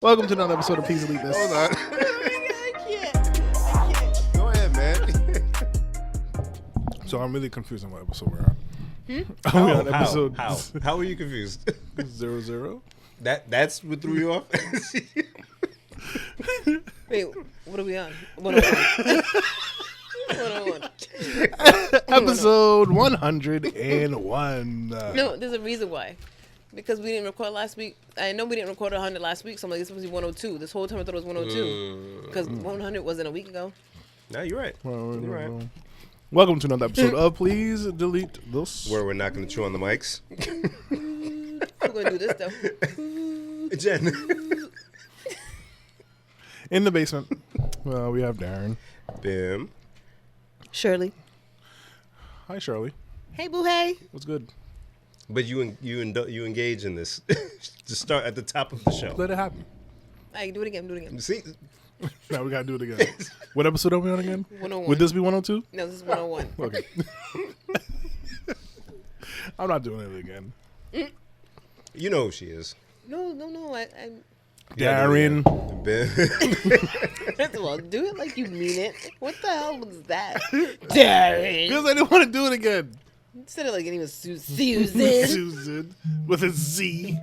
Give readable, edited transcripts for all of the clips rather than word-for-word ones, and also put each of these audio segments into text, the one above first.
Welcome to another episode of Please Delete This. Hold on. I can't. Go ahead, man. So I'm really confused on what episode we're on. How? Are we on episode How are you confused? 00? That's what threw you off? Wait, what are we on? 101. 101. Episode 101. No, there's a reason why. Because we didn't record last week. I know we didn't record 100 last week, so I'm like, it's supposed to be 102. This whole time I thought it was 102. Because 100 wasn't a week ago. No, you're right. You're right. Welcome to another episode of Please Delete This. Where we're not going to chew on the mics. We're going to do this, though. Jen. In the basement, we have Darren. Bim. Shirley. Hi, Shirley. Hey, boo, hey. What's good? But you engage in this to start at the top of the show. Let it happen. All right, do it again. See? Now we got to do it again. What episode are we on again? 101. Would this be 102? No, this is 101. Okay. I'm not doing it again. You know who she is. No. Darren. Bim. First of all, do it like you mean it. What the hell was that? Darren. Because I didn't want to do it again. Instead of like it was Susan. Susan. With a Z.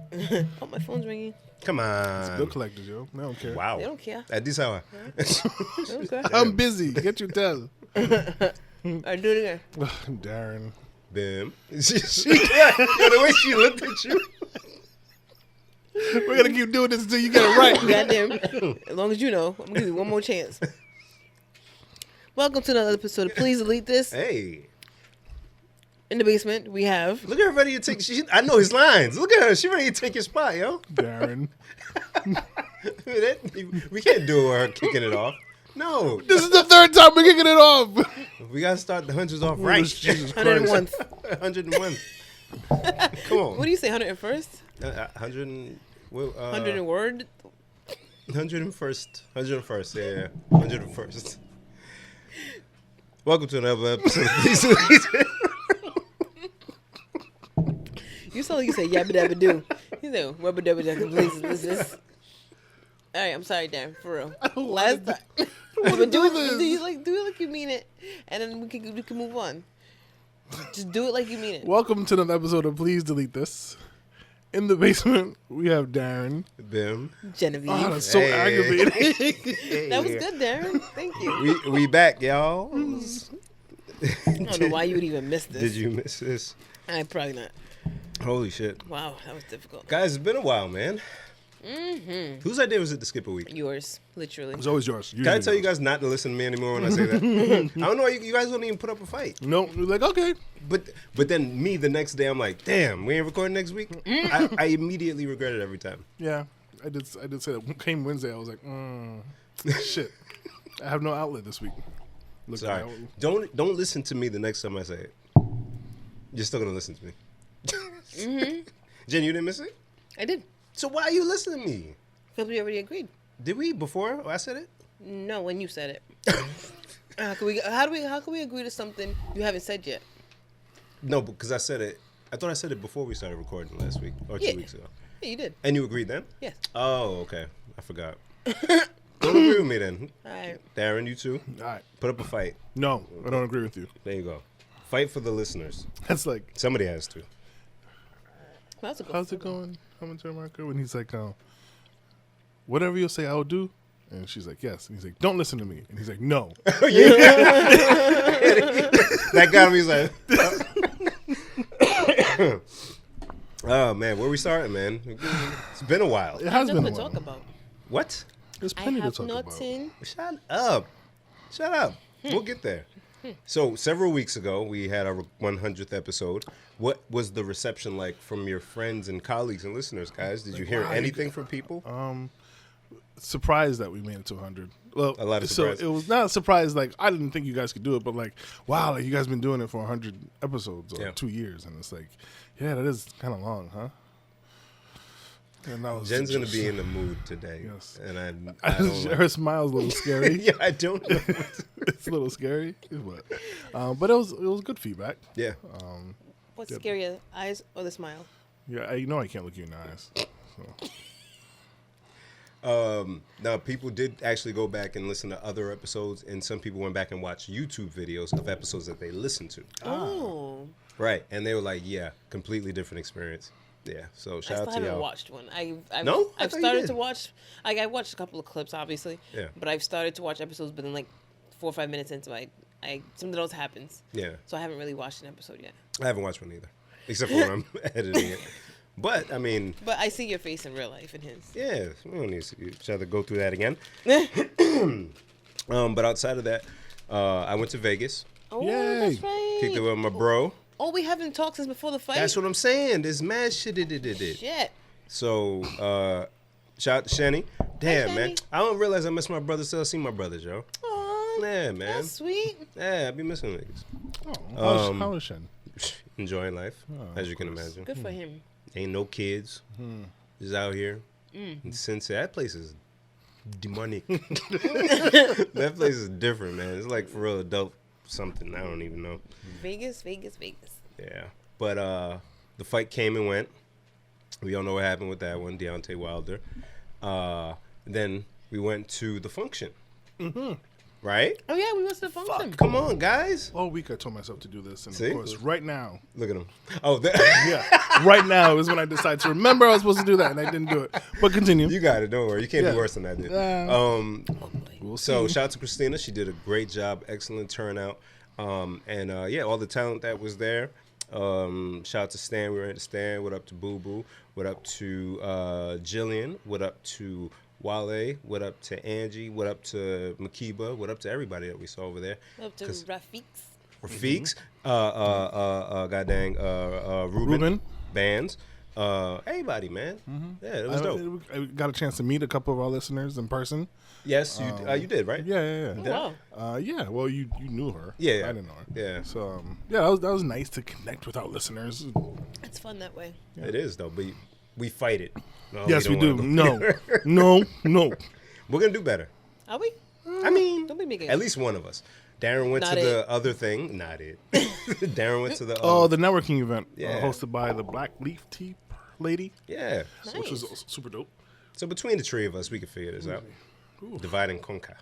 Oh, my phone's ringing. Come on. Bill collectors, yo. I don't care. Wow. They don't care. At this hour. Okay. I'm busy. Get your tell. All right, do it again. Darren. Bim. The way she looked at you. We're going to keep doing this until you get it right. Goddamn. As long as you know, I'm going to give you one more chance. Welcome to another episode of Please Delete This. Hey. In the basement, we have... Look at her ready to take... I know his lines. Look at her. She ready to take your spot, yo. Darren. We can't do her kicking it off. No. This is the third time we're kicking it off. We got to start the hundreds off right. Jesus Christ. 101. 101. Come on. What do you say, 101st? 100 and... 100 in word? 101st. 101st, yeah. 101st. Welcome to another episode. Please You sound like you say yabba dabba doo. You say wabba dabba dabba please. All right, I'm sorry, Darren, for real. Last time. But do it like you mean it, and then we can move on. Just do it like you mean it. Welcome to another episode of Please Delete This. In the basement, we have Darren. Bim. Genevieve. Oh, that's so aggravating. That was good, Darren. Thank you. We back, y'all. I don't know why you would even miss this. Did you miss this? Probably not. Holy shit. Wow, that was difficult. Guys, it's been a while, man. Mm-hmm. Whose idea was it to skip a week? Yours, literally. It's always yours. Can I tell you guys not to listen to me anymore when I say that? I don't know why you guys don't even put up a fight. No, you're like, okay. But then me the next day, I'm like, damn, we ain't recording next week? I immediately regret it every time. Yeah, I did say that. Came Wednesday, I was like, shit. I have no outlet this week. Sorry. Don't listen to me the next time I say it. You're still going to listen to me. Mm-hmm. Jen, you didn't miss it? I did. So why are you listening to me? Because we already agreed. Did we before I said it? No, when you said it. How can we agree to something you haven't said yet? No, because I said it. I thought I said it before we started recording last week or 2 weeks ago. Yeah, you did. And you agreed then? Yes. Oh, okay. I forgot. Don't agree with me then. All right. Darren, you too. All right. Put up a fight. No, I don't agree with you. There you go. Fight for the listeners. That's like, Somebody has to. How's it going? Coming to America? And he's like, whatever you say, I'll do. And she's like, yes. And he's like, don't listen to me. And he's like, no. That got me like, oh man, where we starting, man? It's been a while. It has been a to while. talk about. What? There's I plenty to have talk nothing. Shut up. We'll get there. So several weeks ago, we had our 100th episode. What was the reception like from your friends and colleagues and listeners, guys? Did you hear anything from people? about. Surprised that we made it to 100. Well, A lot of surprise. So it was not a surprise. Like, I didn't think you guys could do it, but like, wow, like you guys been doing it for 100 episodes or 2 years, and it's like, yeah, that is kind of long, huh? And that was Jen's going to be in the mood today. Yes. And I don't her smile's a little scary. Yeah, I don't know. It's a little scary, but it was good feedback. Yeah. What's scarier, eyes or the smile? Yeah, I can't look you in the eyes. So. Now, people did actually go back and listen to other episodes, and some people went back and watched YouTube videos of episodes that they listened to. Oh. Right, and they were like, yeah, completely different experience. Yeah, so shout out to y'all. I still haven't watched one. I've started to watch. I watched a couple of clips, obviously. Yeah. But I've started to watch episodes, but then like 4 or 5 minutes into it, something else happens. Yeah. So I haven't really watched an episode yet. I haven't watched one either, except for when I'm editing it. But, I mean... But I see your face in real life and his. Yeah, we don't need to each other go through that again. But outside of that, I went to Vegas. Oh, Yay. that's right. Kicked it with my bro. Oh, we haven't talked since before the fight? That's what I'm saying. There's mad shit it. Shit. So, shout out to Shani. Damn, Hi, man. Shani. I don't realize I miss my brother. Still see my brothers, yo. Aw. Yeah, man. That's sweet. Yeah, I be missing niggas. Oh, how is Shen? Enjoying life, as you can course. imagine. Good for him. Ain't no kids. Just out here. In Cincinnati. That place is demonic. That place is different, man. It's like for real adult something. I don't even know. Vegas. Yeah. But the fight came and went. We all know what happened with that one, Deontay Wilder. Then we went to the function. Right? Oh, yeah, we went to the function. Come on, guys. All week I told myself to do this, and See? of course, right now. Look at him. Oh, Yeah, right now is when I decided to remember I was supposed to do that, and I didn't do it. But continue. you got it. Don't worry. You can't Yeah. do worse than I did. We'll So see. shout out to Christina. She did a great job. Excellent turnout. And all the talent that was there. Shout out to Stan. We were at the Stan. What up to Boo Boo? What up to Jillian? What up to Wale? What up to Angie? What up to Makiba? What up to everybody that we saw over there? Up to Rafiq's. Rafiq's. Ruben. Bands. Everybody, man. Yeah, it was dope. I got a chance to meet a couple of our listeners in person. Yes, you did, right? Yeah. Oh, wow. Yeah. Well, you knew her. Yeah. I didn't know her. Yeah. So that was nice to connect with our listeners. It's fun that way. It is, though. But we fight it. No, Yes, we do. don't No. We're going to do better. Are we? I mean, Don't be making at least one of us. Darren went Not to the it. other thing. Not it. Darren went to the... The networking event Yeah. hosted by the Black Leaf Tea lady, yeah. which was Nice. super dope. So between the three of us, we can figure this out. Divide and conquer.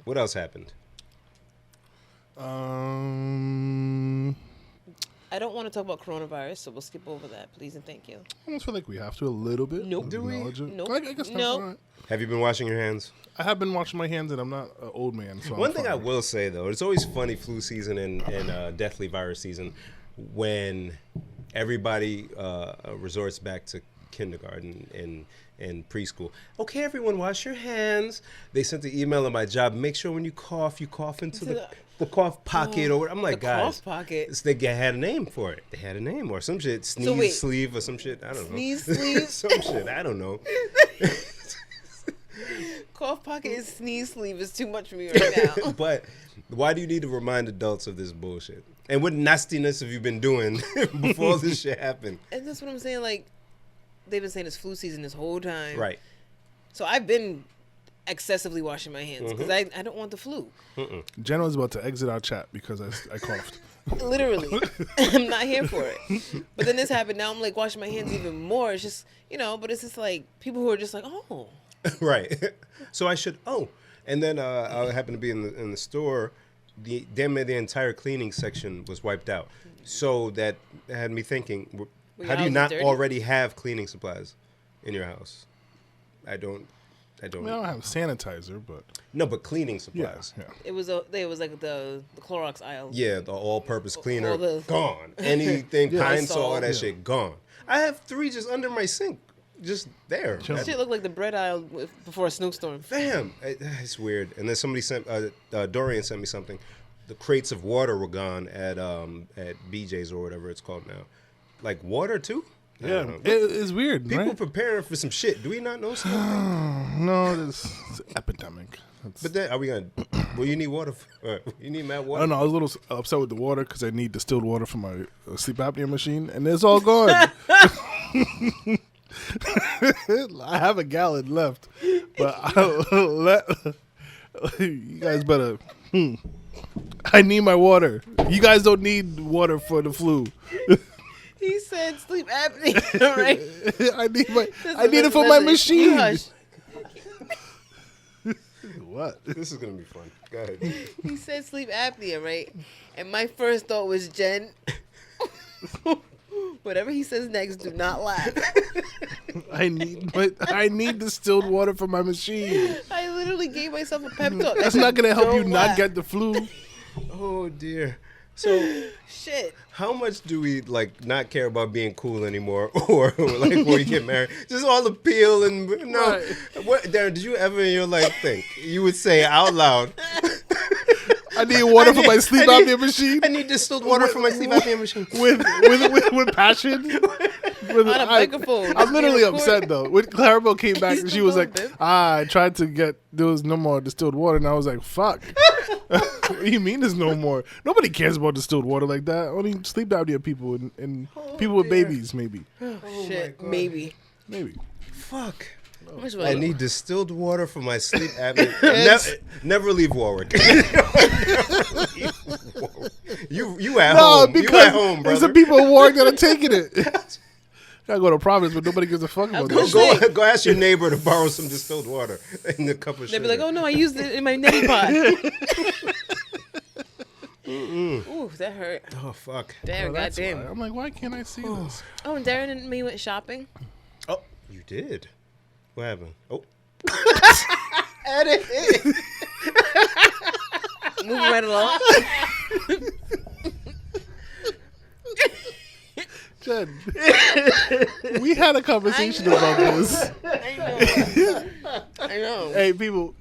What else happened? I don't want to talk about coronavirus, so we'll skip over that, please and thank you. I almost feel like we have to a little bit. Nope. Do we? acknowledge it. Nope. I guess not. Nope. All right. Have you been washing your hands? I have been washing my hands, and I'm not an old man. So One I'm thing I fine. will say, though, it's always funny flu season and deathly virus season when everybody resorts back to kindergarten and preschool. Okay, everyone, wash your hands. They sent the email at my job. Make sure when you cough into the cough pocket. Or I'm like, the guys, cough pocket. They had a name for it. They had a name or some shit. Sneeze wait. sleeve or some shit. I don't know. Sneeze sleeve? Some shit. I don't know. Cough pocket and sneeze sleeve is too much for me right now. But why do you need to remind adults of this bullshit? And what nastiness have you been doing before this shit happened? And that's what I'm saying. Like, they've been saying it's flu season this whole time. Right. So I've been excessively washing my hands because I don't want the flu. Jenna was about to exit our chat because I coughed. Literally. I'm not here for it. But then this happened. Now I'm like washing my hands even more. It's just, but it's just like people who are just like, oh. Right. So I should, And then I happened to be in the store. The entire cleaning section was wiped out. So that had me thinking, Were how your do you houses not dirty? already have cleaning supplies in your house? I don't. I don't have sanitizer, but No, but cleaning supplies. yeah. It was like the Clorox aisle. Yeah, the all-purpose cleaner, All the- gone. Anything, Pine Sol, all that Yeah. shit, gone. I have 3 just under my sink, just there. That shit looked like the bread aisle before a snowstorm. Fam, it's weird. And then somebody sent, Dorian sent me something. The crates of water were gone at BJ's or whatever it's called now. Like water too? I Yeah, don't know. it's weird, People right? preparing for some shit. Do we not know something? No, it's epidemic. But then, are we gonna? Well, you need water. You need mad I water. don't know. I was a little upset with the water because I need distilled water for my sleep apnea machine, and it's all gone. I have a gallon left, but you guys better. I need my water. You guys don't need water for the flu. He said sleep apnea, right? I need it for my machine. You hush. What? This is gonna be fun. Go ahead. He said sleep apnea, right? And my first thought was, Jen, whatever he says next, do not laugh. I need distilled water for my machine. I literally gave myself a pep talk. That's not gonna help you Don't not laugh. get the flu. Oh dear. So, Shit. how much do we like not care about being cool anymore, or like when we get married? Just all the peel and no. Right. What, Darren? Did you ever in your life think you would say out loud? I need water for my sleep apnea machine. I need distilled water for my sleep apnea machine. With passion. With, On a microphone. I'm literally Being recorded. upset though. When Clarabelle came back, and she was like, Babe. I tried to get, there was no more distilled water. And I was like, fuck. What do you mean there's no more? Nobody cares about distilled water like that. Only sleep apnea people and people with dear. babies, maybe. Oh, my shit. God. Maybe. Maybe. Fuck. How much I was need distilled water for my sleep apnea. Never leave Warwick. You at home. You at home, there's brother. some people in Warwick that are taking it. I go to Providence, but nobody gives a fuck about gonna that. say- Go ask your neighbor to borrow some distilled water in a cup of They'd sugar. be like, oh no, I used it in my neti pot. Ooh, that hurt. Oh, fuck. Damn, Oh, that's goddamn. why. I'm like, why can't I see this? Oh, and Darren and me went shopping. Oh, you did? What happened? Oh. Moving right along. Jen, we had a conversation about this. I know. Hey, people,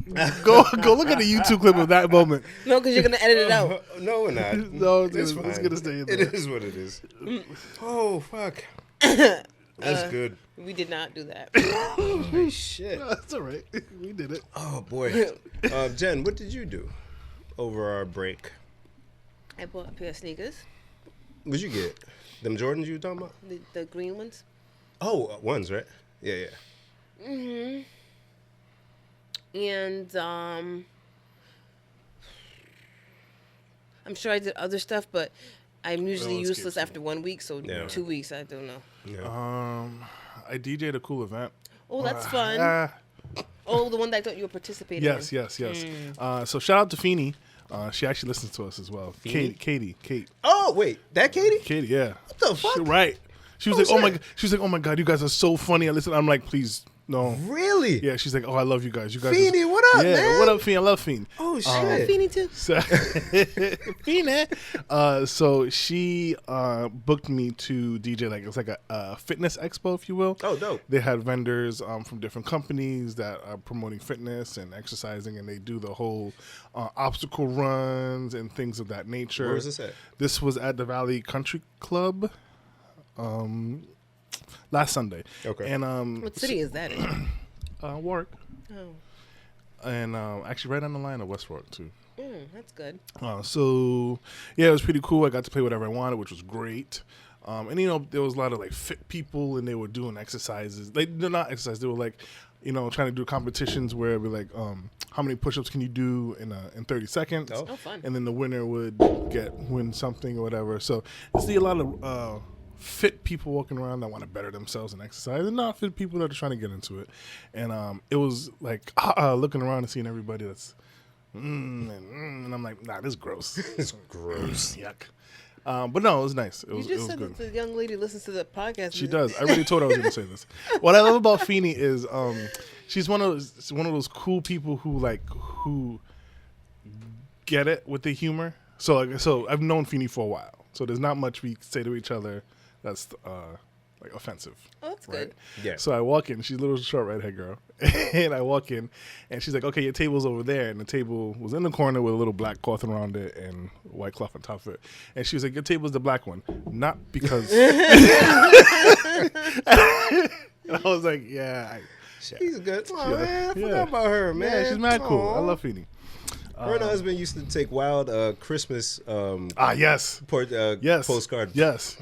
go look at the YouTube clip of that moment. No, because you're gonna edit it out. No, we're not. No, it's fine. gonna stay in there. It is what it is. Oh, fuck. That's good. We did not do that. Holy shit. That's all right. We did it. Oh, boy. Jen, what did you do over our break? I bought a pair of sneakers, What'd you get? Them Jordans you were talking about? the green ones. Oh, ones, right? Yeah. And I'm sure I did other stuff, but I'm usually let's useless skip after 1 week, so Yeah. 2 weeks, I don't know. Yeah. I DJ'd a cool event. Oh, that's fun. Oh, the one that I thought you were participating in. Yes. So shout out to Feeny. She actually listens to us as well. Feeny? Kate. Oh, wait. That Katie? Yeah. What the fuck? Right. She was Oh, like, oh my. shit. She was like, oh my god, you guys are so funny. I listen. I'm like, please, no. Really? Yeah. She's like, oh, I love you guys. You guys. Feeny, what up, yeah, man? what up, Feeny? I love Feeny. Oh, shit. I love Feeny too. So, Feeny. So she booked me to DJ. Like it's like a fitness expo, if you will. Oh, dope. They had vendors from different companies that are promoting fitness and exercising, and they do the whole obstacle runs and things of that nature. Where was this at? This was at the Valley Country Club last Sunday. Okay. And What city is that in? Warwick. Oh, And actually right on the line of West Warwick too. that's good. So yeah, it was pretty cool. I got to play whatever I wanted, which was great. And you know, there was a lot of like fit people, and they were doing exercises. They're not exercise. They were like, you know, trying to do competitions where it'd be like, how many push-ups can you do in 30 seconds? Oh. Oh, fun. And then the winner would win something or whatever. So you see a lot of fit people walking around that want to better themselves and exercise, and not fit people that are trying to get into it. And it was like looking around and seeing everybody that's and I'm like, nah, this is gross. It's gross. Yuck. But no, it was nice. It was, You it just was good. good. That the young lady listens to the podcast. She does. I really told her I was going to say this. What I love about Feeny is she's one of those cool people who get it with the humor. So I've known Feeny for a while. So there's not much we say to each other that's like offensive. Oh, that's Right? good. Yeah. So I walk in. She's a little short redhead girl, and I walk in, and she's like, "Okay, your table's over there." And the table was in the corner with a little black cloth around it and white cloth on top of it. And she was like, "Your table's the black one, not because." And I was like, "Yeah." She's good. Oh, Yeah. man. I Yeah. forgot about her, man. Yeah, she's mad cool. Aw. I love Feeny. Her and her husband used to take wild Christmas Yes. Yes. postcard. Yes.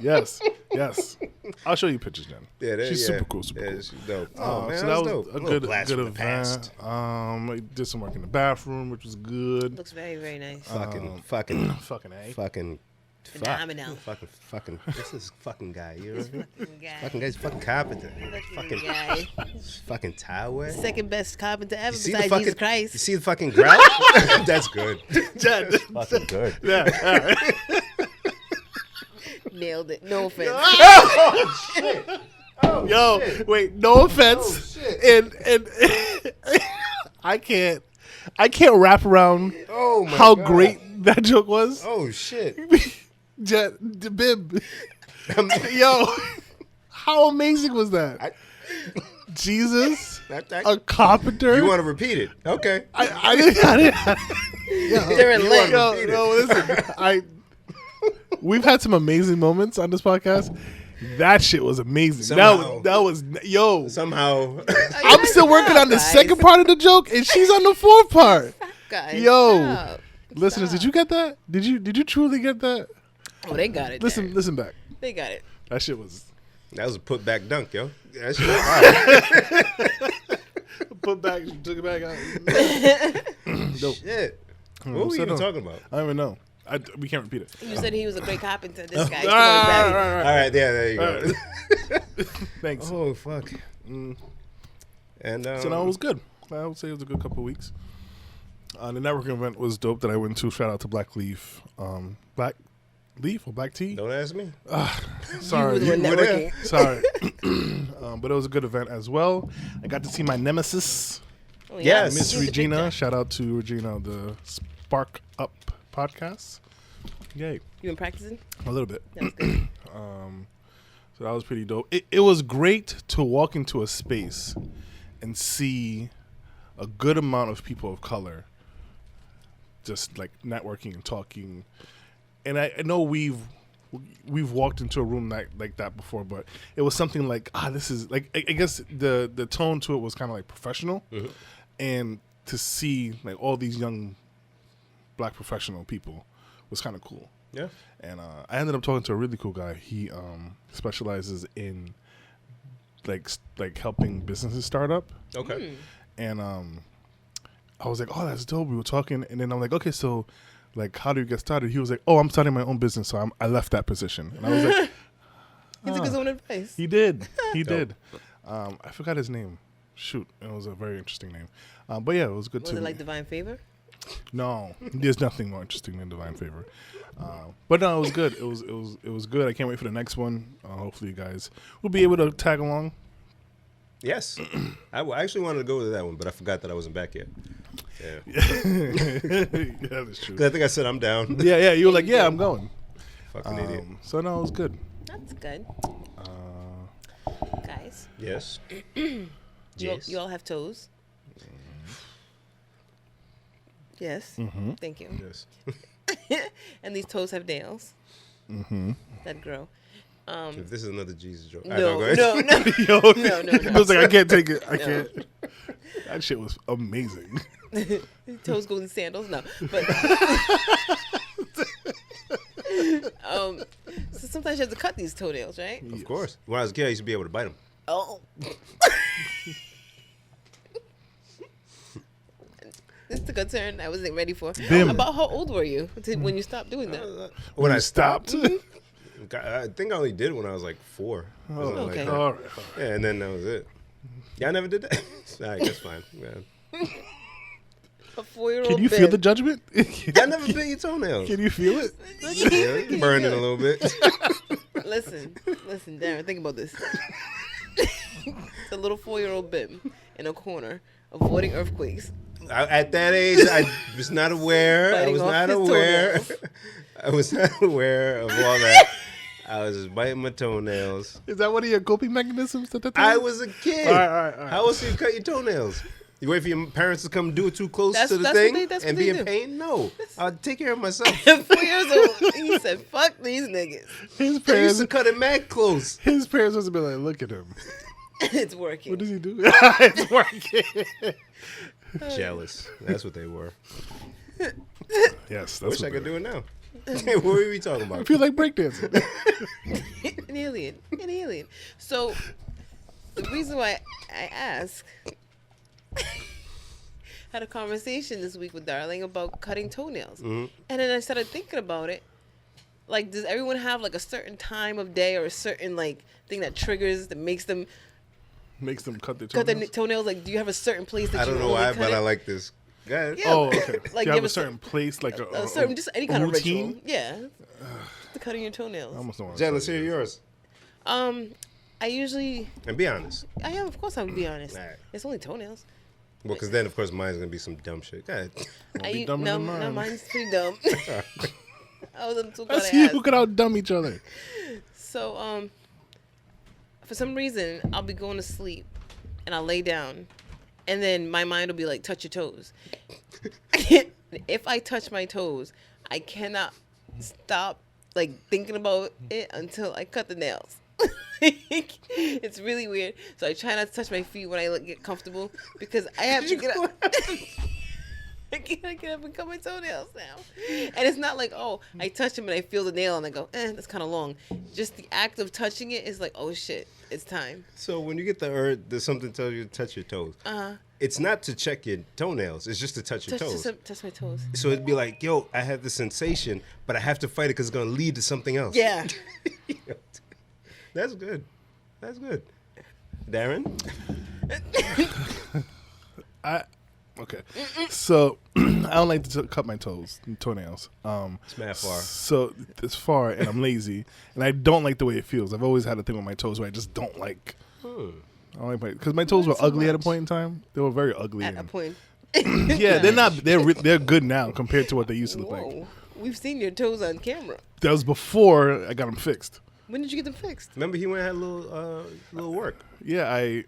I'll show you pictures then. Yeah, she's super cool. Super yeah, cool. she's dope. Oh, man, so that that was was dope. a little good blast from the event. past. I did some work in the bathroom, which was good. Looks very, very nice. Fucking Fucking A. fucking Phenomenal. Fucking. This is fucking guy. You know? Fucking guy. Fucking guy's fucking carpenter. Fucking guy. Fucking towel. Second best carpenter ever You see besides the fucking, Jesus Christ. You see the fucking grout? That's good. Jen, Fucking good. yeah, all right. Nailed it. No offense. Yo, wait, no offense. And I can't wrap around Oh my how God. great that joke was. Oh shit. Bib. Yo, how amazing was that? Jesus, a carpenter. You want to repeat it? Okay. I didn't. They're in You late. wanna- Yo, listen. We've had some amazing moments on this podcast. That shit was amazing. Somehow. That was yo. Somehow. I'm still working on the guys. second part of the joke, and she's on the fourth part. Guys, Yo, stop. listeners, did you get that? Did you truly get that? Oh, they got it. Listen, Darren. listen back. They got it. That shit was That was a put back dunk, yo. That shit was hard. put back, took it back out. Dope. Shit. What were we So even no. talking about? I don't even know. We can't repeat it. You said he was a great carpenter. This guy. All right. All right, yeah, there you go. Thanks. Oh fuck. And So no, it was good. I would say it was a good couple of weeks. The networking event was dope that I went to. Shout out to Black Leaf. Black Leaf or Black Tea? don't ask me. Sorry. You were networking. Sorry. But it was a good event as well. I got to see my nemesis, Oh, Yes. Miss He's a big Regina. guy. Shout out to Regina, the Spark Up podcast. Yay. You been practicing? A little bit. That's good. So that was pretty dope. It was great to walk into a space and see a good amount of people of color just like networking and talking. And I know we've walked into a room like that before, but it was something like, this is like, I guess the tone to it was kind of like professional. Mm-hmm. And to see like all these young black professional people was kind of cool. Yeah. And I ended up talking to a really cool guy. He specializes in like helping businesses start up. Okay. And I was like, oh, that's dope. We were talking, and then I'm like, okay, so like, how do you get started? He was like, oh, I'm starting my own business, so I left that position. And I was like, He took his own advice. he did. I forgot his name. Shoot, it was a very interesting name. But yeah, it was good Was too. it like Divine Favor? No, there's nothing more interesting than Divine Favor. But no, it was good. It was good. I can't wait for the next one. Hopefully, you guys will be able to tag along. Yes. I actually wanted to go to that one, but I forgot that I wasn't back yet. Yeah. Yeah, that's true. 'Cause I think I said I'm down. Yeah. You were like, yeah, I'm going. Fucking idiot. So no, it was good. That's good. Guys, Yes. you all have toes. Yes. Thank you. Yes. And these toes have nails that grow. If this is another Jesus joke. No, go ahead. no. Yo, No. I was like, I can't take it. I can't. That shit was amazing. Toes go in sandals? No. But so sometimes you have to cut these toenails, right? Of course. When I was a kid, I used to be able to bite them. Oh. This took a turn I wasn't ready for. Bim. About how old were you when you stopped doing that? When I You stopped? I think I only did it when I was like 4. Oh, Something okay. that. all right. Yeah, and then that was it. Yeah, I never did that. All right, that's fine. Yeah. A 4-year-old. Can you feel the judgment? I never bit your toenails. Can you feel it? Yeah, burning a little bit. Listen, Darren, think about this. It's a little 4-year-old Bim in a corner avoiding earthquakes. At that age, I was not aware. I Biting was off not his aware. toenails. I was not aware of all that. I was just biting my toenails. Is that one of your coping mechanisms? I was a kid. All right. How else do you cut your toenails? You wait for your parents to come do it too close That's- to the that's what thing they- that's and what be they in do. pain? No. I'll take care of myself. 4 years old. He said, fuck these niggas. His I used parents. to cut it mad close. His parents must have been like, look at him. It's working. What does he do? It's working. Jealous. That's what they were. Yes, that's Wish what I could they- do it now. What were we talking I about? feel like breakdancing. An alien. So the reason why I ask, had a conversation this week with Darling about cutting toenails, and then I started thinking about it. Like, does everyone have like a certain time of day or a certain like thing that triggers that makes them cut their toenails? cut their toenails? Like, do you have a certain place that I you don't know only why, cut but it? I like this. Guys. Yeah, Oh, okay. like you give have a certain place, like a certain, just any kind routine? of ritual. Yeah, the cutting your toenails. I almost don't want Jen, to let's hear yours. I usually, And be honest. I am, of course, I'm gonna be honest. All right. It's only toenails. Well, because then, of course, mine's going to be some dumb shit. Go ahead. be dumber no, than mine. no, mine's pretty dumb. I was too Let's see who could outdumb each other. So, for some reason, I'll be going to sleep, and I'll lay down, and then my mind will be like, touch your toes. If I touch my toes, I cannot stop like thinking about it until I cut the nails. It's really weird. So I try not to touch my feet when I get comfortable because I have to get up. I can't get up and cut my toenails now. And it's not like, oh, I touch them and I feel the nail and I go, that's kind of long. Just the act of touching it is like, oh shit, it's time. So when you get the urge, there's something tells you to touch your toes. It's not to check your toenails. It's just to touch your toes. Touch my toes. So it'd be like, yo, I have the sensation, but I have to fight it because it's going to lead to something else. Yeah. That's good. That's good. Darren? Okay. So I don't like to cut my toenails. It's mad far. So it's far, and I'm lazy, and I don't like the way it feels. I've always had a thing with my toes where I just don't like. I don't like because my toes were ugly at a point in time. They were very ugly. At a point. Yeah, they're not. They're good now compared to what they used to look like. Whoa. We've seen your toes on camera. That was before I got them fixed. When did you get them fixed? Remember he went and had a little work. Yeah, I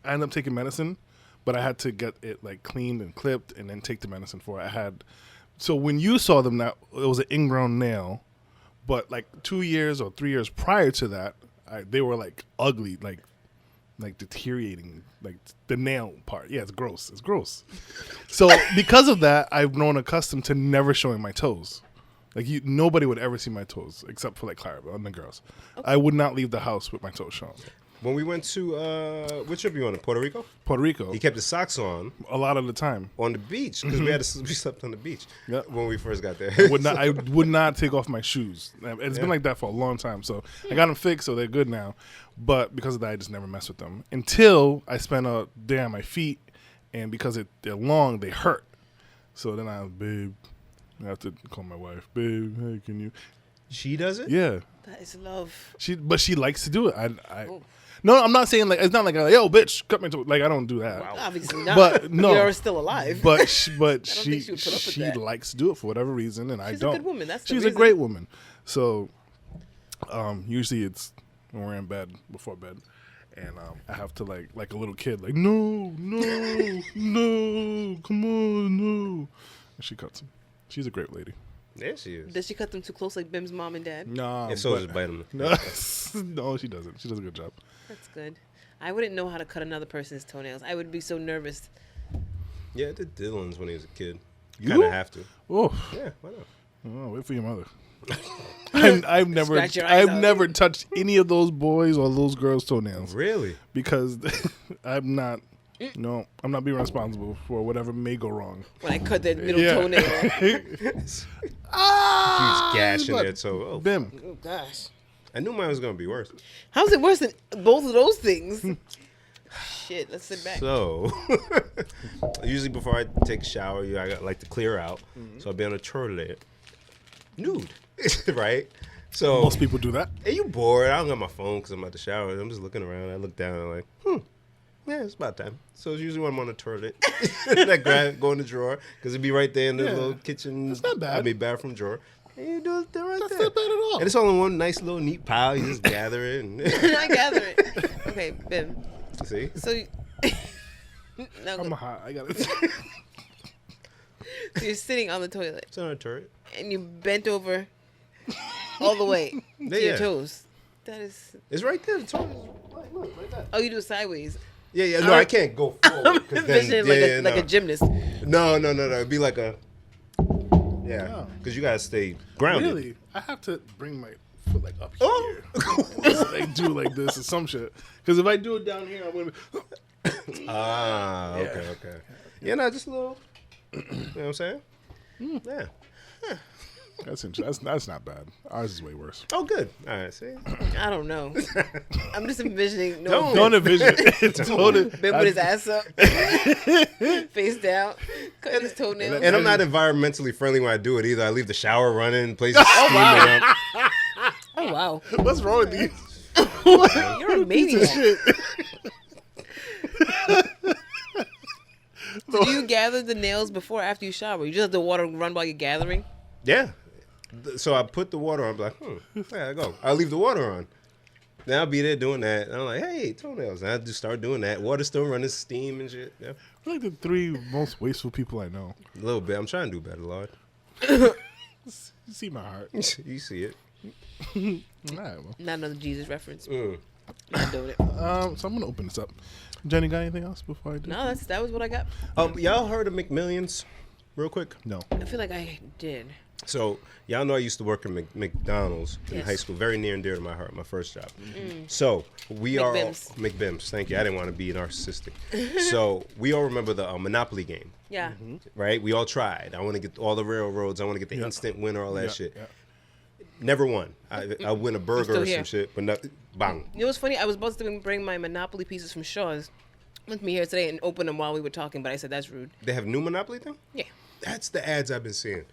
ended up taking medicine, but I had to get it like cleaned and clipped and then take the medicine for it. So when you saw them, that it was an ingrown nail, but like 2 years or 3 years prior to that, they were like ugly, like deteriorating, like the nail part. Yeah, it's gross. It's gross. So because of that, I've grown accustomed to never showing my toes. Like nobody would ever see my toes except for like Clara and the girls. Okay. I would not leave the house with my toes shown. When we went to which trip you on? Puerto Rico. Puerto Rico. He kept his socks on a lot of the time on the beach because we slept on the beach. Yep. When we first got there. I would not take off my shoes. It's been like that for a long time. So I got them fixed, so they're good now. But because of that, I just never mess with them until I spent a day on my feet, and because they're long, they hurt. So then I have to call my wife, babe. Hey, can you? She does it? Yeah. That is love. But she likes to do it. No, I'm not saying like it's not like yo, bitch, cut my toe. Like I don't do that. Wow. Obviously not. But no, you're still alive. But she likes to do it for whatever reason, and I don't. She's a good woman. She's a great woman. So, usually it's when we're in bed before bed, and I have to like a little kid, like no, come on, no, and she cuts them. She's a great lady. Yeah, she is. Does she cut them too close like Bim's mom and dad? No. If so, just bite them. No, she doesn't. She does a good job. That's good. I wouldn't know how to cut another person's toenails. I would be so nervous. Yeah, I did Dylan's when he was a kid. You Kind of have to. Oh. Yeah, why not? Oh, wait for your mother. I've never touched any of those boys or those girls' toenails. Really? Because I'm not being responsible for whatever may go wrong. When I cut that middle toenail. Huge gash in there, so Bim. Oh gosh. I knew mine was gonna be worse. How's it worse than both of those things? Shit, let's sit back. So, usually before I take a shower, I like to clear out. So I'll be on a toilet, nude, right? So Most people do that. Hey, you bored? I don't got my phone because I'm at the shower. I'm just looking around. I look down and I'm like, yeah, it's about time. So it's usually when I'm on the toilet. I go in the drawer because it'd be right there in the little kitchen. It's not bad. Bathroom drawer. And you do it right That's there. not bad at all. And it's all in one nice little neat pile. You just gather it. And I gather it. Okay, Bim. see? So, now I'm go. hot. I got it. So you're sitting on the toilet It's on a turret. and you bent over all the way to your toes. That is. It's right there. The toilet. Look, right there. Oh, you do it sideways. Yeah. No, I can't go forward. I'm envisioning like a gymnast. No. It'd be like a. Yeah. Because you got to stay grounded. Really? I have to bring my foot like up Oh. here. Like do like this or some shit. Because if I do it down here, I'm going to be... Okay. Yeah, no, just a little. You know what I'm saying? Yeah. That's interesting. That's not bad. Ours is way worse. Oh, good. All right, see? I don't know. I'm just envisioning. Don't envision it. Ben with his ass up, face down, cutting his toenails. And I'm not environmentally friendly when I do it either. I leave the shower running, places steaming up. Oh, wow. What's wrong with you? You're a maniac. So do you gather the nails before or after you shower? You just have the water run while you're gathering? Yeah. So I put the water on. I'm like, there I go. I'll leave the water on. Then I'll be there doing that. And I'm like, hey, toenails. And I just start doing that. Water's still running, steam and shit. Yeah. We're like the 3 most wasteful people I know. A little bit. I'm trying to do better, Lord. You see my heart. You see it. All right, well. Not another Jesus reference. Mm. Not doing it. So I'm gonna open this up. Jenny, got anything else before I do? No, that was what I got. Y'all heard of McMillions? Real quick. No. I feel like I did. So y'all know I used to work at McDonald's in Yes. high school. Very near and dear to my heart. My first job. So we are all, McBims. McBims. Thank you. I didn't want to be narcissistic. So we all remember the Monopoly game, Yeah. right? We all tried. I want to get all the railroads. I want to get the instant winner, all that Yeah, shit. yeah. Never won. I win a burger still or here. some shit, but not bang. You know what's funny? I was supposed to bring my Monopoly pieces from Shaw's with me here today and open them while we were talking, but I said that's rude. They have new Monopoly thing? Yeah. That's the ads I've been seeing.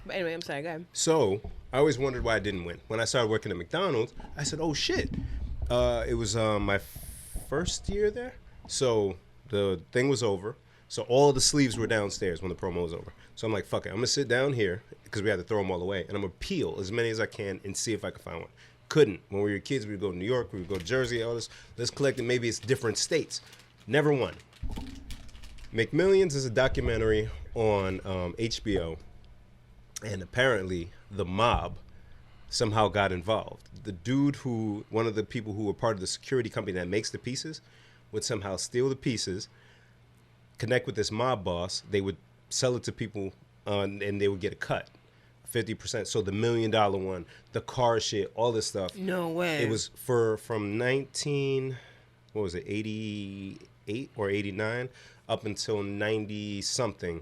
But anyway, I'm sorry. Go ahead. So I always wondered why I didn't win. When I started working at McDonald's, I said, "Oh shit!" It was my first year there, so the thing was over. So all the sleeves were downstairs when the promo was over. So I'm like, "Fuck it, I'm gonna sit down here because we had to throw them all away, and I'm gonna peel as many as I can and see if I can find one." Couldn't. When we were kids, we would go to New York, we would go to Jersey, all this. Let's collect it. Maybe it's different states. Never won. McMillions is a documentary on HBO, and apparently the mob somehow got involved. The dude one of the people who were part of the security company that makes the pieces, would somehow steal the pieces, connect with this mob boss. They would sell it to people, and they would get a cut, 50%. So the $1 million one, the car shit, all this stuff. No way. It was from 88 or 89 up until 90 something.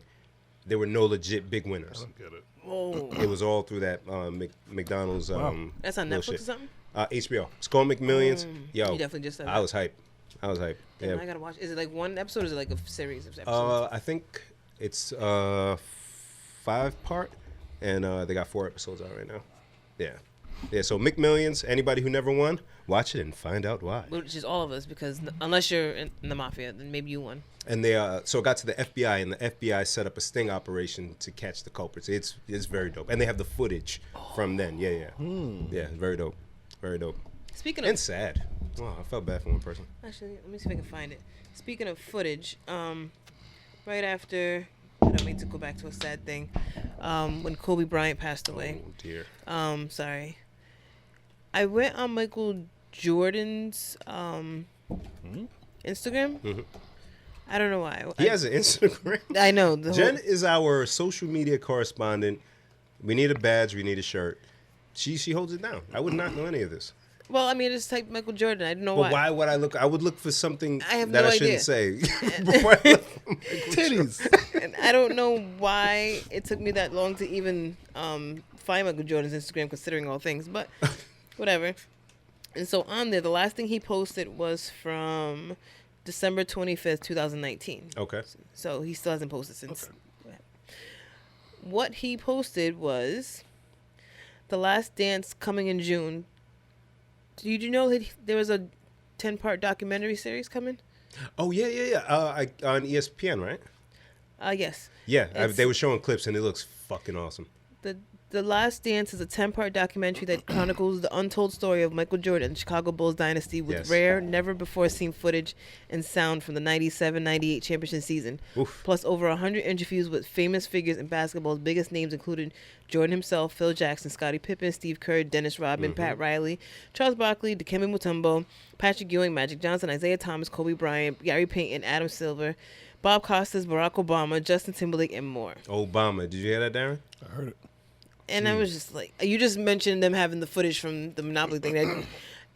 There were no legit big winners. I don't get it. Whoa. It was all through that That's McDonald's. on little Netflix shit. or something? HBO. It's called McMillions. Yo, You definitely just said I that. was hyped. Damn, Yeah. I gotta watch. Is it like one episode or is it like a series of episodes? I think it's 5-part, and they got 4 episodes out right now. Yeah. So McMillions. Anybody who never won, watch it and find out why. Which is all of us, because unless you're in the mafia, then maybe you won. And they so it got to the FBI, and the FBI set up a sting operation to catch the culprits. It's very dope, and they have the footage from then. Yeah. Yeah, very dope, very dope, Speaking and of, sad. Oh, I felt bad for one person. actually, let me see if I can find it. Speaking of footage, right after, I don't mean to go back to a sad thing, when Kobe Bryant passed away. Oh dear. Sorry. I went on Michael Jordan's Instagram. Mhm. I don't know why. He has an Instagram. I know. Jen is our social media correspondent. We need a badge. We need a shirt. She holds it down. I would not know any of this. Well, I mean, I just typed Michael Jordan. I didn't know But why. why would I look? I would look for something I have that no I shouldn't idea. say. Before I look for Titties. And I don't know why it took me that long to even find Michael Jordan's Instagram, considering all things. But whatever. And so on there, the last thing he posted was from December 25th, 2019. Okay. So he still hasn't posted since. What he posted was The Last Dance coming in June. Did you know that there was a 10-part documentary series coming? Oh yeah. On ESPN, right? Yes. Yeah, It's- they were showing clips, and it looks fucking awesome. The Last Dance is a 10-part documentary that chronicles the untold story of Michael Jordan, Chicago Bulls dynasty, with Yes. rare, never-before-seen footage and sound from the 97-98 championship season. Oof. Plus over 100 interviews with famous figures in basketball's biggest names, including Jordan himself, Phil Jackson, Scottie Pippen, Steve Kerr, Dennis Rodman, Pat Riley, Charles Barkley, Dikembe Mutombo, Patrick Ewing, Magic Johnson, Isaiah Thomas, Kobe Bryant, Gary Payton, Adam Silver, Bob Costas, Barack Obama, Justin Timberlake, and more. Obama. Did you hear that, Darren? I heard it. And I was just like, you just mentioned them having the footage from the Monopoly thing.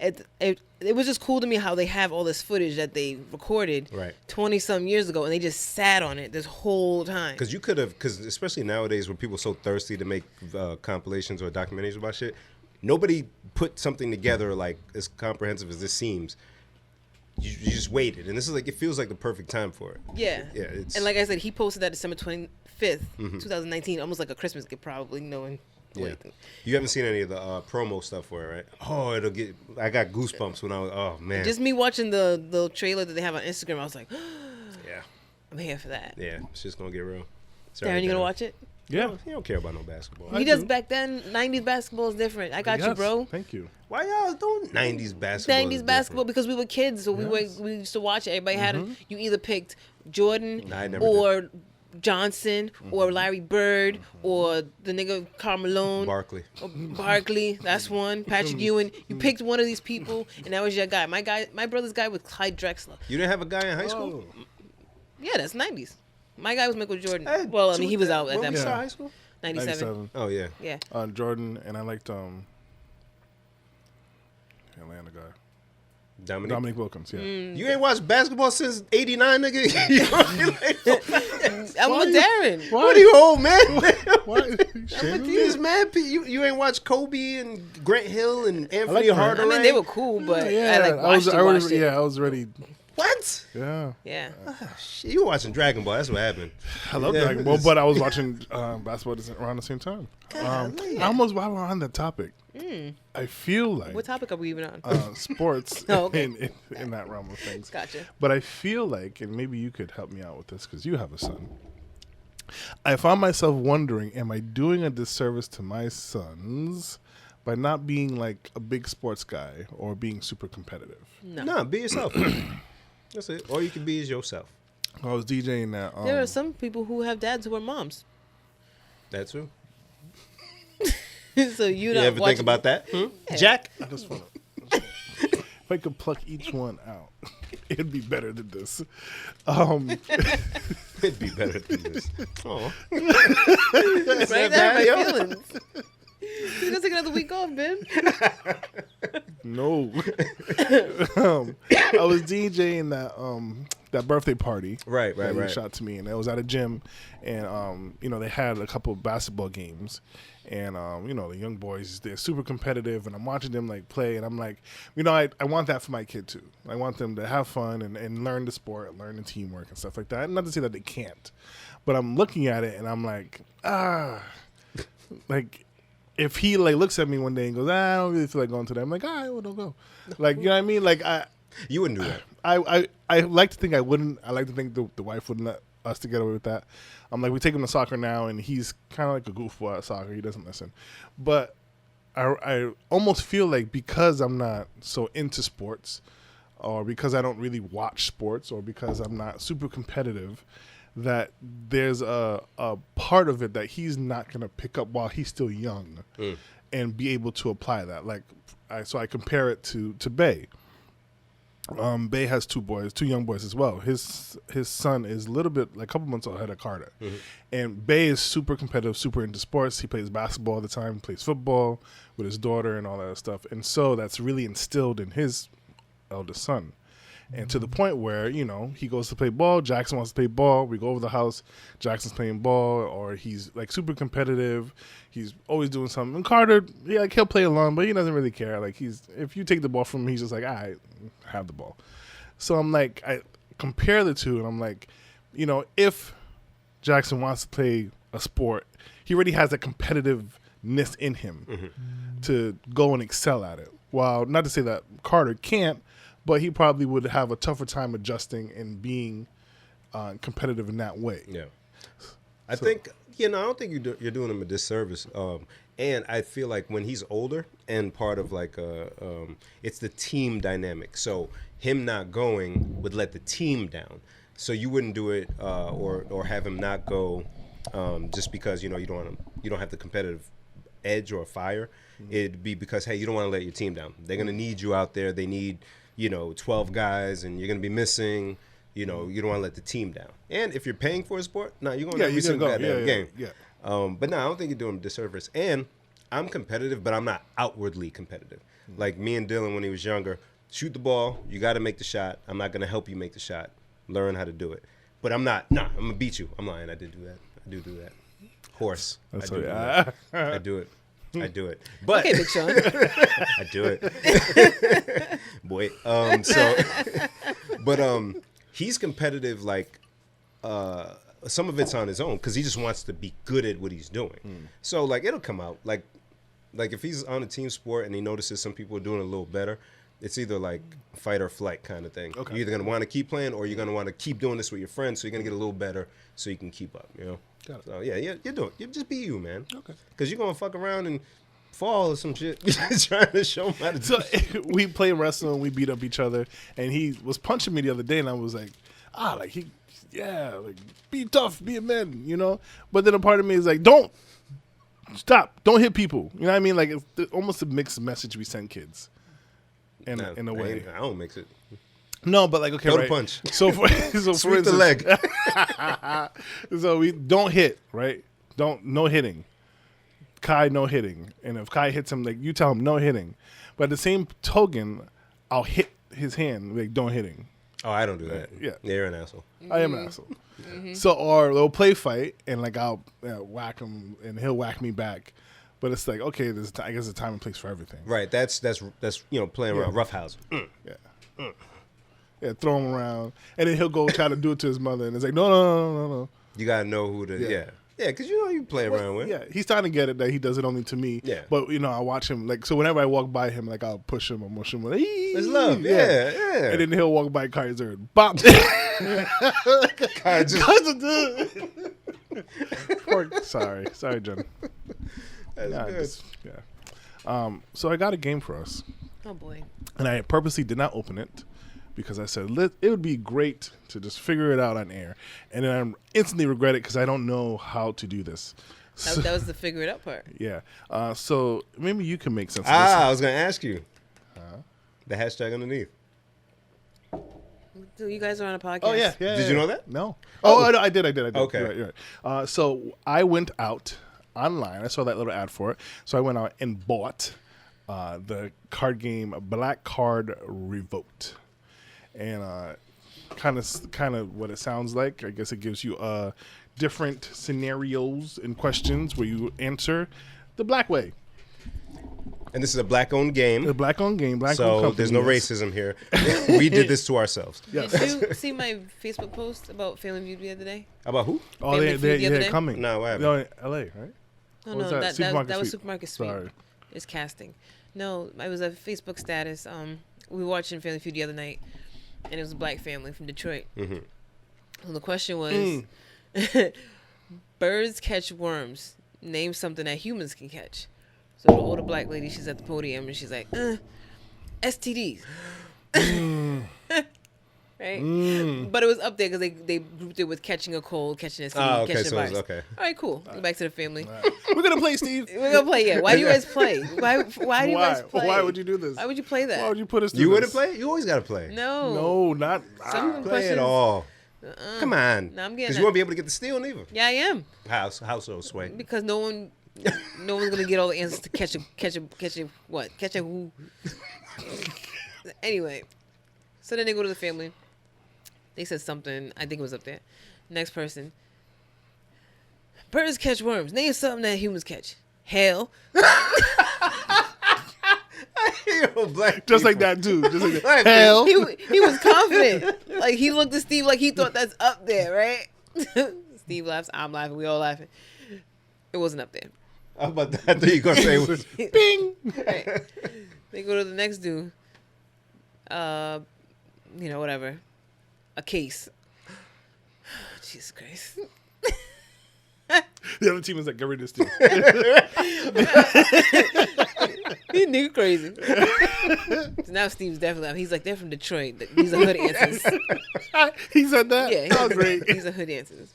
it was just cool to me how they have all this footage that they recorded 20-some years ago, and they just sat on it this whole time. Because you could have, especially nowadays when people are so thirsty to make compilations or documentaries about shit, nobody put something together like as comprehensive as this seems. You just waited, and this is like, it feels like the perfect time for it. Yeah. Yeah. And like I said, he posted that December 25th, 2019, almost like a Christmas gift, probably knowing. Yeah. You haven't seen any of the promo stuff for it, right? Oh, I got goosebumps when oh man. Just me watching the trailer that they have on Instagram, I was like, yeah, I'm here for that. Yeah, it's just gonna get real. Darren, you gonna watch it? Yeah. He don't care about no basketball. He does back then. 90s basketball is different. I got you, bro. Thank you. Why y'all doing 90s basketball? 90s basketball because we were kids, so we used to watch it. Everybody had you either picked Jordan or Johnson or Larry Bird or the nigga Carmelo Barkley. That's one. Patrick Ewing. You picked one of these people, and that was your guy. My brother's guy was Clyde Drexler. You didn't have a guy in high school? Yeah, that's 90s. My guy was Michael Jordan. Well, I mean, he was out at that point. High school? 97. Oh, yeah. Yeah. Jordan, and I liked Atlanta guy. Dominique Wilkins, yeah. You ain't watched basketball since '89, nigga. I'm with Darren. What are you old, man? Why? These mad you ain't watched Kobe and Grant Hill and Anthony Hardaway. I mean, they were cool, but I was What? ready. Yeah. Yeah. Shit, you were watching Dragon Ball. That's what happened. I love Dragon Ball, but I was watching basketball around the same time. I almost while we're on the topic, I feel like what topic are we even on? Sports in that realm of things. Gotcha. But I feel like, and maybe you could help me out with this because you have a son. I found myself wondering, am I doing a disservice to my sons by not being like a big sports guy or being super competitive? No, be yourself. That's it. All you can be is yourself. I was DJing that. There are some people who have dads who are moms. That's true. So you don't ever think about that, Jack? I just want to. If I could pluck each one out, it'd be better than this. It'd be better than this. Oh, right there, my feelings. You gonna take another week off, Ben? No. I was DJing that birthday party. Right. You shot to me, and it was at a gym, and they had a couple of basketball games, and the young boys, they're super competitive, and I'm watching them like play, and I'm like, I want that for my kid too. I want them to have fun and learn the sport, learn the teamwork and stuff like that. Not to say that they can't, but I'm looking at it and I'm like, like. If he like looks at me one day and goes, I don't really feel like going to that, I'm like, all right, well, don't go. Like, you know what I mean? Like, you wouldn't do that. I like to think I wouldn't. I like to think the wife wouldn't let us to get away with that. I'm like, we take him to soccer now, and he's kind of like a goofball at soccer. He doesn't listen. But I almost feel like because I'm not so into sports, or because I don't really watch sports, or because I'm not super competitive, that there's a part of it that he's not going to pick up while he's still young and be able to apply that. Like, so I compare it to Bay. Bay has two young boys as well. His son is a little bit, like a couple months ahead of Carter. And Bay is super competitive, super into sports. He plays basketball all the time, plays football with his daughter and all that stuff. And so that's really instilled in his eldest son. And to the point where, he goes to play ball, Jackson wants to play ball, we go over the house, Jackson's playing ball, or he's like super competitive, he's always doing something. And Carter, he'll play along, but he doesn't really care. Like, if you take the ball from him, he's just like, all right, have the ball. So I'm like, I compare the two, and I'm like, if Jackson wants to play a sport, he already has that competitiveness in him to go and excel at it. While, not to say that Carter can't, but he probably would have a tougher time adjusting and being competitive in that way. Yeah, I think I don't think you're doing him a disservice. And I feel like when he's older, and part of like it's the team dynamic. So him not going would let the team down. So you wouldn't do it or have him not go just because you don't have the competitive edge or fire. It'd be because, hey, you don't want to let your team down. They're gonna need you out there. They need 12 guys, and you're going to be missing, you don't want to let the team down. And if you're paying for a sport, you're going to every single goddamn game. Yeah. But I don't think you're doing a disservice. And I'm competitive, but I'm not outwardly competitive. Like me and Dylan when he was younger, shoot the ball. You got to make the shot. I'm not gonna help you make the shot. Learn how to do it. But I'm not. Nah, I'm gonna beat you. I'm lying. I did do that. I do that. Horse. I do that. I do it. I do it. But Okay, Big Sean. I do it. Boy. He's competitive like some of it's on his own because he just wants to be good at what he's doing. So like it'll come out. Like if he's on a team sport and he notices some people are doing a little better, it's either like fight or flight kind of thing. Okay. You're either gonna want to keep playing or you're gonna want to keep doing this with your friends, so you're gonna get a little better so you can keep up, you know? Got it. So yeah, you do it. You just be you, man. Okay. Because you're gonna fuck around and fall or some shit. Trying to show him how to do So shit. we play wrestling, we beat up each other, and he was punching me the other day, and I was like, be tough, be a man, you know? But then a part of me is like, don't hit people. You know what I mean? Like, it's almost a mixed message we send kids in a way. I don't mix it. No, but like, okay, Throw right? the punch. So for Sweep the instance, leg. So we don't hit, right? No hitting. Kai, no hitting. And if Kai hits him, like, you tell him no hitting. But at the same token, I'll hit his hand, like, don't hitting. Oh, I don't do that. Yeah. You're an asshole. I am an asshole. So, or they'll play fight, and like I'll whack him, and he'll whack me back. But it's like, okay, I guess a time and place for everything. Right. That's playing around roughhouse. Yeah, throw him around, and then he'll go try to do it to his mother, and it's like, no. You gotta know who to. Yeah. Because you know you play around with. Yeah, he's trying to get it that he does it only to me. Yeah. But I watch him like, so whenever I walk by him, like I'll push him or mush him. Like, It's love. Yeah. And then he'll walk by Kaiser and bop. Kaiser. Sorry, Jen. That's good. So I got a game for us, Oh boy. and I purposely did not open it because I said it would be great to just figure it out on air, and then I instantly regret it because I don't know how to do this. That was the figure it out part. Yeah. So maybe you can make sense of I was gonna ask you. The hashtag underneath. So you guys are on a podcast. Oh yeah. Did you know that? No. Oh, I did. Okay. You're right. So I went out online. I saw that little ad for it. So I went out and bought the card game Black Card Revoked, and kind of what it sounds like. I guess it gives you different scenarios and questions where you answer the black way. And this is a black-owned game. The black-owned game. Black-owned so company, there's no yes. racism here. We did this to ourselves. Yes. Did you see my Facebook post about Family Feud the other day? About who? Oh, Family Feud the other they're day? coming. No, what happened? No, in LA, right? No, What was no, that? that was Sweep? Supermarket Sweep. Sorry. It's casting. No, it was a Facebook status. We were watching Family Feud the other night, and it was a black family from Detroit. Mm-hmm. And the question was, birds catch worms. Name something that humans can catch. So the older black lady, she's at the podium, and she's like, STDs. Right? But it was up there because they grouped it with catching a cold, catching a sneeze, okay, catching so a it was virus. okay. All right, cool. Go back to the family. We're gonna play, Steve. We're gonna play. Yeah. Why do you guys play? Why do you guys play? Why would you do this? Why would you play that? Why would you put us through You this? wouldn't play? You always got to play. No. No, not. Some Play questions. it all. Come on. No, I'm getting Because it. you won't be able to get the steal neither. Yeah, I am. Household sway. Because no one's gonna get all the answers to catch a who. Anyway, so then they go to the family. They said something. I think it was up there. Next person. Birds catch worms. Name something that humans catch. Hell. Yo, black Just like people. that, too. Just like that. Black Hell. He was confident. Like he looked at Steve like he thought that's up there, right? Steve laughs. I'm laughing. We all laughing. It wasn't up there. How about that? I thought you were going to say it was. Bing. Right. They go to the next dude. Whatever. A case. Jesus Christ. The other team is like, get rid of this team. He nigga crazy. So now Steve's definitely. He's like, they're from Detroit. These are hood answers. He said that? Yeah. Oh, great. These are hood answers.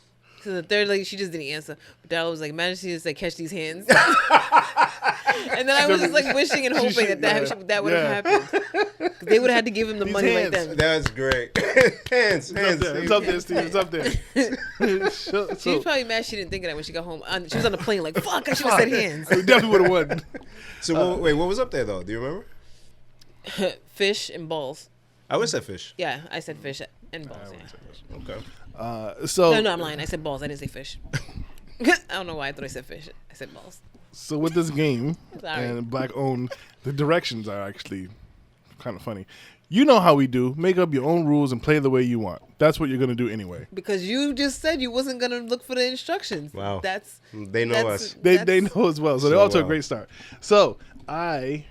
So the third lady, she just didn't answer. But Darla was like, imagine she just like catch these hands. And then I was just like wishing and hoping that would have happened. 'Cause they would have had to give him the These money hands. right then. That's great. hands. It's up there, Steve. It's up there. She was probably mad she didn't think of that when she got home. She was on the plane like, fuck, I should have said hands. We definitely would have won. So wait, what was up there though? Do you remember? Fish and balls. I would say fish. Yeah, I said fish and balls. Yeah. Okay. So No, I'm lying. I said balls. I didn't say fish. I don't know why I thought I said fish. I said balls. So with this game Sorry. and black owned, the directions are actually kind of funny. You know how we do. Make up your own rules and play the way you want. That's what you're gonna do anyway. Because you just said you wasn't gonna look for the instructions. Wow. They know us. They know as well, so they're So off to a well. great start. So I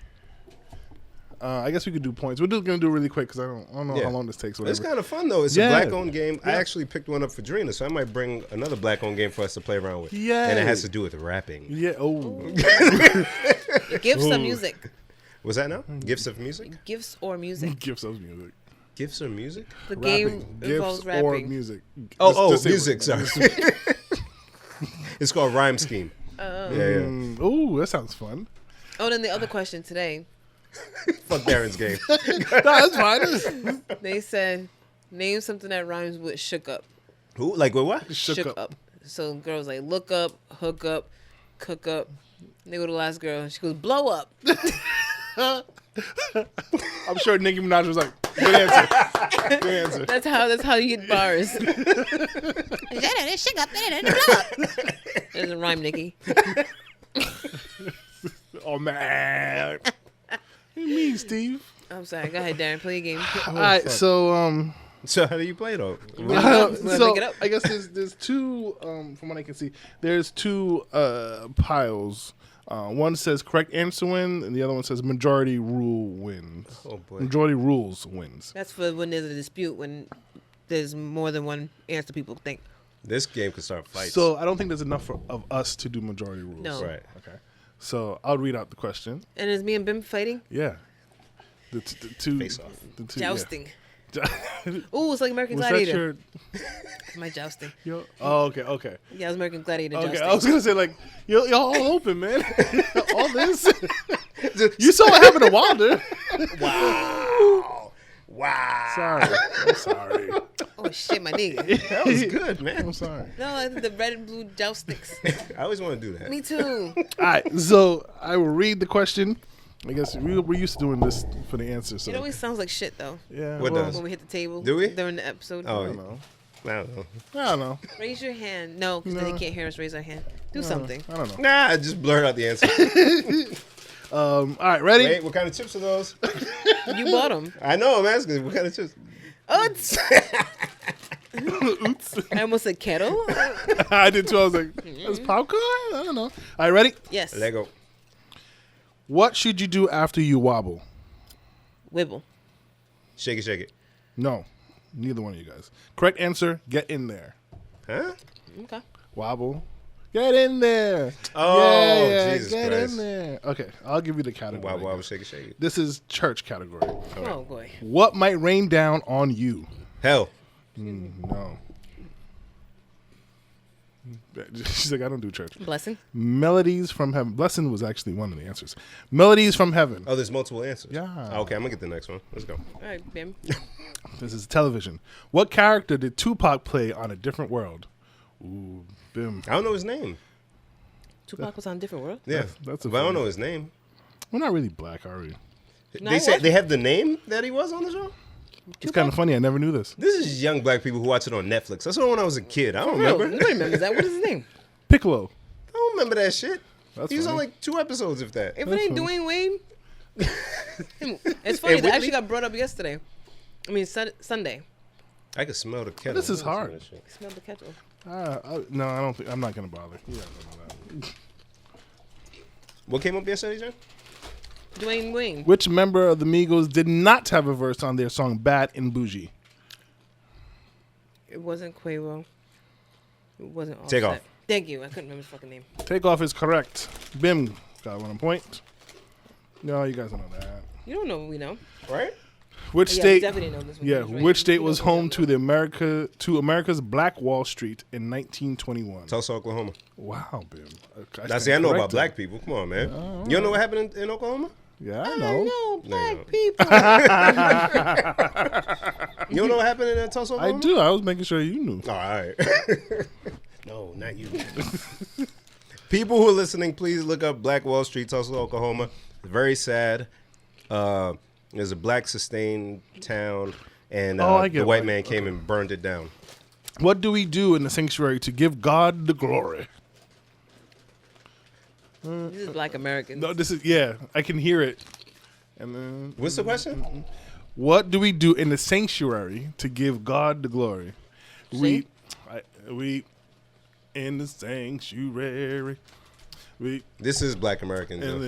guess we could do points. We're just gonna do it really quick because I don't know Yeah. how long this takes. It's Whatever. kind of fun though. It's Yeah. a black-owned game. I Yeah. actually picked one up for Drina, so I might bring another black-owned game for us to play around with. Yay. And it has to do with rapping. Yeah. Oh. Gifts of music. Was that now? Gifts of music? Gifts or music. Gifts of music. Gifts or music? The Rapping. game Gifts involves or rapping. music. Oh, Just say music. what- Sorry. It's called Rhyme Scheme. Yeah. Oh, that sounds fun. Oh, then the other question today. Fuck Darren's game. No, that's fine. They said, name something that rhymes with shook up. Who? Like with what? Shook up. So girls like look up, hook up, cook up. They go to the last girl and she goes blow up. I'm sure Nicki Minaj was like, good answer. Good answer. That's how you get bars. Shook up, blow up. Doesn't rhyme, Nikki. Oh man. What do you mean, Steve? I'm sorry. Go ahead, Darren. Play your game. All right, so So how do you play though? wanna so make it up? I guess there's two from what I can see. There's two piles. One says correct answer win, and the other one says majority rule wins. Oh boy. Majority rules wins. That's for when there's a dispute, when there's more than one answer people think. This game could start fights. So I don't think there's enough of us to do majority rules. No. Right. Okay. So I'll read out the question. And is me and Bim fighting? Yeah. The two Face off. The two, Jousting. Yeah. Ooh, it's like American Was that Gladiator. your? My jousting. Oh, okay. Yeah, it was American Gladiator Okay, jousting. I was gonna say like y'all all open, man. All this. You saw what happened to Wilder. Wow. Sorry, I'm sorry. Oh shit, my nigga. That was good, man. I'm sorry. No, I did the red and blue jousticks. I always want to do that. Me too. All right, so I will read the question. I guess we're used to doing this for the answer. So It always sounds like shit though. yeah, What well, does? When we hit the table. Do we? During the episode. Oh, I don't know. I don't know. I don't know. Raise your hand. No, because then they can't hear us raise our hand. Do something. I don't know. Nah, I just blurred out the answer. All right, ready? Wait, what kind of chips are those? You bought them. I know, I'm asking. What kind of chips? Oops. I almost said kettle. I did too. I was like, "That's popcorn." I don't know. All right, ready? Yes. Lego. What should you do after you wobble? Wibble. Shake it, shake it. No, neither one of you guys. Correct answer: get in there. Huh? Okay. Wobble. Get in there. Oh, yeah, Jesus get Christ. in there. Okay, I'll give you the category. Wow, wow, shake it, shake it. This is church category. Oh boy. What might rain down on you? Hell. No. She's like, I don't do church. Blessing. Melodies from heaven. Blessing was actually one of the answers. Melodies from heaven. Oh, there's multiple answers. Yeah. Okay, I'm going to get the next one. Let's go. All right, Bim. This is television. What character did Tupac play on A Different World? Ooh, Bim. I don't know his name. Tupac was on a different world. Yeah. That's a but I don't funny- know his name. We're not really black, are we? No, They I say watched they have the name that he was on the show? It's kind of funny. I never knew this. This is young black people who watch it on Netflix. I saw it when I was a kid. I don't Real. remember. Nobody remembers that. What is his name? Piccolo. I don't remember that shit. That's He was on funny. like 2 episodes, if that. If it ain't Dwayne Wayne. It's funny. That Whitney? actually got brought up yesterday. I mean, Sunday. I could smell the kettle. This is I don't hard. smell that shit. Smell the kettle. No, I don't think. I'm not gonna bother. You guys don't know that. What came up yesterday, John? Dwayne Wayne. Which member of the Migos did not have a verse on their song "Bad and Bougie"? It wasn't Quavo. It wasn't Offset. Take Off. Thank you. I couldn't remember his fucking name. Takeoff is correct. Bim got 1 point. No, you guys don't know that. You don't know what we know. Right? Which Yeah, we state? definitely know this one. Yeah, That's right. which state We was don't know home that to America's Black Wall Street in 1921? Tulsa, Oklahoma. Wow, Bim. Now, see, I know about black people. Come on, man. You don't know what happened in Oklahoma? Yeah, I I know. know black No. people. You don't know what happened in Tulsa, I Oklahoma? do. I was making sure you knew. All right. No, not you. People who are listening, please look up Black Wall Street, Tulsa, Oklahoma. Very sad. There's a black sustained town, and I get the white why. man came and burned it down. What do we do in the sanctuary to give God the glory? This is black Americans. No, this is I can hear it. And then, What's the question? what do we do in the sanctuary to give God the glory? We in the sanctuary. This is Black American. And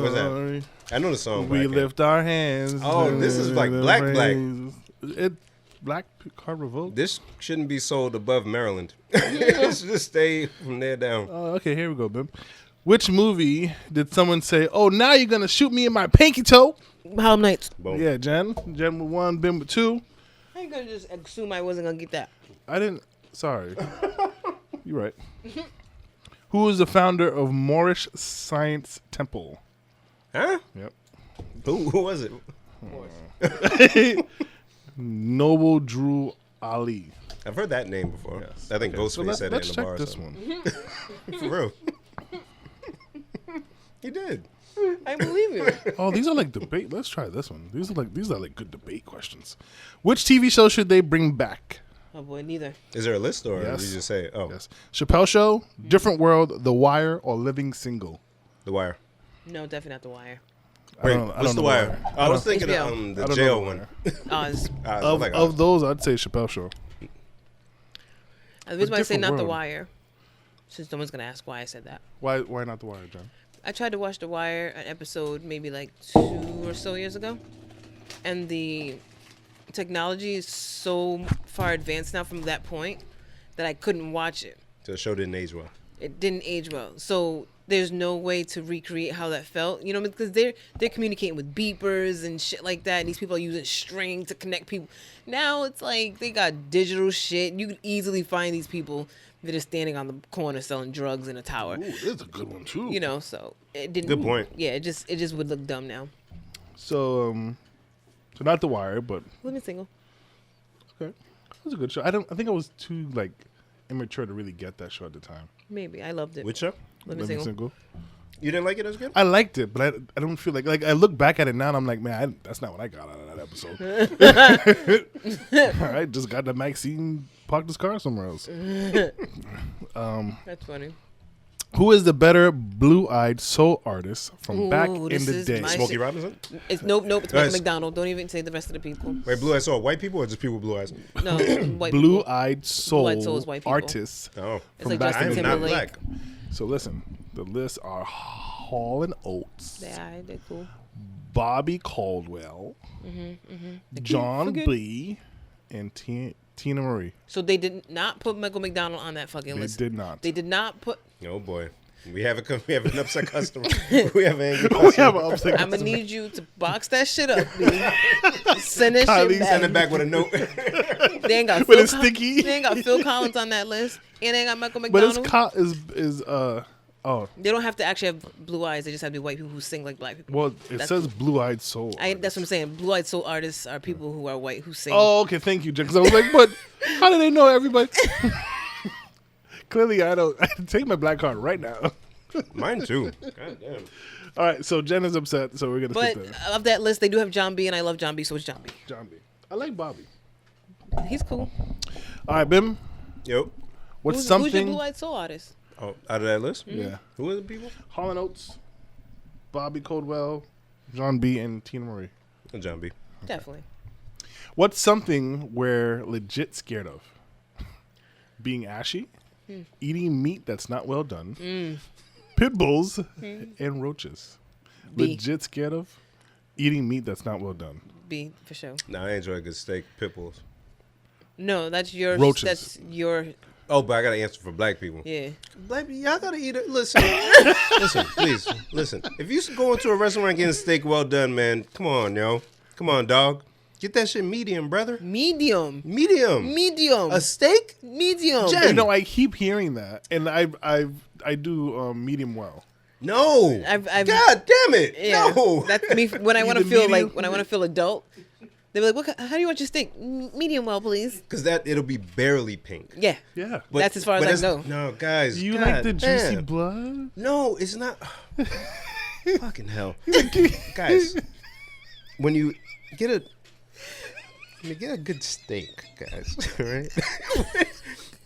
What's What's that? I know the song. We Black lift our hands. Oh, this is like black. It Black Card Revolt. This shouldn't be sold above Maryland. It should just stay from there down. Oh, okay, here we go, Bim. Which movie did someone say, "Oh, now you're gonna shoot me in my pinky toe"? Harlem Nights. Boom. Yeah, Jen with 1, Bim with 2. How you gonna just assume I wasn't gonna get that? I didn't. Sorry, you're right. Who is the founder of Moorish Science Temple? Huh? Yep. Who was it? Noble Drew Ali. I've heard that name before. Yes. I think Okay, Ghostface said it let's in the check bar. or this something. one. For real. He did. I believe you. Oh, these are like debate. Let's try this one. These are like good debate questions. Which TV show should they bring back? Oh boy, neither. Is there a list or Yes. did you just say, oh, Yes. Chappelle Show, Different World, The Wire, or Living Single? The Wire? No, definitely not The Wire. Wait, I what's don't The know Wire? I was thinking HBO. of I the don't jail know one. Oz. Oh my God. Of those, I'd say Chappelle Show. The reason why I say Different not The World. Wire, since no one's gonna ask why I said that. Why not The Wire, John? I tried to watch The Wire, an episode maybe like 2 or so years ago, and the technology is so far advanced now from that point that I couldn't watch it. So the show didn't age well. It didn't age well, so there's no way to recreate how that felt, you know, because they're communicating with beepers and shit like that, and these people are using string to connect people. Now it's like they got digital shit. You can easily find these people that are standing on the corner selling drugs in a tower. Ooh, this is a good one too. You know, so it didn't. Good point. Yeah, it just would look dumb now. So not The Wire, but Living Single. okay, it was a good show. I think I was too like immature to really get that show at the time. Maybe I loved it. Which show? Living Single. You didn't like it as good? I liked it, but I don't feel like I look back at it now and I'm like, man, that's not what I got out of that episode. I just got the Maxine parked his car somewhere else. That's funny. Who is the better blue-eyed soul artist from back Ooh, in this the is day? my Smokey shit. Robinson? It's nope. It's Guys. Michael McDonald. Don't even say the rest of the people. Wait, Blue Eyes Soul, white people or just people with blue eyes? No, white people. Blue-eyed soul, Blue-eyed soul is white people. artists. Oh. It's like back Justin in the I am day. not Timberlake. black. So listen, the lists are Hall and Oates, Yeah, they're cool. Bobby Caldwell, John forget- B, and Tina Marie. So they did not put Michael McDonald on that fucking They list. did not. They did not put. Oh boy. We have an upset customer. We have an angry We customer. have an upset. I'm gonna need you to box that shit up, B. Send that Kylie, shit back. Send it back with a note. They ain't got With Phil a sticky. They ain't got Phil Collins on that list, and they ain't got Michael But McDonald. is oh They don't have to actually have blue eyes. They just have to be white people who sing like black people. well it That's- says blue-eyed soul. That's what I'm saying. Blue-eyed soul artists are people who are white who sing. Oh, okay, thank you, Jen. Because I was like, but how do they know everybody? Clearly, I don't. I take my black card right now. Mine too. God damn. All right, so Jen is upset, so we're gonna But skip that. of that list, they do have John B, and I love John B, so it's John B. John B. I like Bobby. He's cool. All right, Bim. Yo. What's Who's your something? blue-eyed soul artist? Oh, out of that list? Yeah, Who are the people? Hall and Oates, Bobby Caldwell, John B, and Tina Marie. John B. Definitely. What's something we're legit scared of? Being ashy, eating meat that's not well done, pit bulls, and roaches. B. Legit scared of eating meat that's not well done. B for sure. Nah, I enjoy a good steak. Pit bulls. No, that's your. Roaches. That's your. Oh, but I got to answer for black people. Yeah. Black people, y'all got to eat it. Listen. Listen, please. Listen. If you go into a restaurant getting steak well done, man, come on, yo. Come on, dog. Get that shit medium, brother. Medium. Medium. A steak? Medium. Jen. You know, I keep hearing that, and I do medium well. No. I've God damn it. Yeah, No. that's me when I want to Either feel medium- like when I want to feel adult. They're like, how do you want your steak? Medium well, please. Because it'll be barely pink. Yeah. Yeah. But- That's as far as but I that's- go. No, guys. Do you God like the juicy damn. blood? No, it's not. Fucking hell. Guys, when you get a good steak, guys, right?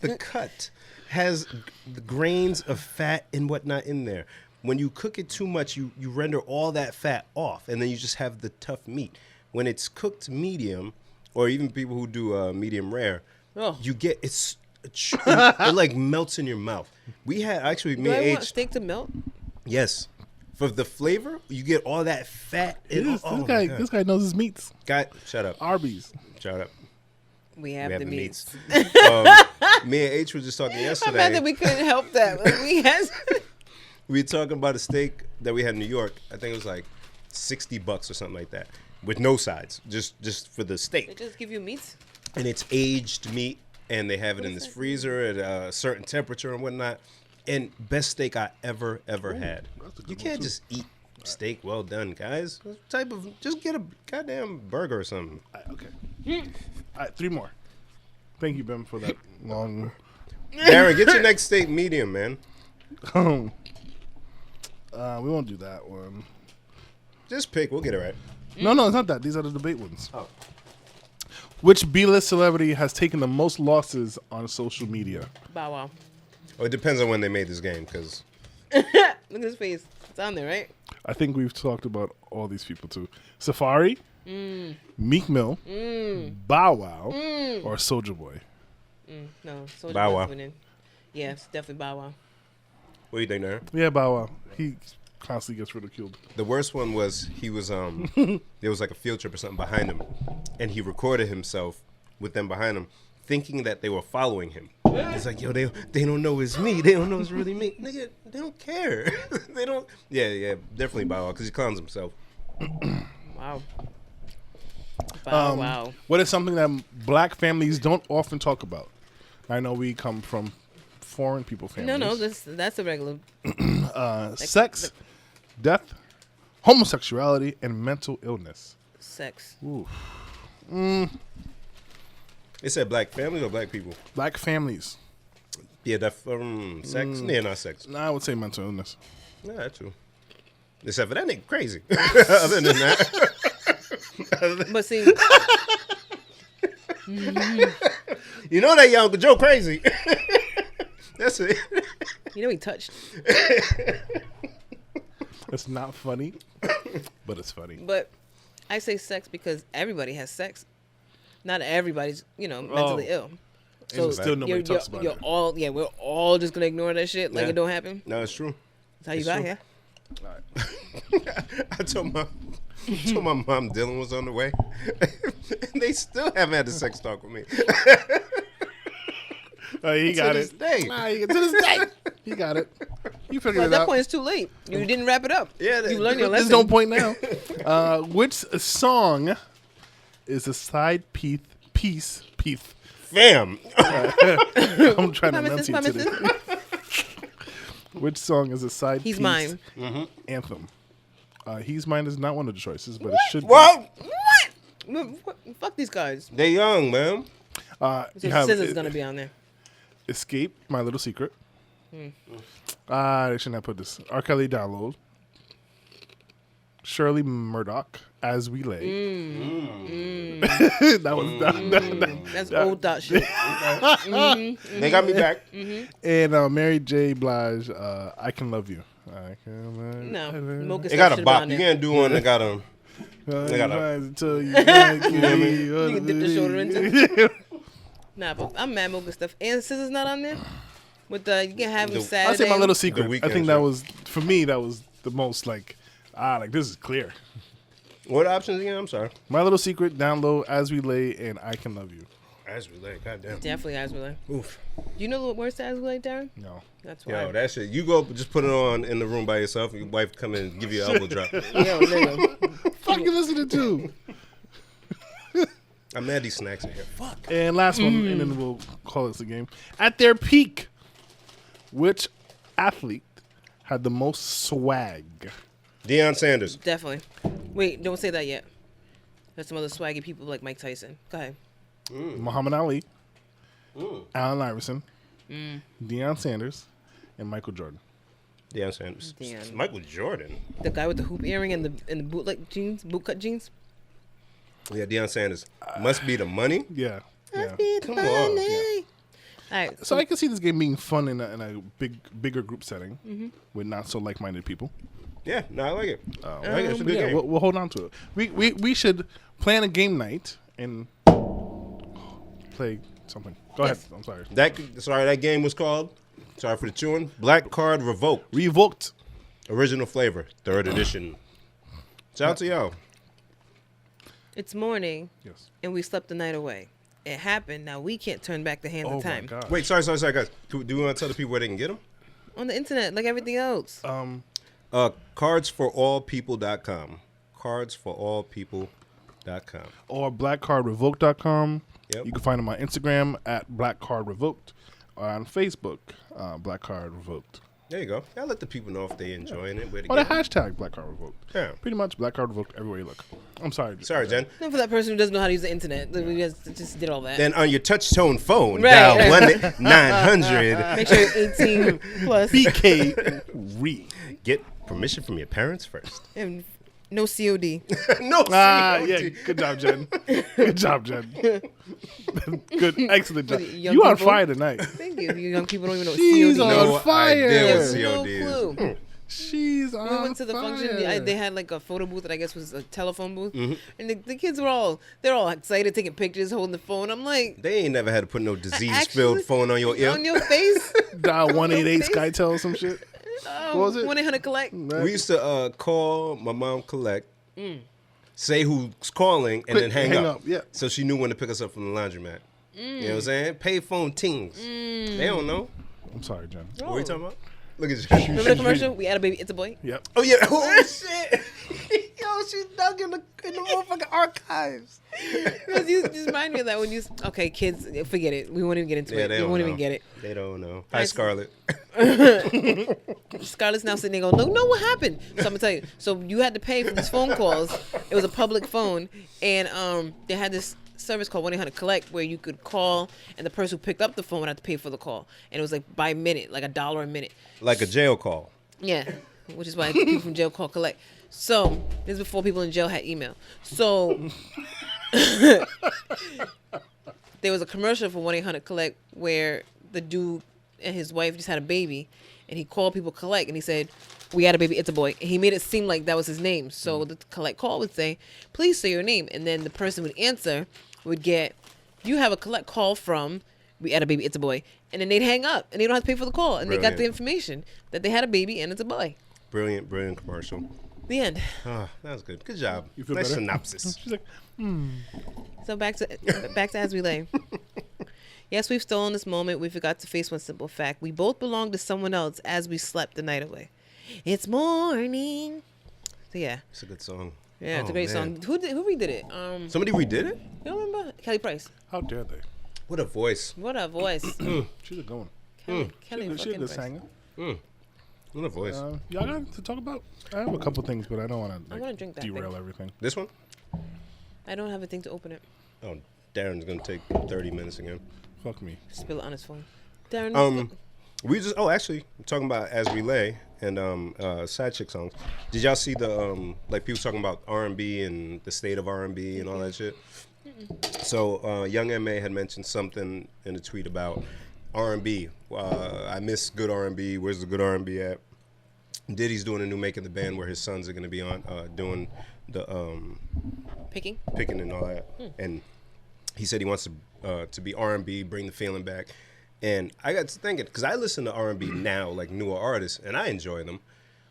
The cut has the grains of fat and whatnot in there. When you cook it too much, you render all that fat off, and then you just have the tough meat. When it's cooked medium, or even people who do medium rare, Oh. you get it like melts in your mouth. We had actually me Do I and want H. steak to melt? Yes. For the flavor, you get all that fat. This Oh my God. this guy knows his meats. Guy, shut up. Arby's. Shut up. We have the meats. Me and H were just talking I'm mad yesterday. that we couldn't help that. We had. We were talking about a steak that we had in New York. I think it was like $60 or something like that, with no sides, just for the They steak. just give you meats. And it's aged meat, and they have it in this freezer at a certain temperature and whatnot. And best steak I ever had. You can't just eat steak well done, guys. Just get a goddamn burger or something. Okay. All right, 3 more. Thank you, Ben, for that long. Darren, get your next steak medium, man. We won't do that one. Just pick. We'll get it right. No, it's not that. These are the debate ones. Oh. Which B-list celebrity has taken the most losses on social media? Bow wow. Oh, it depends on when they made this game, because Look at his face. It's on there, right? I think we've talked about all these people too. Safari, Meek Mill, Bow Wow, or Soulja Boy. No. Soulja Bow Boy's Wow. winning. Yeah, it's definitely Bow Wow. what do you think, Darren? Yeah, Bow Wow. He constantly gets ridiculed. The worst one was he was there was like a field trip or something behind him, and he recorded himself with them behind him, thinking that they were following him. It's like, yo, they don't know it's me. They don't know it's really me. Nigga, they don't care. They don't. Yeah, definitely Bow Wow, because he clowns himself. Wow. Bow wow. What is something that black families don't often talk about? I know we come from foreign people families. No, that's a regular. Sex, death, homosexuality, and mental illness. Sex. Ooh. It said black families or black people? Black families. Yeah, that sex. Yeah, not sex. Nah, I would say mental illness. Yeah, that's true. Except for that nigga crazy. Other than that. But see, You know that young Joe crazy. That's it. you know he touched. It's not funny, but it's funny. But I say sex because everybody has sex. Not everybody's, mentally ill. So And still nobody talks about it. We're all just gonna ignore that shit like Yeah. it don't happen. No, it's true. That's how you It's got true. here. I told my mom Dylan was on the way, and they still haven't had the sex talk with me. He got this it. day. Nah, to this day. He got it. You figured But at it that out. point, it's too late. You didn't wrap it up. Yeah, you learned your There's lesson. no point now. Which song is a side piece? Fam. I'm trying to Promises, enunciate today. Which song is a side He's piece mine. anthem? He's Mine is not one of the choices, but it should What? What? Fuck these guys. They young, man. be. So You have Scissor's gonna be on there. Escape, My Little Secret. They shouldn't have put this. R. Kelly Download. Shirley Murdoch, As We Lay. That was That's old dot shit. They got me back. and Mary J. Blige, I Can Love You. I can No, Mocha They got a should bop. on You there. can't do one that got a. They got until you You can dip the shoulder into. Nah, but I'm mad Mocha stuff. And Scissor's not on there. With you can have him The- Saturday. I say My Little Secret. I Weeknd think that show. was, for me, that was the most like this is clear. What options again? I'm sorry. My Little Secret, Download, As We Lay, and I Can Love You. As we lay, goddamn. Definitely As We Lay. Oof. Do you know the words to As We Lay, Darren? No. That's why. Yo, that shit. You go just put it on in the room by yourself. Your wife come in and give you an elbow drop. Yo, nigga. Fuck you listening to? I'm mad these snacks are here. Fuck. And last one, and then we'll call this a game. At their peak, which athlete had the most swag? Deion Sanders. Definitely. Wait, don't say that yet. There's some other swaggy people like Mike Tyson. Go ahead. Muhammad Ali, Allen Iverson, Deion Sanders, and Michael Jordan. Deion Sanders. Deion. Michael Jordan. The guy with the hoop earring and the bootleg jeans, bootcut jeans. Yeah, Deion Sanders. Must be the money. Yeah. Yeah. Come on. All right. So I can see this game being fun in a bigger group setting with not so like-minded people. Yeah, no, I like it. I like it. It's a good Yeah, game. we'll hold on to it. We should plan a game night and play something. Go ahead. I'm sorry. That game was called, sorry for the chewing, Black Card Revoked. Revoked. Original flavor, 3rd edition. Shout out to y'all. It's morning, Yes. and we slept the night away. It happened. Now we can't turn back the hands Oh of my time. God. Wait, sorry, guys. Do we want to tell the people where they can get them? On the internet, like everything else. Cardsforallpeople.com. Cardsforallpeople.com. Or blackcardrevoked.com. Yep. You can find them on Instagram at blackcardrevoked or on Facebook, blackcardrevoked. There you go. Y'all let the people know if they enjoying it. Where to Or the get it. hashtag blackcardrevoked. Yeah. Pretty much blackcardrevoked everywhere you look. I'm sorry. Sorry, Jen. No, for that person who doesn't know how to use the internet, we just did all that. Then on your touch tone phone, Right. dial 1-900. Make sure you're 18 plus BK Re. Get permission from your parents first. and no COD. No, Yeah. Good job, Jen. Good job, Jen. Good. Excellent job. Young You on people. fire tonight. Thank you. You young people don't even know what She's COD on is. No fire. idea what No COD is. clue. She's on We went to the fire. function. They had like a photo booth that I guess was a telephone booth, Mm-hmm. and the kids were they're all excited, taking pictures, holding the phone. I'm like, They ain't never had to put no disease-filled actually- phone on your ear. on your face. Dial 188 face. SkyTel or some shit. Oh, What was it? 1-800-COLLECT. We used to call my mom collect, say who's calling, and then hang up. Yeah. So she knew when to pick us up from the laundromat. You know what I'm saying? Pay phone teens. They don't know. I'm sorry, Jen. What are you talking about? Look at you. Remember the commercial? We had a baby. It's a boy. Yep. Oh, yeah. Oh, shit. Yo, she's dug in the motherfucking archives. Because you just remind me of that when you. Okay, kids, forget it. We won't even get into Yeah, it. they We don't won't know. even get it. They don't know. Hi, Scarlett. Scarlett's now sitting there going, no, what happened? So I'm gonna tell you. So you had to pay for these phone calls. It was a public phone, and they had this service called 1-800-COLLECT where you could call, and the person who picked up the phone would have to pay for the call, and it was like by minute, like $1 a minute. Like a jail call. Yeah, which is why people from jail call collect. So this is before people in jail had email. So there was a commercial for 1-800-COLLECT where the dude and his wife just had a baby, and he called people collect, and he said, "We had a baby, it's a boy." And he made it seem like that was his name. So the collect call would say, "Please say your name," and then the person would answer, would get, "You have a collect call from." We had a baby, it's a boy. And then they'd hang up, and they don't have to pay for the call. And they got Brilliant. the information that they had a baby, and it's a boy. Brilliant, brilliant commercial. The end. Oh, that was good. Good job. You feel Nice better? synopsis. She's like, So back to As We Lay. Yes, we've stolen this moment. We forgot to face one simple fact. We both belong to someone else as we slept the night away. It's morning. So yeah. It's a good song. Yeah, it's a Oh, great man. song. Who redid it? Somebody redid it? You don't remember? Kelly Price. how dare they? What a voice. What a voice. She's a good one. Kelly She's a fucking good Price. singer. What a voice. Y'all got to talk about? I have a couple things, but I don't want I to wanna drink that derail thing. everything. This one? I don't have a thing to open it. Oh, Darren's going to take 30 minutes again. Fuck me. Spill it on his phone. Darren. We just actually talking about As We Lay and side chick songs. Did y'all see the like people talking about R&B and the state of R&B and all that shit? So Young M.A. had mentioned something in a tweet about R&B. I miss good R&B. Where's the good R&B at? Diddy's doing a new Making the Band where his sons are going to be on doing the Picking. picking and all that. And he said he wants to be R&B, bring the feeling back. And I got to thinking, because I listen to R&B now, like newer artists, and I enjoy them.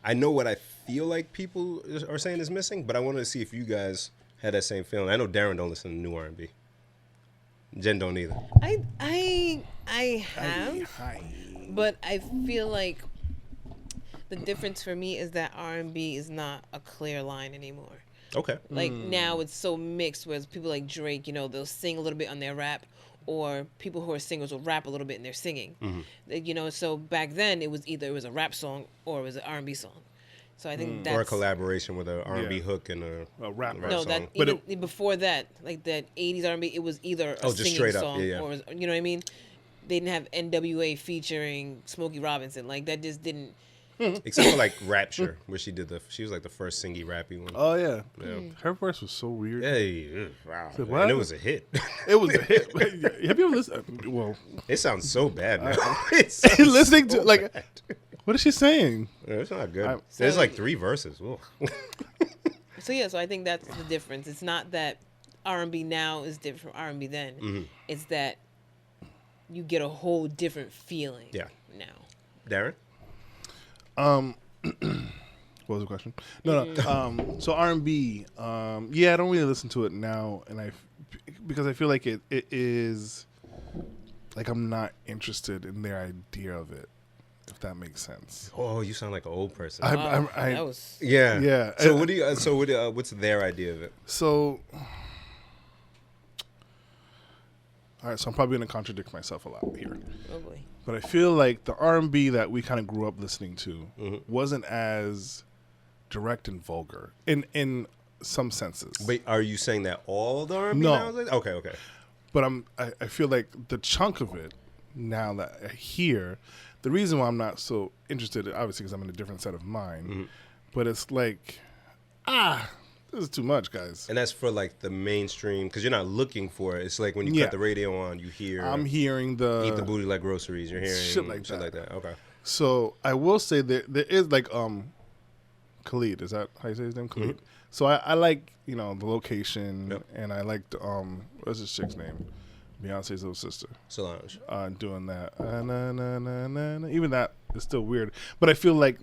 I know what I feel like people are saying is missing, but I wanted to see if you guys had that same feeling. I know Darren don't listen to new R&B. Jen don't either. I have, Hi. but I feel like the difference for me is that R&B is not a clear line anymore. Okay. Like now it's so mixed, whereas people like Drake, you know, they'll sing a little bit on their rap, or people who are singers will rap a little bit in their singing. You know, so back then it was either it was a rap song or it was an R&B song. So I think that's Or a collaboration with an R&B Yeah. hook and a rap no, song. that But even before that, like that '80s R&B, it was either a just singing straight up, song yeah, yeah. or you know what I mean. They didn't have NWA featuring Smokey Robinson. Like that just didn't. Except for like Rapture, where she was like the first singy rappy one. Oh yeah. Her verse was so weird. Hey, wow. So And what? it was a hit. It was a hit. Have you ever listened? Well, It sounds so bad now. listening to like, what is she saying? It's not good. I'm- There's like 3 verses. Ooh. So yeah, so I think that's the difference. It's not that R&B now is different from R&B then. It's that you get a whole different feeling. Yeah. Now. Darren? What was the question? No. So R&B. Yeah, I don't really listen to it now, and because I feel like it is like I'm not interested in their idea of it. If that makes sense. Oh, you sound like an old person. That was yeah. Yeah. So what do you? What's their idea of it? So. All right, so I'm probably going to contradict myself a lot here. probably. But I feel like the R&B that we kind of grew up listening to wasn't as direct and vulgar in some senses. But are you saying that all the R&B No. now is like? Okay. But I feel like the chunk of it now that I hear, the reason why I'm not so interested, obviously because I'm in a different set of mind, but it's like, this is too much, guys. And that's for like the mainstream, because you're not looking for it. It's like when you Yeah. cut the radio on, you hear I'm hearing eat the the booty like groceries. You're hearing shit like that. Okay. So I will say there is like Khalid, is that how you say his name? Khalid. So I like, you know, the location, Yep. and I liked what's this chick's name? Beyonce's little sister. Solange. Doing that. Na, na, na, na, na. Even that is still weird. But I feel like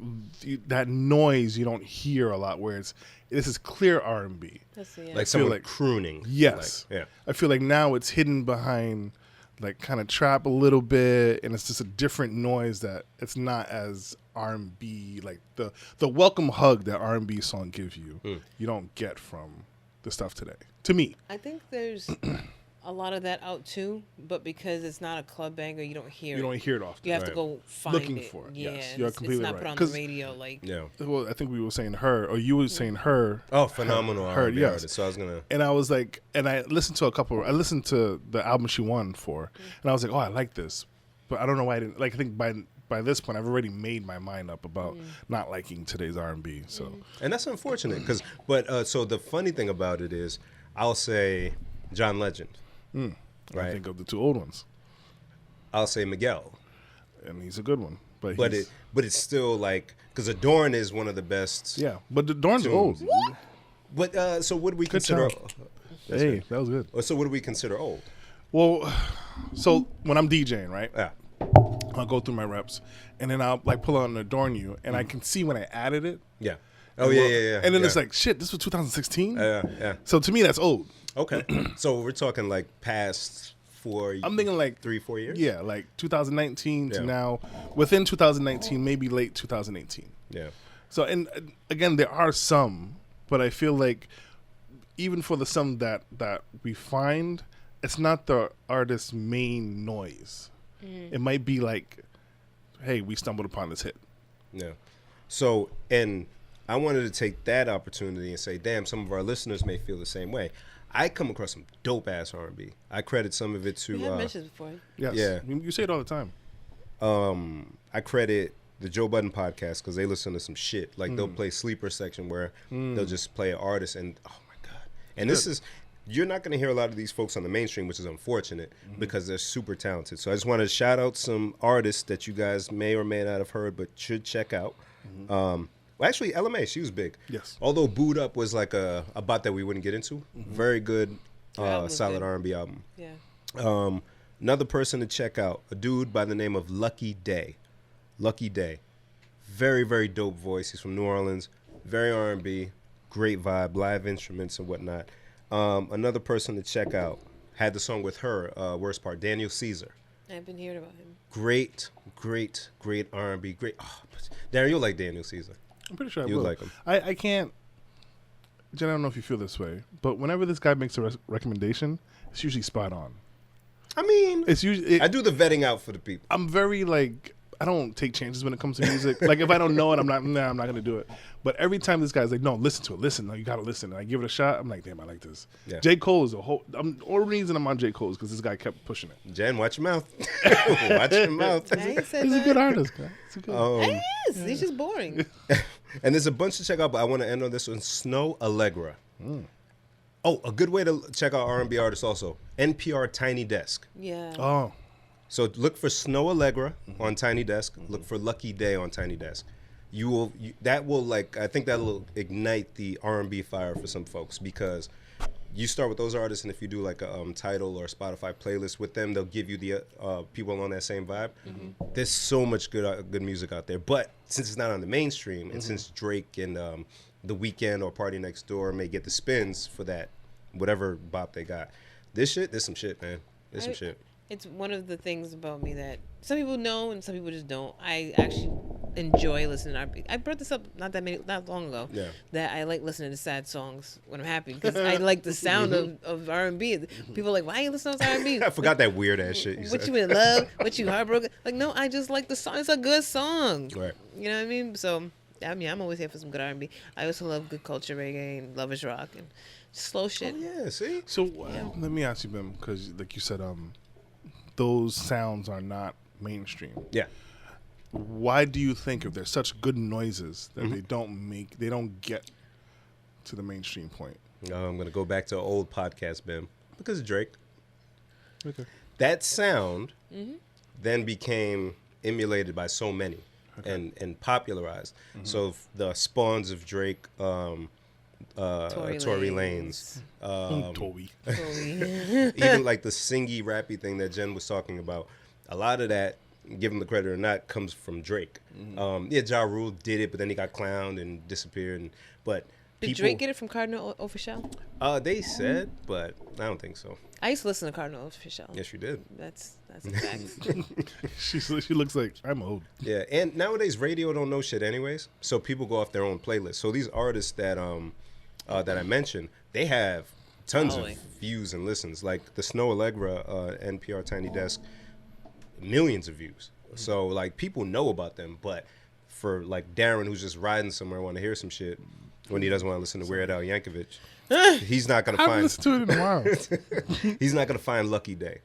that noise you don't hear a lot, where this is clear R&B. Like someone like- crooning. Yes. Like, yeah. I feel like now it's hidden behind like kind of trap a little bit, and it's just a different noise that it's not as R&B, like the welcome hug that R&B song gives you, you don't get from the stuff today. To me. I think there's a lot of that out too, but because it's not a club banger, you don't hear You it. don't hear it often. You have Right. to go find Looking it. for it, Yeah, yes. You're it's completely not right. put on the 'Cause- radio like. Yeah. Well, I think we were saying her, or you were saying her. Oh, phenomenal R&B yes. artist. So I was gonna. And I was like, and I listened to I listened to the album she won for, and I was like, oh, I like this. But I don't know why I didn't, like, I think by this point, I've already made my mind up about not liking today's R&B. So, And that's unfortunate, so the funny thing about it is, I'll say John Legend, I right? think of the 2 old ones, I'll say Miguel, and he's a good one. But it's still like, because Adorn is one of the best. yeah, but the Dorn's old. But so what do we consider? sound. Hey, that was good. So what do we consider old? Well, so when I'm DJing, right, Yeah. I'll go through my reps, and then I'll like pull on Adorn You, and I can see when I added it. Yeah. Oh yeah. And then yeah. it's like, shit, this was 2016. Yeah. So to me, that's old. Okay. So we're talking like past 4. I'm thinking like 3-4 years. Yeah, like 2019 to Yeah. now, within 2019, maybe late 2018. Yeah. So, and again, there are some, but I feel like even for the some that we find, it's not the artist's main noise. It might be like, hey, we stumbled upon this hit. Yeah. So, and I wanted to take that opportunity and say, damn, some of our listeners may feel the same way. I come across some dope ass R&B. I credit some of it to. We have mentioned this before. Yes. Yeah. You say it all the time. I credit the Joe Budden podcast because they listen to some shit. Like they'll play sleeper section where they'll just play an artist, and oh my god! And this is. You're not going to hear a lot of these folks on the mainstream, which is unfortunate because they're super talented. So I just want to shout out some artists that you guys may or may not have heard, but should check out. Well, actually, LMA, she was big. Yes. Although Booed Up was like a bot that we wouldn't get into. Very good, album was solid good. R&B album. Yeah. Another person to check out, a dude by the name of Lucky Day. Lucky Day. Very, very dope voice. He's from New Orleans. Very R&B. Great vibe, live instruments and whatnot. Another person to check out, had the song with her, Worst Part, Daniel Caesar. I've been hearing about him. Great R&B. Great. Oh, Darren, you'll like Daniel Caesar. I'm pretty sure I You will. like him. I can't. Jen, I don't know if you feel this way, but whenever this guy makes a recommendation, it's usually spot on. I mean, It's usually I do the vetting out for the people. I'm very like I don't take chances when it comes to music. Like if I don't know it, I'm not gonna do it. But every time this guy's like, no, listen to it. Listen, no, you gotta listen. And I give it a shot. I'm like, damn, I like this. Yeah. J. Cole is a whole. Only reason I'm on J. Cole is because this guy kept pushing it. Jen, watch your mouth. Watch your mouth. I ain't said He's a that. good artist, guy. He's a good. He is. He's just boring. And there's a bunch to check out, but I want to end on this one. Snow Allegra. Oh, a good way to check out R&B artists also. NPR Tiny Desk. Yeah. Oh, So look for Snow Allegra on Tiny Desk. Look for Lucky Day on Tiny Desk. That will like I think that will ignite the R&B fire for some folks because you start with those artists, and if you do like a Tidal or Spotify playlist with them, they'll give you the people on that same vibe. There's so much good music out there, but since it's not on the mainstream, and since Drake and The Weeknd or Party Next Door may get the spins for that whatever bop they got, there's some shit, man. There's some shit. It's one of the things about me that some people know and some people just don't. I actually enjoy listening to R&B. I brought this up not long ago. Yeah. That I like listening to sad songs when I'm happy because I like the sound of R&B. People are like, why you listen to R&B? I forgot that weird ass shit. What you in love? What you heartbroken? Like, no, I just like the song. It's a good song. Right. You know what I mean? So, I mean, I'm always here for some good R&B. I also love good culture reggae and lovers rock and slow shit. Oh, yeah, see? so let me ask you, Bim, because like you said, those sounds are not mainstream. Yeah. Why do you think if they're such good noises that they don't get to the mainstream point? I'm going to go back to an old podcast, Bim. Because of Drake. Okay. That sound then became emulated by so many and popularized. So the spawns of Drake, Tory Lanez, Toby. even like the singy, rappy thing that Jen was talking about, a lot of that, give him the credit or not, comes from Drake. Ja Rule did it, but then he got clowned and disappeared. Did Drake get it from Cardinal Official? They said, but I don't think so. I used to listen to Cardinal Official. Yes, you did. That's a fact. She looks like I'm old. Yeah, and nowadays radio don't know shit anyways, so people go off their own playlist. So these artists that I mentioned, they have tons of views and listens. Like the Snow Allegra NPR Tiny Desk, millions of views. So like people know about them, but for like Darren, who's just riding somewhere, want to hear some shit when he doesn't want to listen to Weird Al Yankovic, he's not gonna I haven't find. listened to it in a while. He's not gonna find Lucky Day.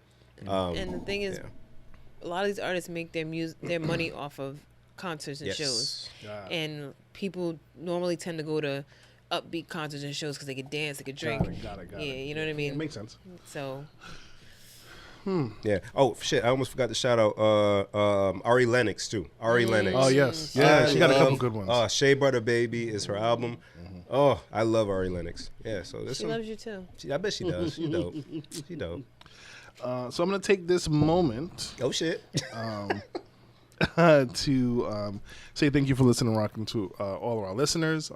And the thing is, a lot of these artists make their money off of concerts and Yes. shows. Yeah. And people normally tend to go to upbeat concerts and shows because they could dance, they could drink. Got it. Yeah, you know what I mean? It makes sense. So, Yeah. Oh shit! I almost forgot to shout out Ari Lennox too. Ari Lennox. Oh yes, yeah, she got a couple good ones. Shea Butter Baby is her album. Oh, I love Ari Lennox. Yeah. So this she loves you too. I bet she does. She dope. She dope. So I'm gonna take this moment Oh shit. to say thank you for listening and rocking to all of our listeners.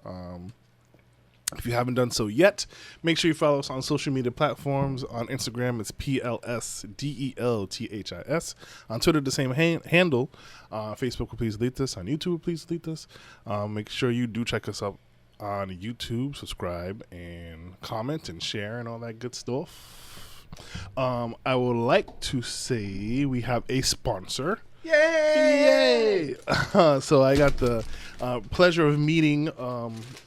If you haven't done so yet, make sure you follow us on social media platforms. On Instagram, it's PLSDELTHIS. On Twitter, the same handle. Facebook, please delete this. On YouTube, please delete this. Make sure you do check us out on YouTube, subscribe, and comment and share and all that good stuff. I would like to say we have a sponsor. Yay! So I got the pleasure of meeting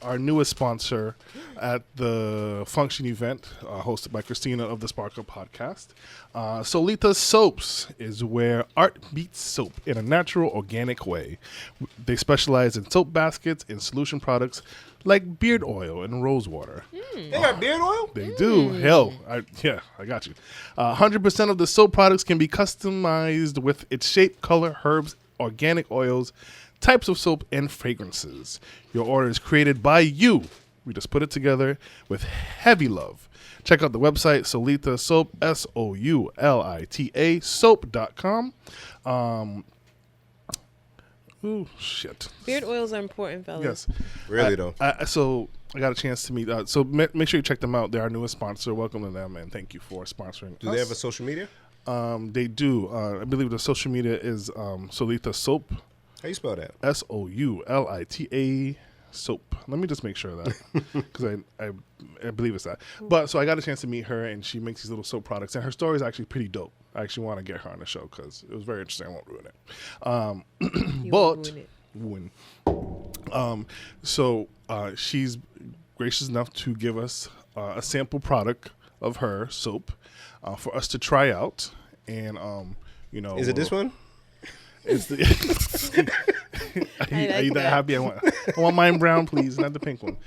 our newest sponsor at the function event hosted by Christina of the Spark Up podcast. Solita Soaps is where art meets soap in a natural, organic way. They specialize in soap baskets and solution products like beard oil and rose water. They got beard oil? They do. Hell, I got you. 100% of the soap products can be customized with its shape, color, herbs, organic oils, types of soap, and fragrances. Your order is created by you. We just put it together with heavy love. Check out the website, Solita Soap, SOULITA soap.com. Ooh, shit. Beard oils are important, fellas. Yes. Really though. So I got a chance to meet. So make sure you check them out. They're our newest sponsor. Welcome to them, and thank you for sponsoring. Do they have a social media? They do. I believe the social media is Solita Soap. How you spell that? SOULITA soap. Let me just make sure of that because I believe it's that. But so I got a chance to meet her, and she makes these little soap products, and her story is actually pretty dope. I actually want to get her on the show because it was very interesting. I won't ruin it. You But won't ruin so she's gracious enough to give us a sample product of her soap for us to try out, and Is it this one? It's the. Are you that that. happy? I want mine brown, please, not the pink one.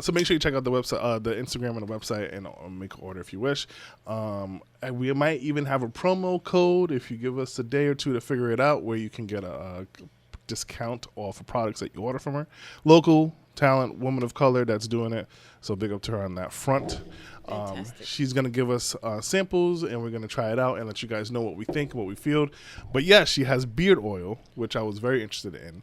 So make sure you check out the website, the Instagram and the website, and make an order if you wish. And we might even have a promo code if you give us a day or two to figure it out, where you can get a discount off of products that you order from her. Local talent, woman of color that's doing it. So big up to her on that front. She's going to give us samples, and we're going to try it out and let you guys know what we think and what we feel. But yeah, she has beard oil, which I was very interested in.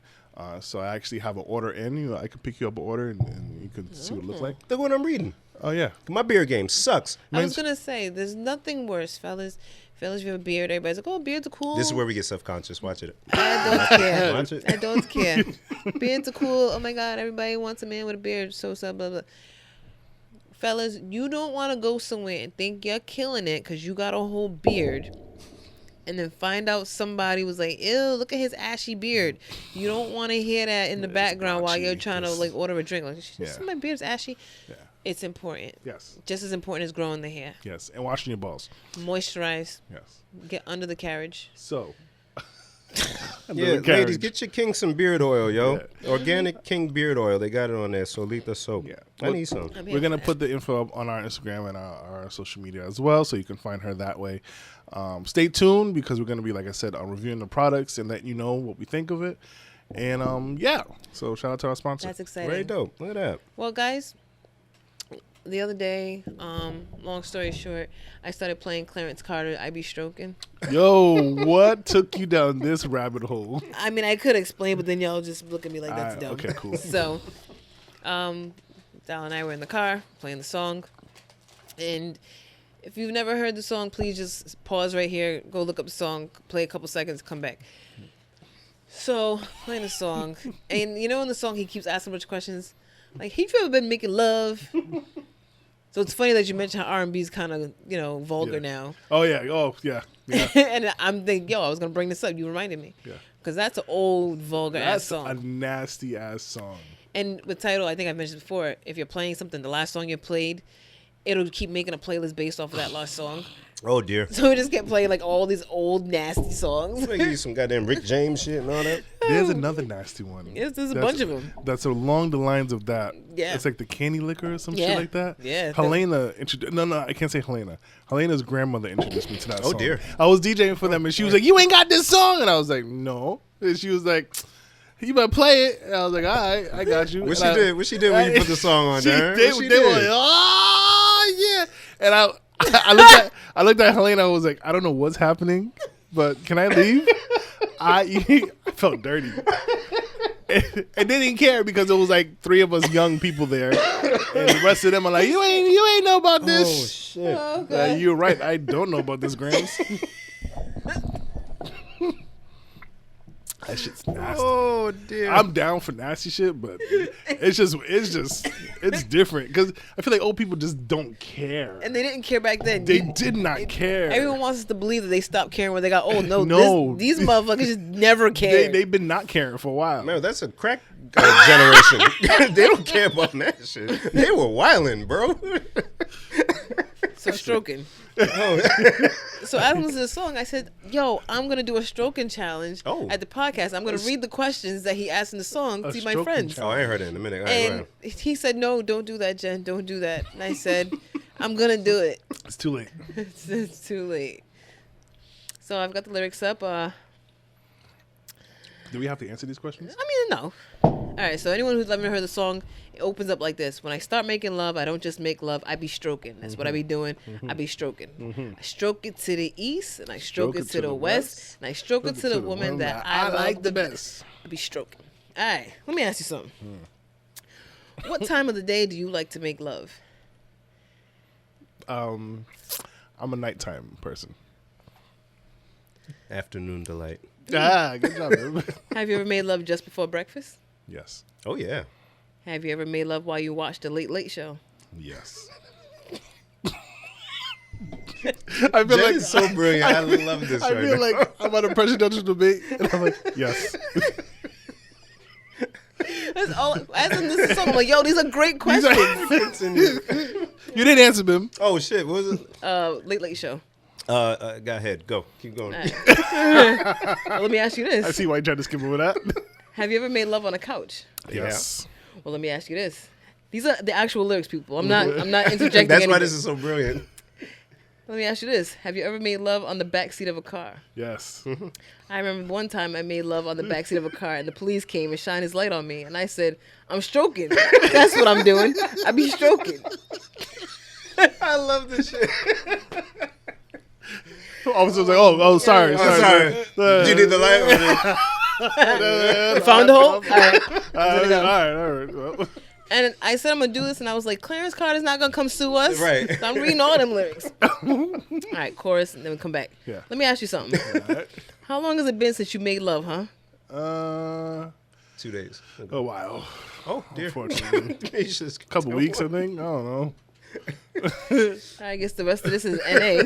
So I actually have an order in. I can pick you up an order, and you can see what it looks like. Look what I'm reading. Oh, yeah. My beard game sucks. I was gonna say, there's nothing worse, fellas. Fellas, if you have a beard, everybody's like, "Oh, beards are cool." This is where we get self-conscious. Watch it. I don't care. Watch it. I don't care. Beards are cool. Oh my God, everybody wants a man with a beard. So blah blah. Fellas, you don't want to go somewhere and think you're killing it because you got a whole beard, and then find out somebody was like, "Ew, look at his ashy beard." You don't want to hear that in the background while you're trying to like order a drink. Like, my beard's ashy. Yeah. It's important. Yes. Just as important as growing the hair. Yes. And washing your balls. Moisturize. Yes. Get under the carriage. So. Yeah, ladies, get your king some beard oil, yo. Yeah. Organic king beard oil. They got it on there. Solita soap. Yeah. I need some. We're going to put the info up on our Instagram and our social media as well, so you can find her that way. Stay tuned because we're going to be, like I said, reviewing the products and letting you know what we think of it. And, yeah. So shout out to our sponsor. That's exciting. Very dope. Look at that. Well, guys, the other day, long story short, I started playing Clarence Carter, I Be Strokin'. Yo, what took you down this rabbit hole? I mean, I could explain, but then y'all just look at me like that's dumb. Okay, cool. So, Dal and I were in the car playing the song. And if you've never heard the song, please just pause right here, go look up the song, play a couple seconds, come back. So, playing the song. And you know in the song he keeps asking a bunch of questions? Like, have you ever been making love? So it's funny that you mentioned how R&B is kind of, vulgar now. Oh, yeah. Oh, yeah. Yeah. And I'm thinking, I was going to bring this up. You reminded me. Yeah. Because that's an old, vulgar-ass song. That's a nasty-ass song. And with title, I think I mentioned before, if you're playing something, the last song you played, it'll keep making a playlist based off of that last song. Oh, dear. So we just kept playing, like, all these old, nasty songs. Make you some goddamn Rick James shit and all that. There's another nasty one. Yes, there's a bunch of them. That's along the lines of that. Yeah. It's like the candy liquor or some shit like that. Yeah. Helena introduced. No, I can't say Helena. Helena's grandmother introduced me to that song. Oh, dear. I was DJing for them, and she was like, "You ain't got this song," and I was like, "No." And she was like, "You better play it." And I was like, "All right, I got you." What she did when you put the song on there? They were like, "Oh yeah," and I looked at Helena. I was like, "I don't know what's happening, but can I leave?" I felt dirty. And they didn't care because it was like 3 of us young people there, and the rest of them are like, "You ain't know about this." Oh shit! Okay. You're right. I don't know about this, Grams. That shit's nasty. Oh dear! I'm down for nasty shit, but it's different because I feel like old people just don't care. And they didn't care back then. They did not care. Everyone wants us to believe that they stopped caring when they got old. No. These motherfuckers just never cared. They've been not caring for a while. Man, that's a crack generation. They don't care about that shit. They were wilding, bro. So stroking. Oh. So I listened to the song. I said, "Yo, I'm gonna do a stroking challenge at the podcast. I'm gonna read the questions that he asked in the song to my friends." Oh, I ain't heard it in a minute. And he said, "No, don't do that, Jen. Don't do that." And I said, "I'm gonna do it." It's too late. It's too late. So I've got the lyrics up. Do we have to answer these questions? I mean, no. All right, so anyone who's never heard the song, it opens up like this. When I start making love, I don't just make love, I be stroking. That's what I be doing. I be stroking. I stroke it to the east, and I stroke it to the west, and I stroke it to the woman that I like the best. I be stroking. All right, let me ask you something. What time of the day do you like to make love? I'm a nighttime person. Afternoon delight. Good job, babe. Have you ever made love just before breakfast? Yes. Oh yeah. Have you ever made love while you watched the Late Late Show? Yes. I feel Jen like is so brilliant. I love this. I right feel now. like I'm at a presidential debate, and I'm like, yes. That's all. As in this song, I'm like, yo, these are great questions. Continue. You didn't answer them. Oh shit! What was it? Late Late Show. Go ahead. Go. Keep going. All right. Well, let me ask you this. I see why you tried to skip over that. Have you ever made love on a couch? Yes. Well, let me ask you this. These are the actual lyrics, people. I'm not interjecting. That's why anything. this is so brilliant. Let me ask you this. Have you ever made love on the backseat of a car? Yes. I remember one time I made love on the backseat of a car, and the police came and shined his light on me, and I said, I'm stroking. That's what I'm doing. I be stroking. I love this shit. Officer was like, oh, sorry. Sorry. Do you need the light? You found the hole? All right. All right. Well, And I said I'm going to do this, and I was like, Clarence Carter's not going to come sue us. Right. So I'm reading all them lyrics. All right, chorus, and then we come back. Yeah. Let me ask you something. right. How long has it been since you made love, huh? 2 days. A while. Oh dear. Unfortunately. It's just A couple weeks, I think. I don't know. I guess the rest of this is NA.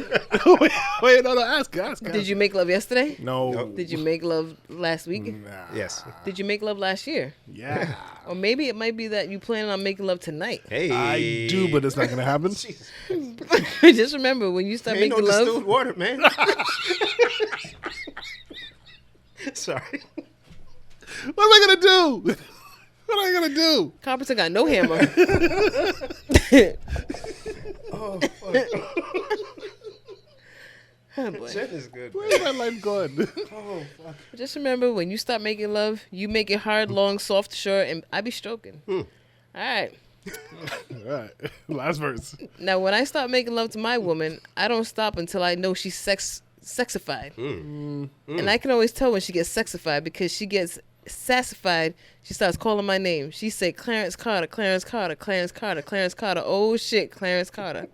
wait, no, ask. Did you make love yesterday? No. Nope. Did you make love last week? Nah. Yes. Did you make love last year? Yeah. Or maybe it might be that you planning on making love tonight. Hey. I do, but it's not going to happen. Jesus. Just remember, when you start Ain't no making love, distilled water, man. Sorry. What am I going to do? What am I going to do? Carpenter got no hammer. Oh, fuck. Oh, boy. Jen is good. Where's my life going? Oh, fuck. Just remember, when you start making love, you make it hard, long, soft, short, and I be stroking. All right. All right. Last verse. Now, when I start making love to my woman, I don't stop until I know she's sexified. And I can always tell when she gets sexified because she gets sassified. She starts calling my name. She say, Clarence Carter, Clarence Carter, Clarence Carter, Clarence Carter. Oh, shit, Clarence Carter.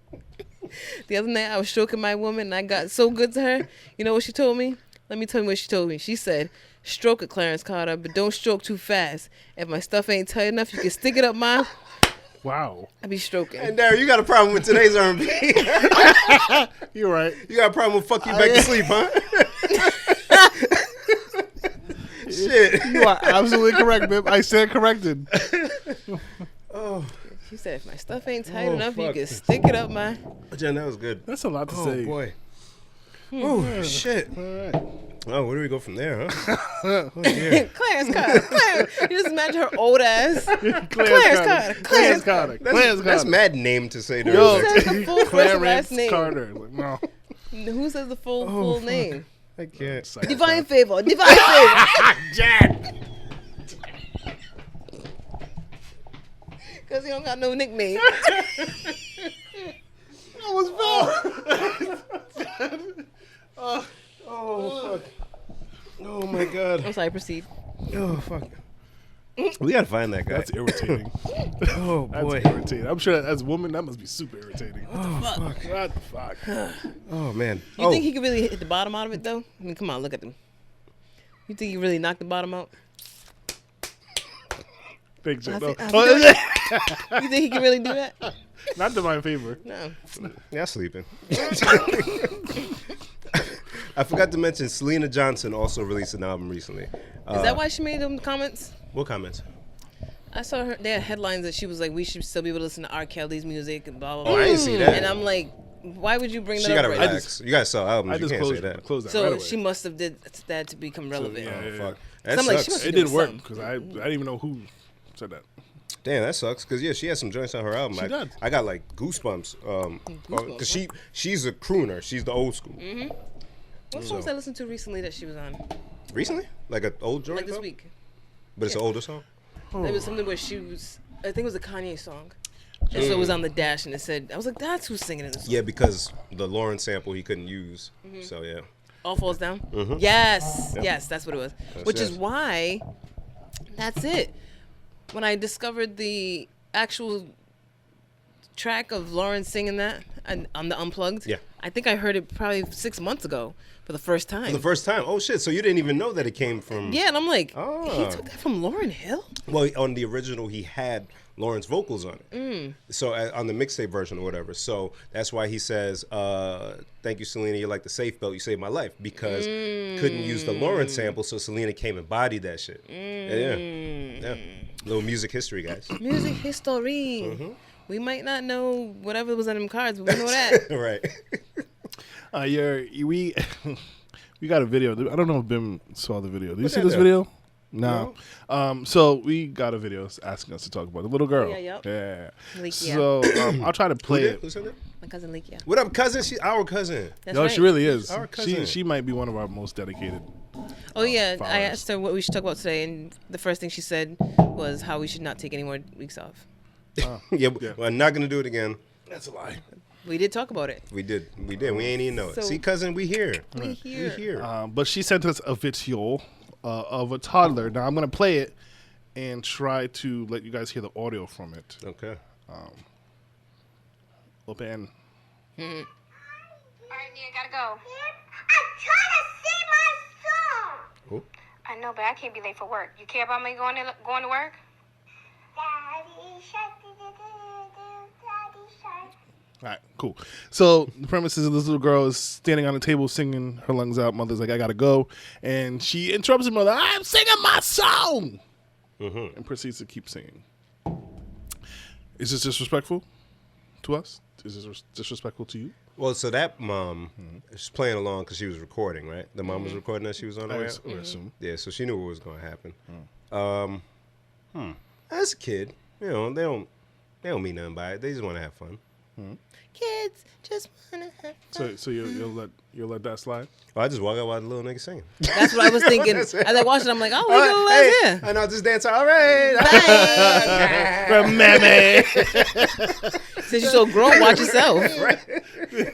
The other night, I was stroking my woman, and I got so good to her. You know what she told me? Let me tell you what she told me. She said, stroke it, Clarence Carter, but don't stroke too fast. If my stuff ain't tight enough, you can stick it up my... Wow. I be stroking. And Darren, you got a problem with today's R&B. You're right. You got a problem with fuck you back to sleep, huh? Shit. You are absolutely correct, babe. I stand corrected. Oh, She said, if my stuff ain't tight enough, you fuck. can stick it up my... Jen, that was good. That's a lot to Oh, say. boy. Oh, shit. All right. Oh, where do we go from there, huh? Oh, dear. Clarence Carter. Clarence. You just imagine her old ass. Clarence Carter. Clarence Carter. Clarence That's Carter. mad name to say to Yo, her. Who says the full first and last Clarence name? Carter. Like, no. Who says the full name? I can't. Divine favor. Divine favor. Jack. Because he don't got no nickname. That was bad. Oh, fuck. Oh, my God. I'm sorry, proceed. Oh, fuck. We gotta find that guy. That's irritating. Oh, That's boy. irritating. I'm sure as a woman, that must be super irritating. Oh, fuck. What the fuck? Oh, man. You think he could really hit the bottom out of it, though? I mean, come on, look at him. You think he really knocked the bottom out? Big J. I No. think- Oh, You think he can really do that? not to my favor. No. Yeah, sleeping. I forgot to mention Selena Johnson also released an album recently. Is that why she made them comments? What comments? I saw her. They had headlines that she was like, "We should still be able to listen to R. Kelly's music and blah blah Oh, blah." I didn't see that. And I'm like, why would you bring She that gotta up? Right relax. You gotta sell albums. I You just can't say that. closed that So right away. she must have did that to become relevant. yeah, yeah. Fuck. So That I'm like, sucks. she must- It doing didn't work something. because I didn't even know who said that. Damn, that sucks. Cause yeah, she has some joints on her album. She does. I got like goosebumps. Cause she's a crooner. She's the old school. What songs I listened to recently that she was on? Recently, like an old joint. Like this though? week. But it's an older song. It was something where she was. I think it was a Kanye song. And so it was on the dash, and it said, I was like, that's who's singing in this song. Yeah, because the Lauren sample he couldn't use. So yeah. All Falls Down? Yes. Yes, that's what it was. Which is yes. why, that's it. When I discovered the actual track of Lauren singing that on the Unplugged, Yeah. I think I heard it probably 6 months ago for the first time. For the first time. Oh shit! So you didn't even know that it came from? Yeah, and I'm like, Oh. he took that from Lauryn Hill? Well, on the original, he had Lauren's vocals on it. So on the mixtape version or whatever. So that's why he says, "Thank you, Selena. You're like the safe belt. You saved my life." Because couldn't use the Lauren sample, so Selena came and bodied that shit. Yeah. Little music history, guys. Music history. We might not know whatever was on them cards, but we know that. Right. We got a video. I don't know if Bim saw the video. Did you What's see that this video? video? No. So we got a video asking us to talk about the little girl. Yeah. Leakia. So I'll try to play it. Who's her name? My cousin Leakia. What up, cousin? She's our cousin. That's No, right. she really is. Our cousin. She might be one of our most dedicated. Oh, yeah. followers. I asked her what we should talk about today, and the first thing she said was how we should not take any more weeks off. Yeah, we're not gonna do it again. That's a lie. We did talk about it. We did. We ain't even know it. So- See, cousin, we here. We here. But she sent us a video of a toddler. Now I'm gonna play it and try to let you guys hear the audio from it. Okay. Open. All right, Nia, gotta go. I'm trying to sing my song. Who? I know, but I can't be late for work. You care about me going to work? Daddy shark, daddy shark. All right, cool. So the premise is this little girl is standing on a table singing her lungs out. Mother's like, I gotta go. And she interrupts her mother, I'm singing my song! And proceeds to keep singing. Is this disrespectful to us? Is this disrespectful to you? Well, so that mom is playing along because she was recording, right? The mom was recording that she was on I the would assume. Yeah, so she knew what was going to happen. As a kid, you know, they don't mean nothing by it. They just want to have fun. Kids just want to have fun. So you'll let that slide? Well, I just walk out while the little nigga singing. That's what I was thinking. As I watched it, I'm like, oh, we All go right, here. I know this dance. All right. Remember. Since you're so grown, watch yourself.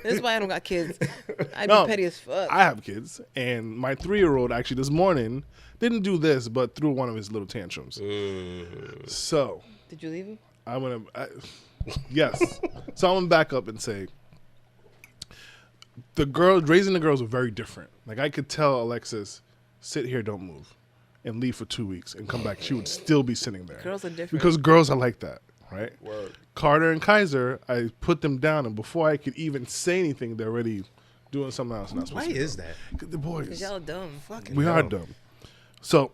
That's why I don't got kids. I'd No, be petty as fuck. I have kids, and my 3-year-old actually this morning didn't do this, but threw one of his little tantrums. So Did you leave him? yes. So I'm gonna back up and say raising the girls were very different. Like I could tell Alexis, sit here, don't move, and leave for 2 weeks and come back. She would still be sitting there. Girls are different. Because girls are like that, right? Word. Carter and Kaiser, I put them down, and before I could even say anything, they're already doing something else. Not supposed Why to is that? the boys? Because y'all dumb. We are dumb. So,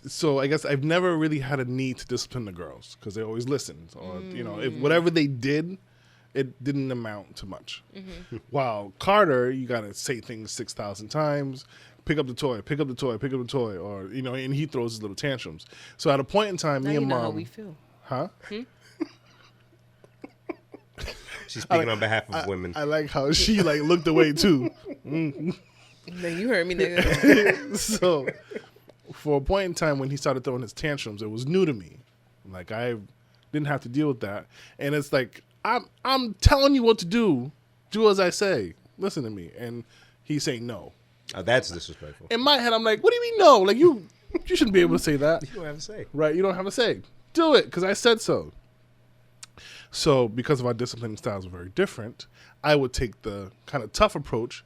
so I guess I've never really had a need to discipline the girls because they always listened, or if whatever they did, it didn't amount to much. While Carter, you gotta say things 6,000 times. Pick up the toy, pick up the toy, pick up the toy, or and he throws his little tantrums. So at a point in time, Now me you and know mom, how we feel. huh? She's speaking on behalf of women. I like how she looked away too. No, you heard me, nigga. So for a point in time when he started throwing his tantrums, it was new to me. Like I didn't have to deal with that. And it's like I'm telling you what to do. Do as I say. Listen to me. And he's saying no. Oh, that's disrespectful. In my head, I'm like, what do you mean no? Like you shouldn't be able to say that. You don't have to say. Right? You don't have to say. Do it because I said so. So because of our disciplining styles are very different, I would take the kind of tough approach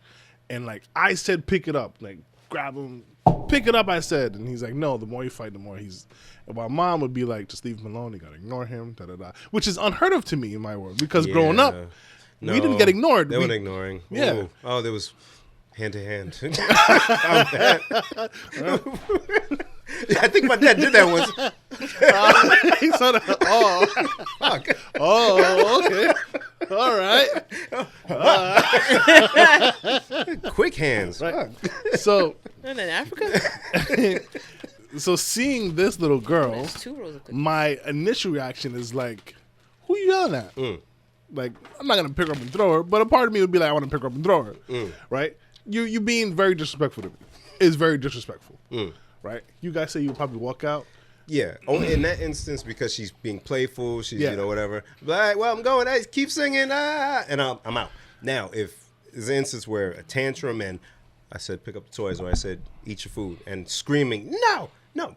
and I said, pick it up. Like grab him, pick it up, I said. And he's like, no, the more you fight, the more he's... And my mom would be like, just leave him alone. You got to ignore him, da-da-da. Which is unheard of to me in my world. Because growing up, we didn't get ignored. They weren't ignoring. Yeah. Ooh. Oh, there was hand to hand. I think my dad did that once. He said, oh. Fuck. Oh, okay. All right. Quick hands. Right. So... And in Africa? So seeing this little girl, There's 2 rows of cookies. my initial reaction is like, who you yelling at? Like, I'm not gonna pick her up and throw her, but a part of me would be like, I want to pick her up and throw her. Right? You being very disrespectful to me. Is very disrespectful. Right? You guys say you would probably walk out. Yeah. Oh, in that instance, because she's being playful, she's Yeah. whatever. Like, well, I'm going. Hey, keep singing, and I'm out. Now, if there's an instance where a tantrum and I said pick up the toys, or I said eat your food, and screaming, no,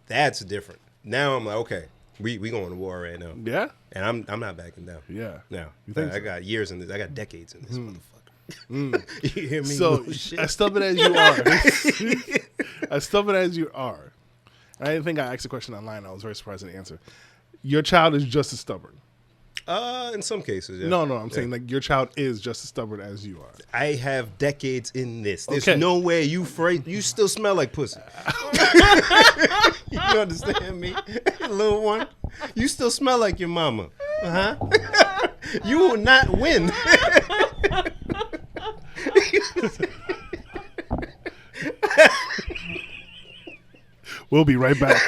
that's different. Now I'm like, okay, We going to war right now. Yeah. And I'm not backing down. Yeah. No. You think I so? got years in this. I got decades in this motherfucker. You hear me? So, little shit? as stubborn as you are, as stubborn as you are, and I didn't think I asked a question online. I was very surprised at the answer. Your child is just as stubborn. In some cases, yeah. No, I'm saying like your child is just as stubborn as you are. I have decades in this. There's Okay. no way you still smell like pussy. You understand me? Little one. You still smell like your mama. Uh-huh. You will not win. We'll be right back.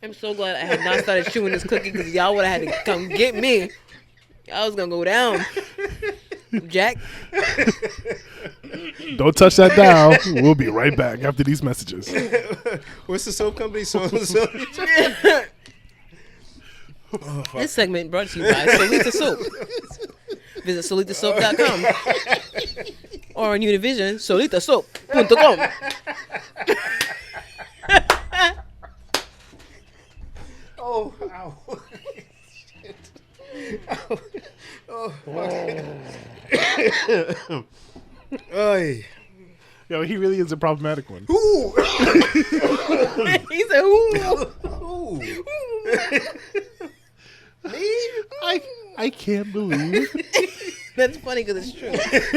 I'm so glad I had not started chewing this cookie because y'all would have had to come get me. Y'all was gonna go down. Jack. Don't touch that dial. We'll be right back after these messages. What's the soap company? This segment brought to you by Solita Soap. Visit solitasoap.com or on Univision, solitasoap.com. Oh, ow. Shit. Oh, fuck. Oy. Yo, he really is a problematic one. Ooh. He said, ooh. Ooh. Me? I can't believe That's funny because it's true.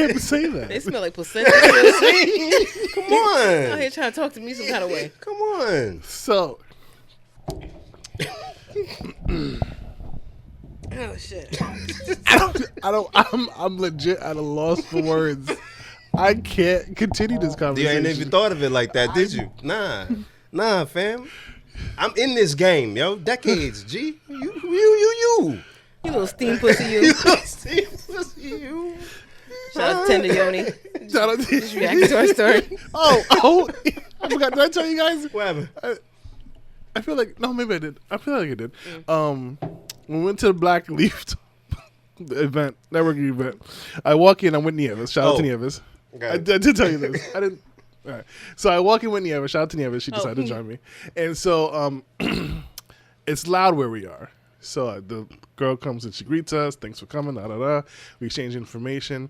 him say They that. smell like placenta. Come Out on. here trying to talk to me some kind of way. Come on. So, Oh shit. I'm legit at a loss for words. I can't continue this You conversation. ain't even thought of it like that, did you? Nah, fam. I'm in this game, yo. Decades, G. You. You little steam pussy, you. You. Shout out to Tender Yoni. Shout out to- Just reacting to our story. Oh, I forgot. Did I tell you guys? What happened? I feel like maybe I did. I feel like I did. We went to the Black Leaf event, networking event. I walk in. I'm with Nieves. Shout out to Nieves. Okay. I did tell you this. I didn't. All right. So I walk in with Nieves. Shout out to Nieves. She decided to join me, and so it's loud where we are. So the girl comes and she greets us. Thanks for coming. Da da da. We exchange information,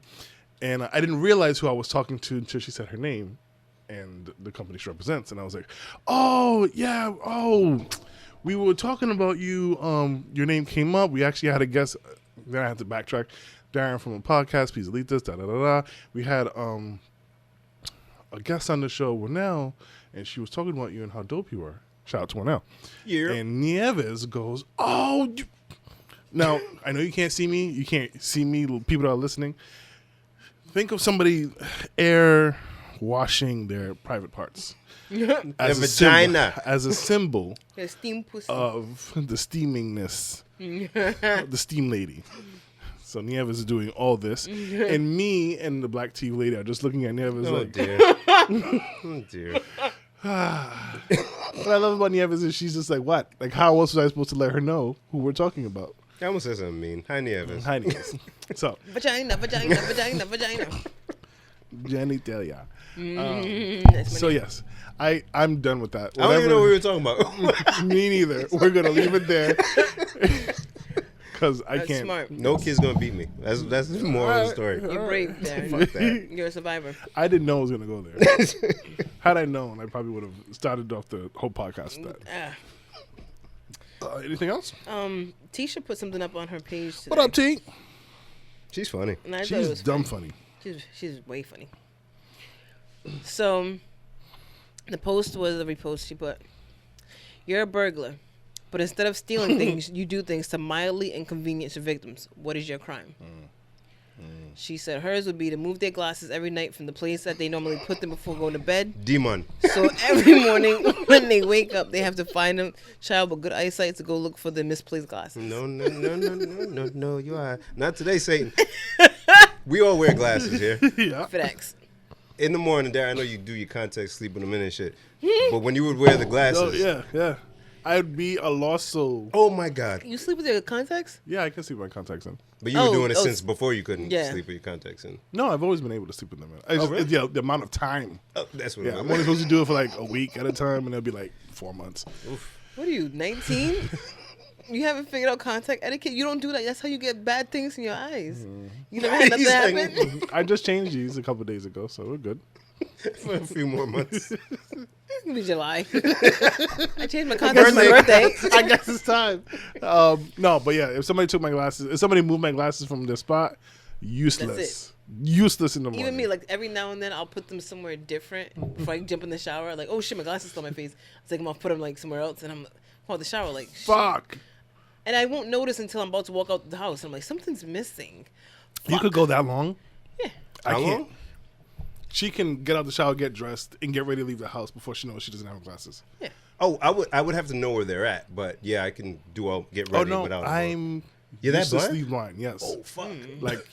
and I didn't realize who I was talking to until she said her name and the company she represents. And I was like, oh, yeah, we were talking about you. Your name came up. We actually had a guest. Then I had to backtrack. Darren from a podcast, Pizzalitas, da-da-da-da. We had a guest on the show, Winnell, and she was talking about you and how dope you were. Shout out to Winnell. Yeah. And Nieves goes, Now, I know you can't see me. You can't see me, people that are listening. Think of somebody air washing their private parts as Their a symbol, vagina. as a symbol The steam pussy. of the steamingness, the steam lady. So Nieves is doing all this, and me and the black tea lady are just looking at Nieves Oh, like. dear. Oh, dear. What I love about Nieves is she's just like, what? Like, how else was I supposed to let her know who we're talking about? I almost said something mean. Hi, Nieves. Hi, Nieves. So, Vagina. genitalia. That's my So name. yes, I'm done with that. I don't even know what we were talking about. Me neither. We're gonna leave it there because I That's can't. smart. No kid's gonna beat me. That's the moral of the story. You're brave, Darren. Fuck that. You're a survivor. I didn't know I was gonna go there. Had I known, I probably would have started off the whole podcast with that. Anything else? Tisha put something up on her page today. What up, T? She's funny. And I thought it She's was dumb funny. She's way funny. So, the post was a repost. She put, "You're a burglar, but instead of stealing things, you do things to mildly inconvenience your victims. What is your crime?" She said hers would be to move their glasses every night from the place that they normally put them before going to bed. Demon. So every morning when they wake up, they have to find a child with good eyesight to go look for their misplaced glasses. No. You are not today, Satan. We all wear glasses here. Yeah. FedEx. In the morning, Darren, I know you do your contact sleep in a minute and shit. But when you would wear the glasses. Oh yeah. I'd be a lost soul. Oh my God. You sleep with your contacts? Yeah, I can see my contacts in. But you were doing it since before you couldn't sleep with your contacts in. No, I've always been able to sleep with them. Really? Yeah, the amount of time. Oh, that's what. Yeah, I'm only supposed to do it for like a week at a time, and it'll be like 4 months. Oof. What are you, 19? You haven't figured out contact etiquette? You don't do that. That's how you get bad things in your eyes. You never had nothing happen? I just changed these a couple of days ago, so we're good. For a few more months. It's gonna be July. I changed my contacts for my birthday. I guess it's time. No, but yeah, if somebody took my glasses, if somebody moved my glasses from their spot, useless. That's Useless in the morning. Even me, like every now and then, I'll put them somewhere different before I jump in the shower. Like, oh shit, my glasses still on my face. I take them off, put them like somewhere else, and I'm out the shower like, shit. Fuck. And I won't notice until I'm about to walk out the house. I'm like, something's missing. You could go that long? Yeah. I can't. She can get out the shower, get dressed, and get ready to leave the house before she knows she doesn't have glasses. Yeah. Oh, I would have to know where they're at, but yeah, I can get ready without. You're that blind? Sleep blind, yes. Oh fuck! Like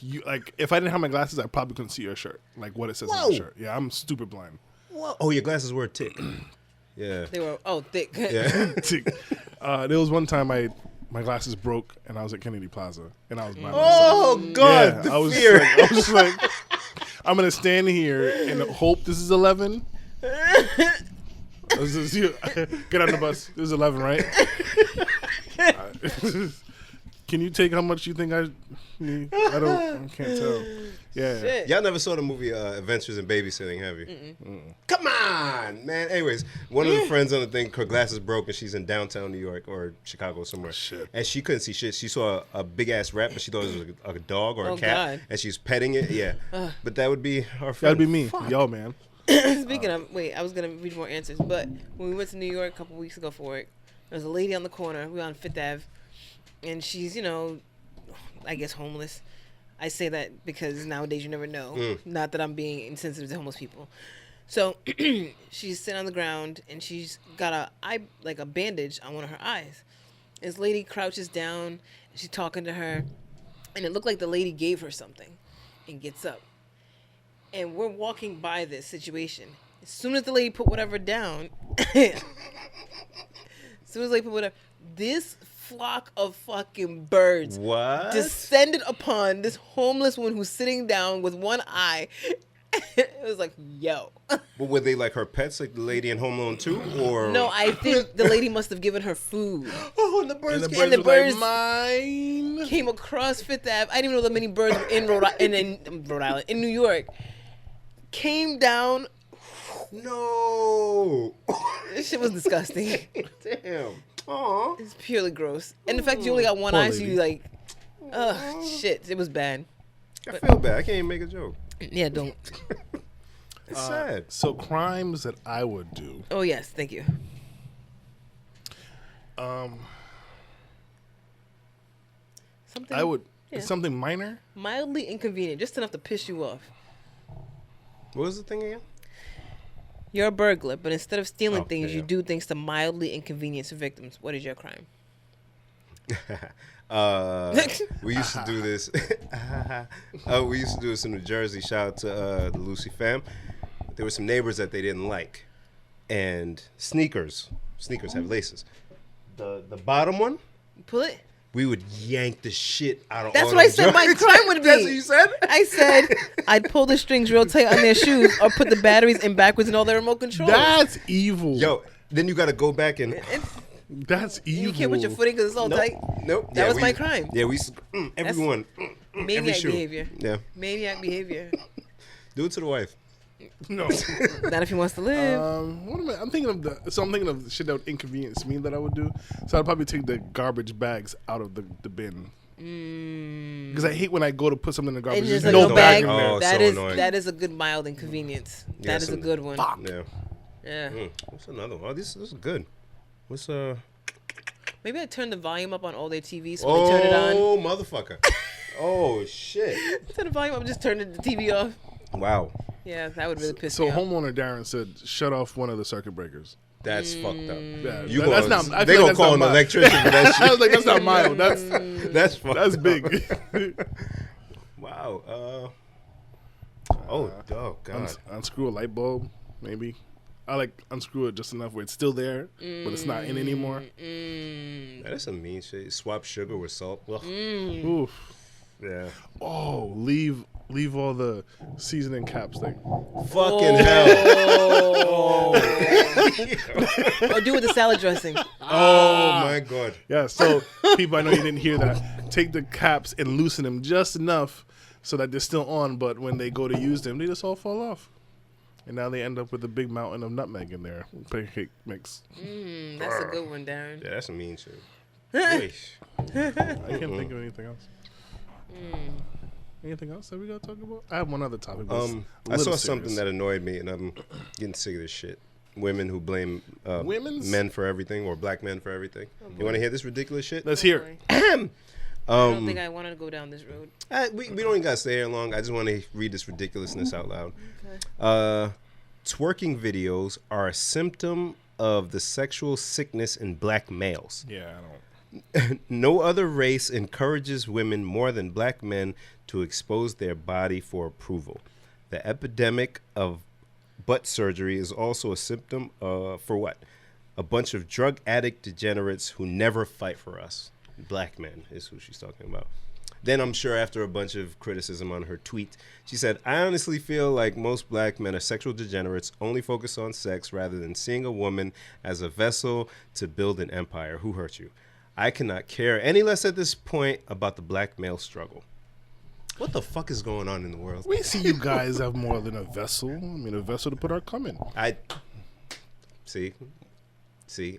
if I didn't have my glasses, I probably couldn't see your shirt, like what it says on the shirt. Yeah, I'm stupid blind. Whoa. Oh, your glasses were thick. Yeah. They were thick. Yeah. There was one time my glasses broke and I was at Kennedy Plaza and I was by myself. Oh God! Yeah, The fear. I was just like, I'm gonna stand here and hope this is 11. Get on the bus. This is 11, right? Can you take how much you think I need? I can't tell. Yeah. Shit. Y'all never saw the movie Adventures in Babysitting, have you? Come on, man. Anyways, one of the friends on the thing, her glasses broke and she's in downtown New York or Chicago somewhere. Shit. And she couldn't see shit. She saw a big ass rat, but she thought it was a dog or a cat. God. And she's petting it. Yeah. But that would be our friend. That'd be me. Yo, man. Speaking of, I was going to read more answers, but when we went to New York a couple weeks ago for work, there was a lady on the corner. We were on Fifth Ave, and she's, I guess homeless. I say that because nowadays you never know. Not that I'm being insensitive to homeless people. So she's sitting on the ground, and she's got a bandage on one of her eyes. This lady crouches down, and she's talking to her, and it looked like the lady gave her something and gets up. And we're walking by this situation. As soon as the lady put whatever down, this flock of fucking birds descended upon this homeless woman who's sitting down with one eye. It was like, yo. But were they like her pets, like the lady in Home Alone 2? Or No, I think the lady must have given her food. Oh, and the birds came. And the birds mine. came across Fifth Ave. I didn't even know that many birds were in Rhode Island, in New York. Came down. No. This shit was disgusting. Damn. Aw. It's purely gross. And the fact you only got one eye, so you like, shit. It was bad. I feel bad. I can't even make a joke. Yeah, don't. It's sad. So crimes that I would do. Oh, yes. Thank you. Something. I would. Yeah. Something minor. Mildly inconvenient, just enough to piss you off. What was the thing again? You're a burglar, but instead of stealing things, yeah. you do things to mildly inconvenience victims. What is your crime? We used to do this. We used to do this in New Jersey. Shout out to the Lucy fam. There were some neighbors that they didn't like, and sneakers have laces. The bottom one, Pull it. we would yank the shit out of. That's all what I them said my joints. crime would be. That's what you said? I said I'd pull the strings real tight on their shoes or put the batteries in backwards and all their remote controls. That's evil. Yo, then you got to go back and. That's evil. You can't put your foot in because it's all tight. Nope. That was my crime. Yeah, we used to, everyone. Every Maniac shoe. behavior. Yeah. Maniac behavior. Do it to the wife. No. Not if he wants to live. What am I? I'm thinking of the shit that would inconvenience me that I would do. So I'd probably take the garbage bags out of the bin. Because I hate when I go to put something in the garbage. And There's just no no bag bag. in there. Oh, That so is annoying. that is a good mild inconvenience. Yeah, That is a good one. Yeah. Yeah. What's another one? Oh, this is good. What's Maybe I turn the volume up on all their TVs so when they turn it on. Oh, motherfucker. Oh, shit. Turn the volume up, just turn the TV off. Wow. Yeah, that would really piss So me off. homeowner Darren said, "Shut off one of the circuit breakers." That's fucked up. Yeah, You that's gonna, not. I they feel gonna like call that's an not mild. electrician for that I shit. was like, that's not mild. That's fucked That's up. big. Wow. Oh God. Unscrew a light bulb, maybe. I like unscrew it just enough where it's still there, but it's not in anymore. That's some mean shit. Swap sugar with salt. Ugh. Oof. Yeah. Oh, leave all the seasoning caps thing. Fucking hell. Or do with the salad dressing. Oh my god. Yeah, so people, I know you didn't hear that. Take the caps and loosen them just enough so that they're still on, but when they go to use them, they just all fall off. And now they end up with a big mountain of nutmeg in their pancake mix. That's a good one, Darren. Yeah, that's some mean shit. I can't think of anything else. Anything else that we gotta talk about? I have one other topic. I saw something that annoyed me, and I'm getting sick of this shit. Women who blame men for everything, or black men for everything. You want to hear this ridiculous shit? Let's hear it. I don't think I want to go down this road. We don't even gotta stay here long. I just want to read this ridiculousness out loud. Okay. Twerking videos are a symptom of the sexual sickness in black males. Yeah, I don't. No other race encourages women more than black men to expose their body for approval. The epidemic of butt surgery is also a symptom for what? A bunch of drug addict degenerates who never fight for us. Black men is who she's talking about. Then I'm sure after a bunch of criticism on her tweet, she said, I honestly feel like most black men are sexual degenerates, only focus on sex rather than seeing a woman as a vessel to build an empire. Who hurt you? I cannot care any less at this point about the black male struggle. What the fuck is going on in the world? We see you guys have more than a vessel. I mean, a vessel to put our cum in. I see.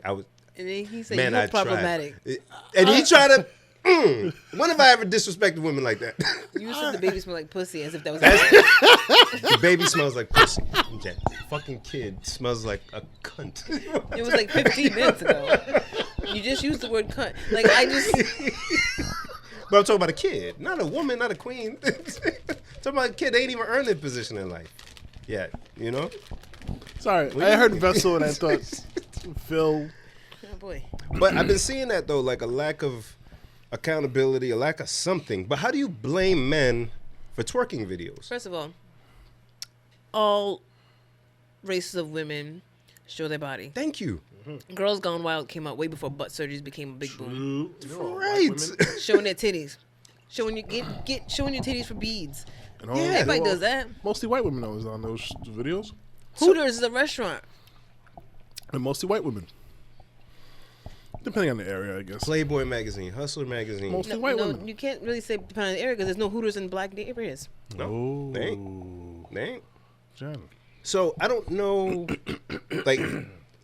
I was. And then he said, Man, you're I problematic. tried. And he tried to. When have I ever disrespected women like that? You said the baby smelled like pussy as if that was The baby smells like pussy. That fucking kid smells like a cunt. It was like 15 minutes ago. You just used the word cunt. Like, I just... But I'm talking about a kid, not a woman, not a queen. Talking about a kid, they ain't even earned their position in life yet, you know? Sorry, I heard vessel and I thought Phil. Oh, boy. But I've been seeing that, though, like a lack of accountability, a lack of something. But how do you blame men for twerking videos? First of all races of women show their body. Thank you. Girls Gone Wild came out way before butt surgeries became a big boom. Right. Showing their titties. Showing your titties for beads. And all, Everybody does that. Mostly white women always on those videos. Hooters is a restaurant. And mostly white women. Depending on the area, I guess. Playboy magazine, Hustler magazine. Mostly white No, women. you can't really say depending on the area because there's no Hooters in black areas. No, they ain't. Jen. So I don't know, like,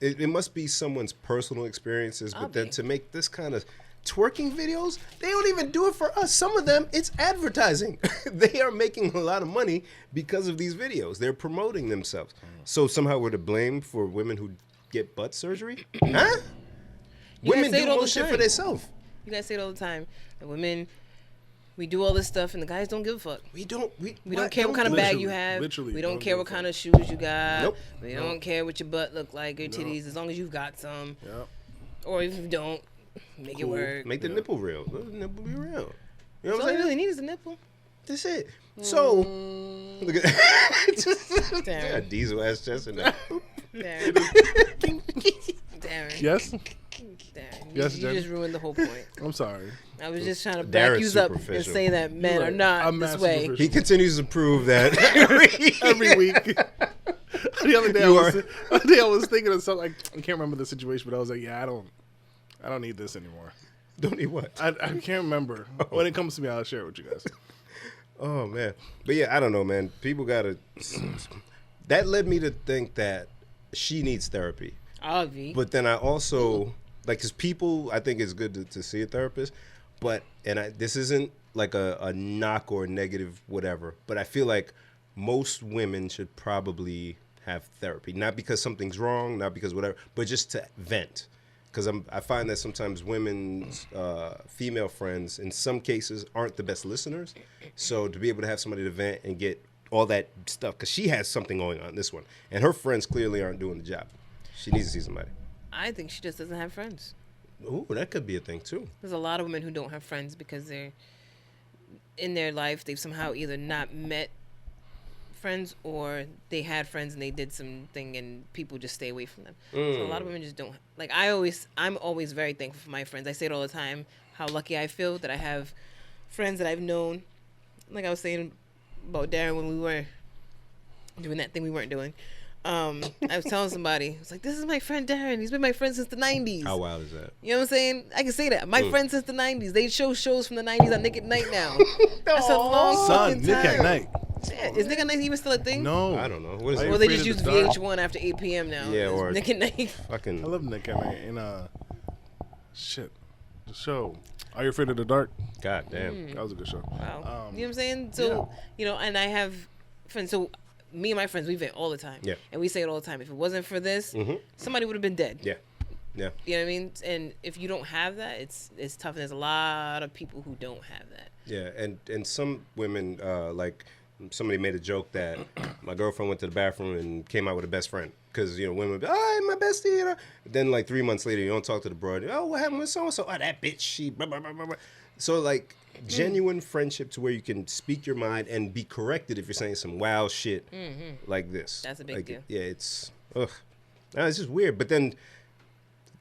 it must be someone's personal experiences, but then to make this kind of twerking videos, they don't even do it for us. Some of them, it's advertising. They are making a lot of money because of these videos. They're promoting themselves. So somehow we're to blame for women who get butt surgery? Huh? Women do more shit for themselves. You guys say it all the time. The women, we do all this stuff, and the guys don't give a fuck. We don't care what kind of bag you have. Literally, we don't don't care give what a kind fuck. of shoes you got. Nope. We don't care what your butt look like, your titties, as long as you've got some. Yep. Or if you don't, make it work. Make the nipple real. Let the nipple be real. You know what That's I'm all you saying? really need is a nipple. That's it. So, look at Darren. that diesel ass chest in there. Darren. Darren. Yes? Darren. Yes, you Jen? just ruined the whole point. I'm sorry. I was just trying to back Darren's you up and superficial. say that men are not I'm this not way. superficial. He continues to prove that Every week. The other day, I was thinking of something. I can't remember the situation, but I was like, yeah, I don't need this anymore. Don't need what? I can't remember. When it comes to me, I'll share it with you guys. Oh man, but yeah, I don't know, man. People gotta. That led me to think that she needs therapy. Obvi. But then I also like, cause people, I think it's good to see a therapist, but this isn't like a knock or a negative whatever. But I feel like most women should probably have therapy, not because something's wrong, not because whatever, but just to vent. Because I find that sometimes women's female friends, in some cases, aren't the best listeners. So to be able to have somebody to vent and get all that stuff, because she has something going on, this one, and her friends clearly aren't doing the job. She needs to see somebody. I think she just doesn't have friends. Ooh, that could be a thing too. There's a lot of women who don't have friends because they're in their life, they've somehow either not met friends or they had friends and they did something and people just stay away from them. So a lot of women just don't. Like, I'm always very thankful for my friends. I say it all the time, how lucky I feel that I have friends that I've known, like I was saying about Darren when we were doing that thing we weren't doing. I was telling somebody, I was like, this is my friend Darren. He's been my friend since the 90s. How wild is that? You know what I'm saying? I can say that. My friend since the 90s. They show shows from the 90s on Nick at Night now. That's a long Son, fucking Nick time. at Night. Yeah, is Nick at Night even still a thing? No. I don't know. What is Are it? you Or they Afraid just of use the Dark? VH1 after 8 p.m. now. Yeah, It's or- Nick at Night. Fucking. I love Nick at Night. And, the show. Are You Afraid of the Dark? God damn. That was a good show. Wow. You know what I'm saying? So, you know, and I have friends. So, me and my friends, we vent all the time. Yeah. And we say it all the time. If it wasn't for this, somebody would have been dead. Yeah. Yeah. You know what I mean? And if you don't have that, it's tough. And there's a lot of people who don't have that. Yeah, and some women, like somebody made a joke that my girlfriend went to the bathroom and came out with a best friend. Because, you know, women would be, oh, my bestie, you know. Then, like, 3 months later, you don't talk to the broad. Oh, what happened with so-and-so? Oh, that bitch, she, blah, blah, blah, blah, blah. So, like, genuine friendship to where you can speak your mind and be corrected if you're saying some wild shit like this. That's a big like, deal. Yeah, it's, ugh. No, it's just weird. But then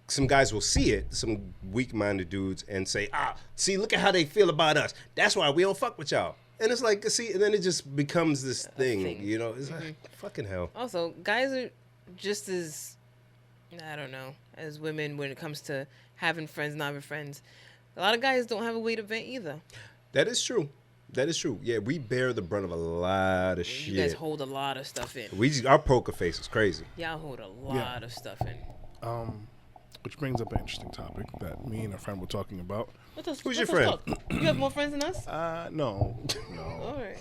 some guys will see it, some weak-minded dudes, and say, see, look at how they feel about us. That's why we don't fuck with y'all. And it's like, see, and then it just becomes this thing, you know? It's like, fucking hell. Also, guys are just as, I don't know, as women when it comes to having friends, not having friends. A lot of guys don't have a way to vent either. That is true. That is true. Yeah, we bear the brunt of a lot of shit. You guys hold a lot of stuff in. Our poker face is crazy. Y'all hold a lot of stuff in. Which brings up an interesting topic that me and a friend were talking about. Who's your friend? You have more friends than us? No. All right.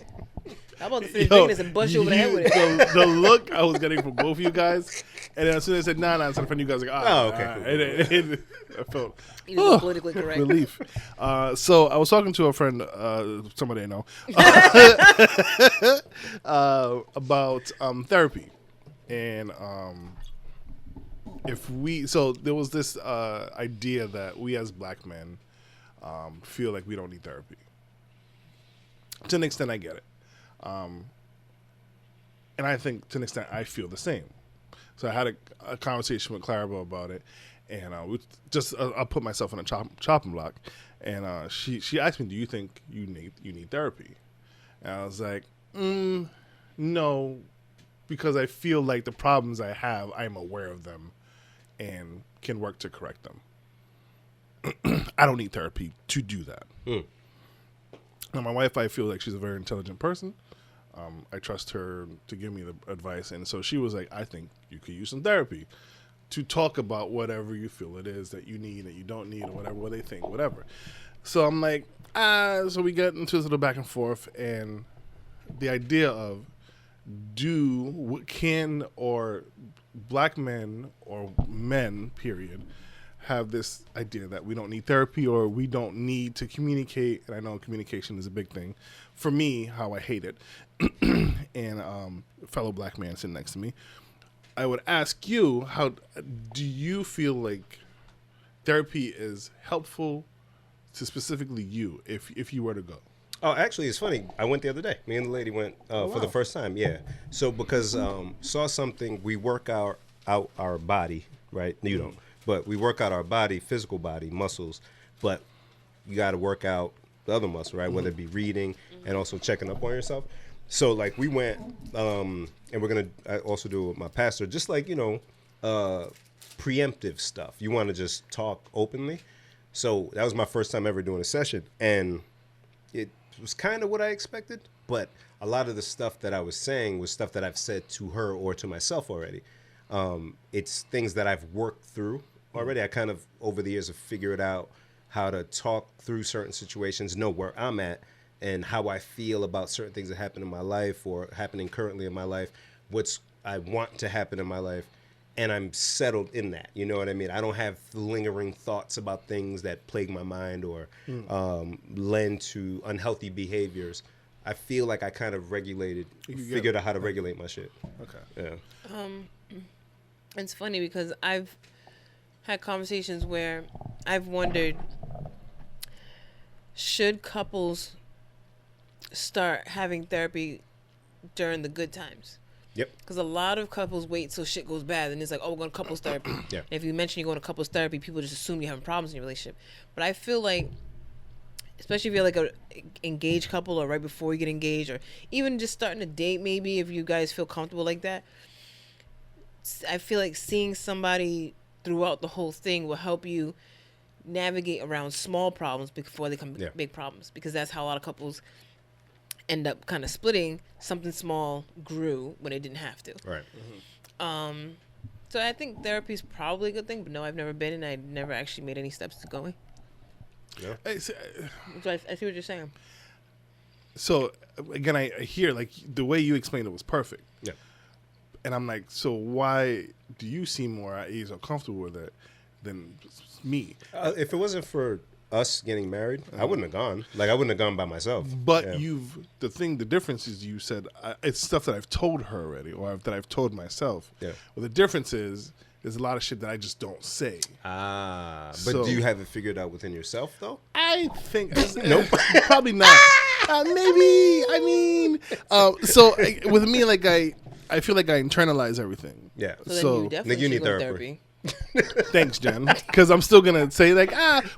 How about to finish drinking this and bust you over the head with it? The look I was getting from both of you guys, and then as soon as I said, nah, instead of friend, you guys were like, okay. I felt You was politically correct. relief. So I was talking to a friend, somebody I know, about therapy. And so there was this idea that we as black men feel like we don't need therapy. To an extent, I get it. And I think to an extent I feel the same. So I had a conversation with Clarabelle about it, and I'll put myself on a chopping block, and she asked me, "Do you think you need therapy?" And I was like, "No, because I feel like the problems I have, I'm aware of them, and can work to correct them. I don't need therapy to do that." Now, my wife, I feel like she's a very intelligent person. I trust her to give me the advice. And so she was like, I think you could use some therapy to talk about whatever you feel it is that you need, that you don't need, or whatever, what they think, whatever. So I'm like, so we get into this little back and forth. And the idea of can black men or men, period, have this idea that we don't need therapy or we don't need to communicate. And I know communication is a big thing. For me, how I hate it, and a fellow black man sitting next to me, I would ask you, how do you feel like therapy is helpful to specifically you if you were to go? Oh, actually, it's funny. I went the other day. Me and the lady went for the first time. Yeah. So because saw something, we work out our body, right? You don't, but we work out our body, physical body, muscles. But you got to work out the other muscle, right? Whether it be reading and also checking up on yourself. So like we went, and we're gonna also do it with my pastor, just like preemptive stuff. You want to just talk openly. So that was my first time ever doing a session, and it was kind of what I expected, but a lot of the stuff that I was saying was stuff that I've said to her or to myself already. It's things that I've worked through already. I kind of, over the years, have figured out how to talk through certain situations, know where I'm at, and how I feel about certain things that happen in my life or happening currently in my life, what's I want to happen in my life, and I'm settled in that. You know what I mean? I don't have lingering thoughts about things that plague my mind or lend to unhealthy behaviors. I feel like I kind of figured out how to regulate my shit. Okay. Yeah. It's funny because I've had conversations where I've wondered, should couples start having therapy during the good times? Yep. Because a lot of couples wait till shit goes bad, and it's like, oh, we're going to couples therapy. Yeah. And if you mention you're going to couples therapy, people just assume you're having problems in your relationship. But I feel like especially if you're like a engaged couple or right before you get engaged, or even just starting a date, maybe if you guys feel comfortable like that. I feel like seeing somebody throughout the whole thing will help you navigate around small problems before they become big problems, because that's how a lot of couples end up kind of splitting. Something small grew when it didn't have to. Right. So I think therapy is probably a good thing, but no, I've never been, and I never actually made any steps to going. Yeah. So I see what you're saying. So again, I hear like the way you explained it was perfect. Yeah. And I'm like, so why do you seem more at ease or comfortable with it than me? If it wasn't for us getting married, I wouldn't have gone. Like, I wouldn't have gone by myself. But the difference is you said it's stuff that I've told her already, or that I've told myself. Yeah. Well, the difference is there's a lot of shit that I just don't say. But So- do you have it figured out within yourself, though? I think nope, probably not. Maybe. I mean, with me, like I feel like I internalize everything. Yeah. So then you definitely Nigga, you should need go to therapy. Thanks, Jen. Because I'm still gonna say like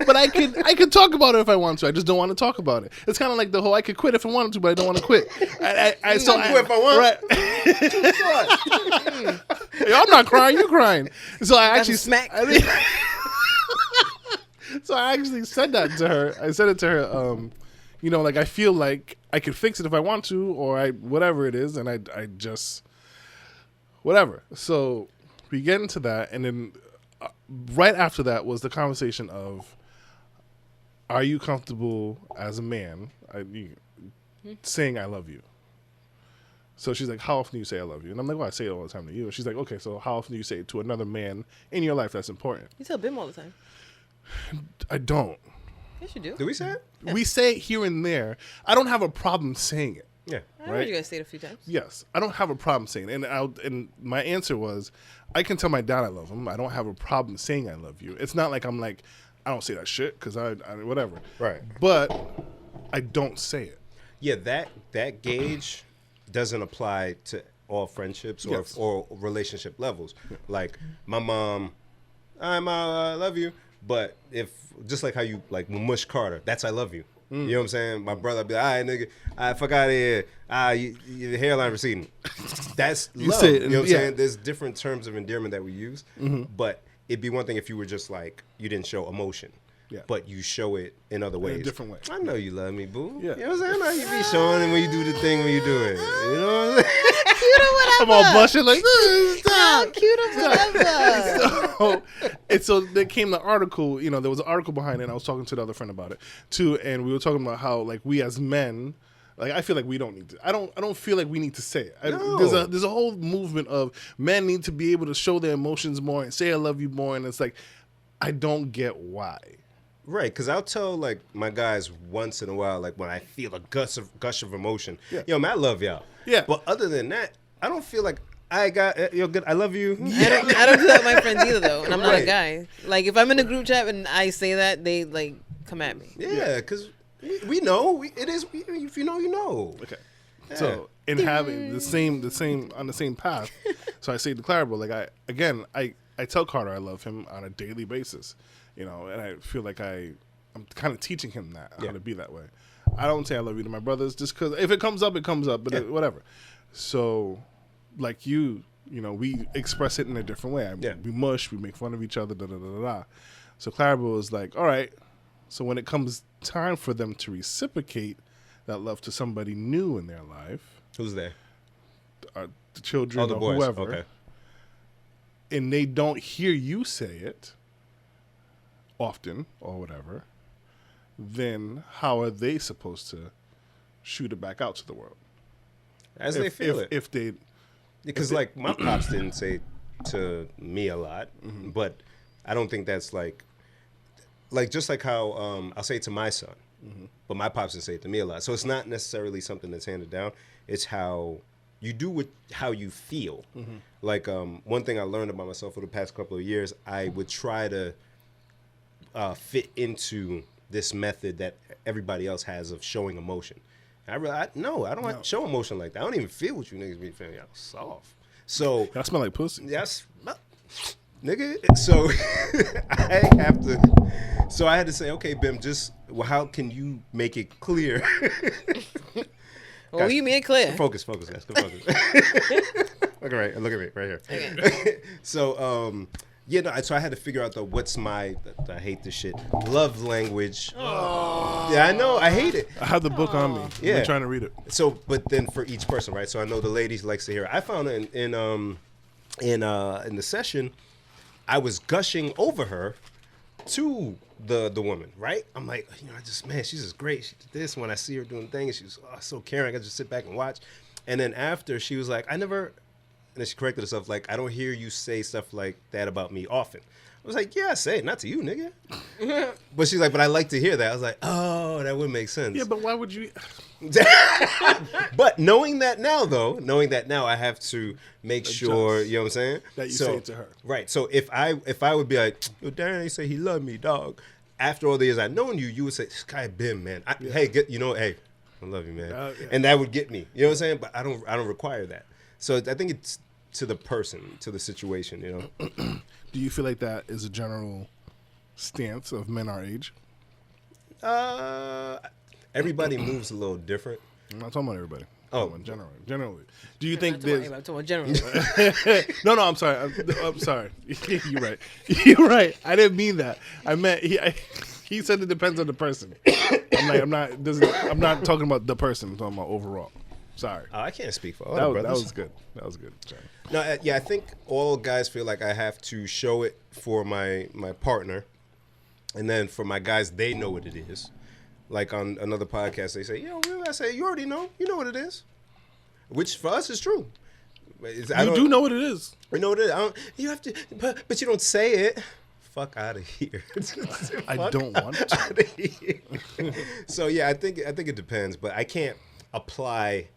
but I could talk about it if I want to. I just don't want to talk about it. It's kind of like the whole I could quit if I wanted to, but I don't want to quit. I quit if I want. Right. Yo, I'm not crying. You're crying. So I actually smack. So I actually said that to her. I said it to her. Like I feel like I could fix it if I want to, or whatever it is, and I just whatever. So we get into that, and then right after that was the conversation of, are you comfortable as a man saying I love you? So she's like, how often do you say I love you? And I'm like, well, I say it all the time to you. And she's like, okay, so how often do you say it to another man in your life that's important? You tell Bim all the time. I don't. Yes, you do. Do we say it? Yeah. We say it here and there. I don't have a problem saying it. Yeah. I heard right? you guys say it a few times. Yes, I don't have a problem saying it. And my answer was, I can tell my dad I love him. I don't have a problem saying I love you. It's not like I'm like, I don't say that shit because I whatever. Right. But I don't say it. Yeah, that gauge doesn't apply to all friendships or relationship levels. Like my mom, I love you, but if just like how you like mush Carter, that's I love you. You know what I'm saying? My brother be like, all right, nigga, fuck out of here. Your hairline receding. That's love. say it, You know what I'm yeah. saying? There's different terms of endearment that we use, but it'd be one thing if you were just like, you didn't show emotion. Yeah. But you show it in other ways. In a different way. I know you love me, boo. Yeah. You know what I'm saying? I know you be showing it when you do the thing when you do it. You know what I'm saying? Cute or whatever. I'm all blushing like, How cute or whatever. so there came the article, there was an article behind it, and I was talking to the other friend about it too, and we were talking about how like we as men, like I feel like we don't need to. I don't feel like we need to say it. No. There's a whole movement of men need to be able to show their emotions more and say I love you more, and it's like I don't get why. Right, because I'll tell like my guys once in a while, like when I feel a gush of emotion, Yeah. yo, man, I love y'all. Yeah. But other than that, I don't feel like I got yo good. I love you. I don't do that with my friends either, though, and I'm not a Right. guy. Like if I'm in a group chat and I say that, they like come at me. Yeah, because we know it is. If you know, you know. Okay. So in having the same on the same path, so I say to Clarabelle, like I tell Carter I love him on a daily basis, and I feel like I'm kind of teaching him that how to be that way. I don't say I love you to my brothers just because if it comes up, it comes up, but whatever. So, like we express it in a different way. We mush, we make fun of each other, da da da da da. So Clarabelle was like, all right. So when it comes time for them to reciprocate that love to somebody new in their life, Who's there? the children The or boys. whoever, Okay. and they don't hear you say it often or whatever, then how are they supposed to shoot it back out to the world? As they feel it. If they, Because like my pops didn't say to me a lot, but I don't think that's like just like how I'll say it to my son, but my pops didn't say it to me a lot. So it's not necessarily something that's handed down. It's how you do how you feel. Like one thing I learned about myself for the past couple of years, I would try to fit into this method that everybody else has of showing emotion. And I realized, no, I don't show emotion like that. I don't even feel what you niggas be feeling. Y'all soft. So I smell like pussy. that's nigga. So I had to say, okay, Bim, how can you make it clear? What do you mean clear? Focus, guys. Focus. Look at me right here. Okay. So, so I had to figure out what's my, I hate this shit, love language. Oh. Yeah, I know, I hate it. I have the book on me. Yeah. I'm trying to read it. So, but then for each person, right? So I know the ladies likes to hear it. I found in the session, I was gushing over her to the woman, right? I'm like, she's just great. She did this. When I see her doing things, she was so caring. I could just sit back and watch. And then after, she was like, and then she corrected herself, like, I don't hear you say stuff like that about me often. I was like, yeah, I say it, not to you, nigga. But she's like, but I like to hear that. I was like, oh, that would make sense. Yeah, but why would you? But knowing that now, I have to make sure, you know what I'm saying? That you say it to her. Right. So if I would be like, yo, Darren, he say he loved me, dog. After all the years I've known you, you would say, this guy Bim, man. Hey, I love you, man. Yeah. And that would get me. You know what I'm saying? But I don't require that. So I think it's to the person, to the situation, you know. Do you feel like that is a general stance of men our age? Everybody moves a little different. I'm not talking about everybody. Oh, generally. Do you think there's? I'm talking about generally. No, I'm sorry. I'm sorry. You're right. You're right. I didn't mean that. I meant he said it depends on the person. I'm not talking about the person. I'm talking about overall. Sorry. Oh, I can't speak for all that. Brothers. That was good. Sorry. No, I think all guys feel like I have to show it for my partner, and then for my guys, they know what it is. Like on another podcast, they say, I say, you already know. You know what it is. Which for us is true. You do know what it is. We know what it is. You have to, but you don't say it. Fuck out of here. I don't want to. So yeah, I think it depends, but I can't apply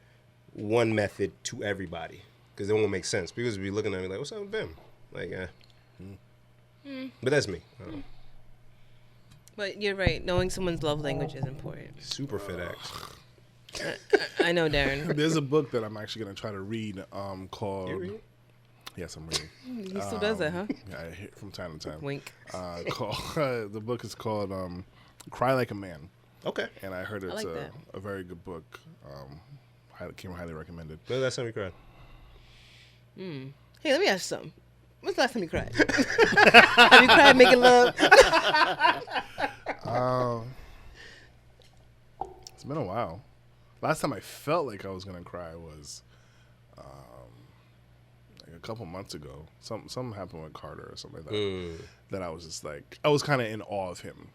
one method to everybody because it won't make sense. People will be looking at me like, what's up with Bim? Like, But that's me. But you're right. Knowing someone's love language is important. Super fit act. I know, Darren. There's a book that I'm actually going to try to read called... You read? Yes, I'm reading. He still does that, huh? Yeah, I hear it from time to time. Wink. The book is called Cry Like a Man. Okay. And I heard it's like that. a very good book. Came highly recommended. When was the last time you cried? Hey, let me ask you something. When's the last time you cried? Have you cried making love? It's been a while. Last time I felt like I was gonna cry was like a couple months ago. Something happened with Carter or something like that. That I was just like, I was kind of in awe of him.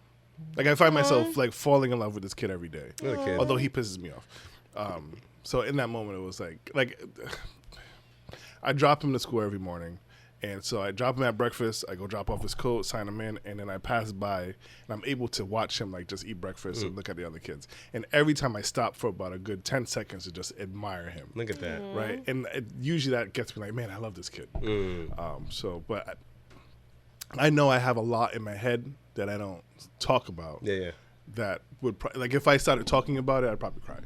Like I find myself like falling in love with this kid every day, although he pisses me off. So in that moment, it was like I drop him to school every morning. And so I drop him at breakfast. I go drop off his coat, sign him in, and then I pass by, and I'm able to watch him like just eat breakfast and look at the other kids. And every time I stop for about a good 10 seconds to just admire him. Look at that. Right? And usually that gets me like, man, I love this kid. But I know I have a lot in my head that I don't talk about. Yeah. That would like if I started talking about it, I'd probably cry.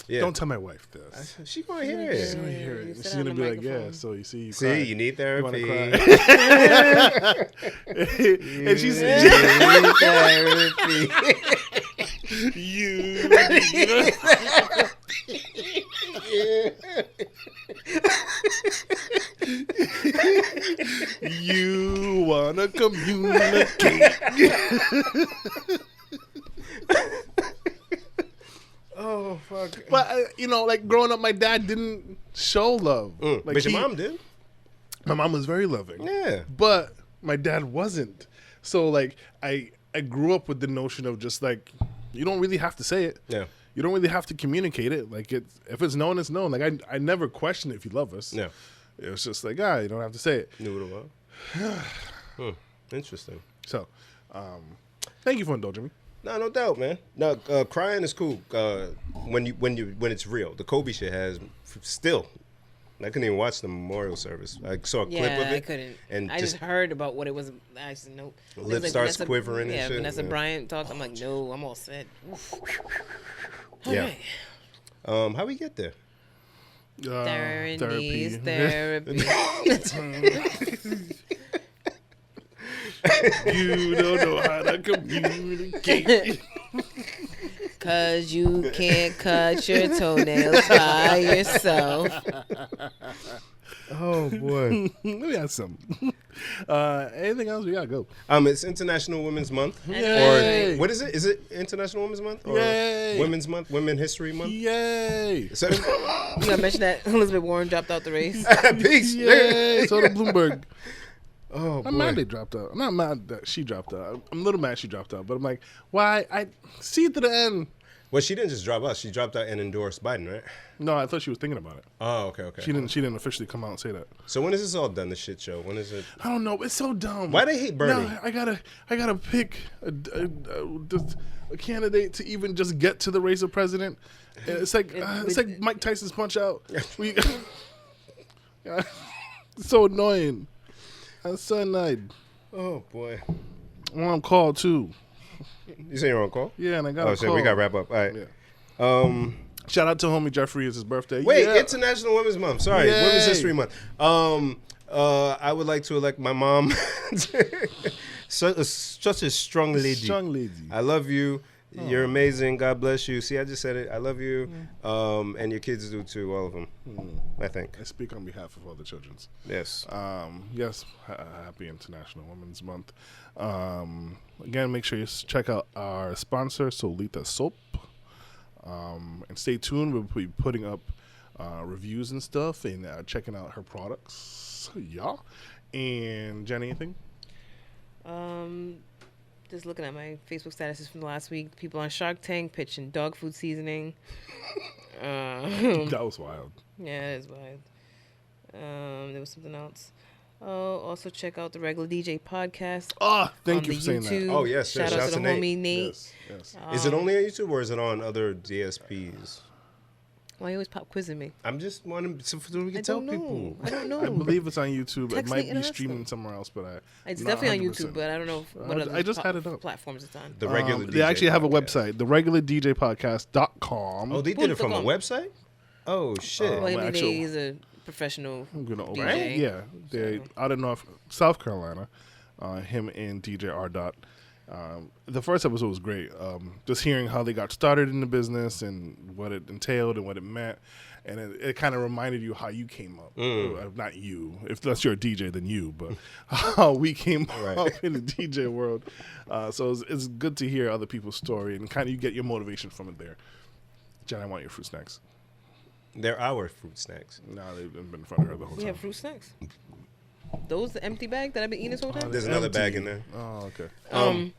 Yeah. Don't tell my wife this. She's gonna hear it. She's gonna hear it. She's gonna be like, yeah. So you see, you need therapy. You and she's therapy. You wanna communicate. Oh, fuck. But, like growing up, my dad didn't show love. Like but your mom did. My mom was very loving. Yeah. But my dad wasn't. So, like, I grew up with the notion of just, like, you don't really have to say it. Yeah. You don't really have to communicate it. Like, if it's known, it's known. Like, I never questioned if you love us. Yeah. It was just like, you don't have to say it. Knew what it was. Interesting. So, thank you for indulging me. No doubt, man. No, crying is cool. When it's real. The Kobe shit has still. I couldn't even watch the memorial service. I saw a clip of it. I couldn't. And I just heard about what it was. I just know. Lip starts quivering and shit. Vanessa Bryant talked. I'm like, no, I'm all set. Yeah. How we get there? Darren needs therapy. therapy. You don't know how to communicate. Cause you can't cut your toenails by yourself. Oh boy. Let me ask some. Anything else? We gotta go. It's International Women's Month. Yay. Or what is it? Is it International Women's Month or Yay. Women's Month? Women History Month? Yay! So, You gotta mention that Elizabeth Warren dropped out the race. peace. Yay! So did Bloomberg. Oh boy. I'm mad they dropped out. I'm not mad that she dropped out. I'm a little mad she dropped out, but I'm like, why? I see it to the end. Well, she didn't just drop out. She dropped out and endorsed Biden, right? No, I thought she was thinking about it. Oh, okay. She didn't officially come out and say that. So when is this all done? The shit show. When is it? I don't know. It's so dumb. Why they hate Bernie? No, I gotta pick a candidate to even just get to the race of president. It's like Mike Tyson's Punch Out. Yeah, it's so annoying. I'm so annoyed. Oh boy. I'm on call too. You say you're on call? Yeah, and I got Oh a shit, call. we got to wrap up. All right. Yeah. Shout out to homie Jeffrey. It's his birthday. Wait, Yeah. International Women's Month. Sorry, Yay. Women's History Month. I would like to elect my mom. Such a strong lady. Strong lady. I love you. You're amazing. God bless you. See, I just said it. I love you. And your kids do too, all of them. I think. I speak on behalf of all the children's. Yes. Yes, happy International Women's Month. Again, make sure you check out our sponsor, Solita Soap. And stay tuned. We'll be putting up reviews and stuff and checking out her products. Yeah. And Jenny, anything? Just looking at my Facebook statuses from the last week. People on Shark Tank pitching dog food seasoning. That was wild. Yeah, it is wild. There was something else. Oh, also check out the Regular DJ podcast. Thank on you the for saying YouTube. that. Oh, yes, Shout yes. out Shouts to the to homie Nate. Yes. Is it only on YouTube or is it on other DSPs? Why you always pop quizzing me? I'm just wanting so we can I tell don't know. people. I don't know. I believe it's on YouTube. It Text might me be and ask streaming them. somewhere else, but It's not definitely on 100%. YouTube, but I don't know what other I just had it up. platforms it's on. The regular DJ They actually have a podcast. website, theregulardjpodcast.com. Oh, they did it from a .com. website? Oh, shit. Well, I mean, actual- he's a professional I'm gonna open DJ. it. Yeah, they're out of South Carolina. Him and DJ R. Dot. The first episode was great. Just hearing how they got started in the business and what it entailed and what it meant, and it kind of reminded you how you came up. Not you, if that's your DJ, then you, but how we came up in the DJ world. So it's good to hear other people's story and kind of you get your motivation from it there. Jen, I want your fruit snacks. They're our fruit snacks. No, they've been in front of her the whole We time. have fruit snacks. Those the empty bag that I've been eating this whole time. There's another Empty. bag in there. Oh, okay.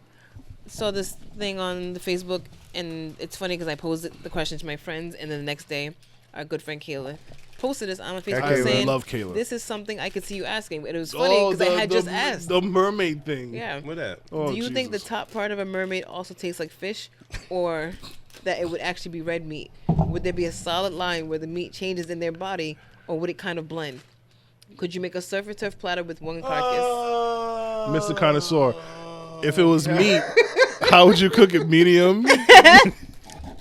Saw this thing on the Facebook, and it's funny because I posed the question to my friends, and then the next day, our good friend Kayla posted this on my Facebook Kayla. saying, Love Kayla. "This is something I could see you asking." And it was funny because I had just asked. the mermaid thing. Yeah. What that? Oh, Do you think the Jesus. top part of a mermaid also tastes like fish, or that it would actually be red meat? Would there be a solid line where the meat changes in their body, or would it kind of blend? Could you make a surf and turf platter with one carcass? Mr. Connoisseur, if it was meat, how would you cook it? Medium?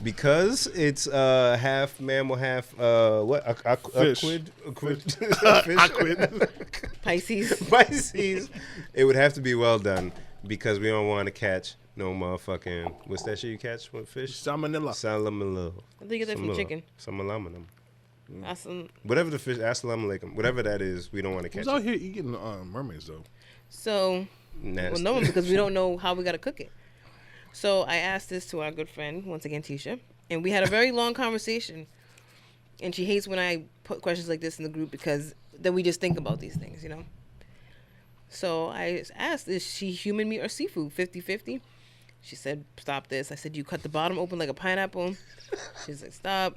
Because it's half mammal, half Fish. fish. Pisces. Pisces. It would have to be well done because we don't want to catch no motherfucking. What's that shit you catch with fish? Salmonella. Salmonella. I think you get that from chicken. Salmonella. That's Whatever the fish, assalamu alaikum. Whatever that is, we don't want to catch Who's out it. here eating mermaids, though? so. Nasty. Well, no one, because we don't know how we got to cook it. So I asked this to our good friend, once again, Tisha, and we had a very long conversation. And she hates when I put questions like this in the group because then we just think about these things, you know? So I asked, is she human meat or seafood, 50-50? She said, stop this. I said, you cut the bottom open like a pineapple? She's like, stop.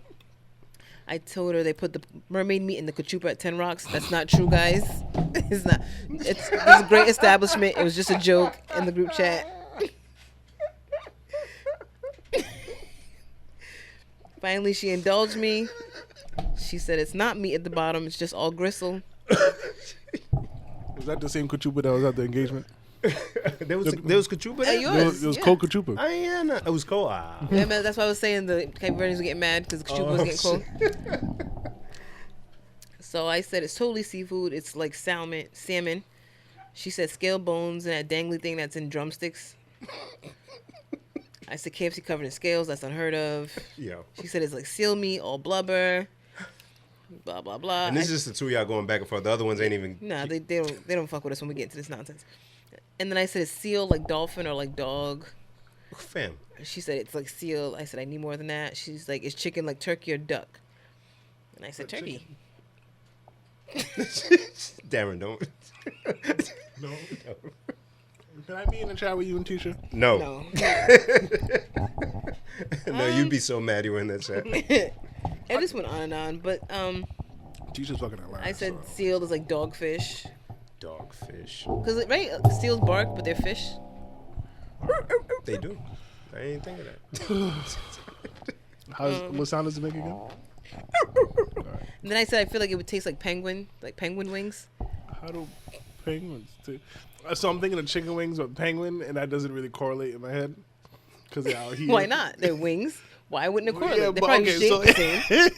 I told her they put the mermaid meat in the cachupa at 10 Rocks. That's not true, guys. It's not. It's a great establishment. It was just a joke in the group chat. Finally, she indulged me. She said it's not meat at the bottom. It's just all gristle. Was that the same cachupa that was at the engagement? There was cachupa there? yours. It was Yeah. cold cachupa. It was cold. Yeah, man, that's why I was saying the Cape Verdeans were getting mad because the cachupa was getting cold. So I said it's totally seafood. It's like salmon. She said scale bones and that dangly thing that's in drumsticks. I said KFC covered in scales. That's unheard of. Yeah. She said it's like seal meat, all blubber. Blah blah blah. And this is just the two of y'all going back and forth. The other ones ain't even. Nah, they don't fuck with us when we get into this nonsense. And then I said it's seal, like dolphin or like dog. Fam. She said it's like seal. I said I need more than that. She's like, it's chicken like turkey or duck. And I said turkey. Darren, don't. No. Can I be in the chat with you and Tisha? No. No. No, you'd be so mad you were in that chat. It just went on and on, but Tisha's fucking hilarious. I said so. seal is like dogfish. Dogfish. Cause right, seals bark, but they're fish. They do. I ain't think of that. What sound does it make again? And then I said I feel like it would taste like penguin wings. How do penguins taste? So I'm thinking of chicken wings with penguin, and that doesn't really correlate in my head. Because they're out here. Why not? They're wings. Why wouldn't it correlate? Yeah, They're but probably okay, shaped the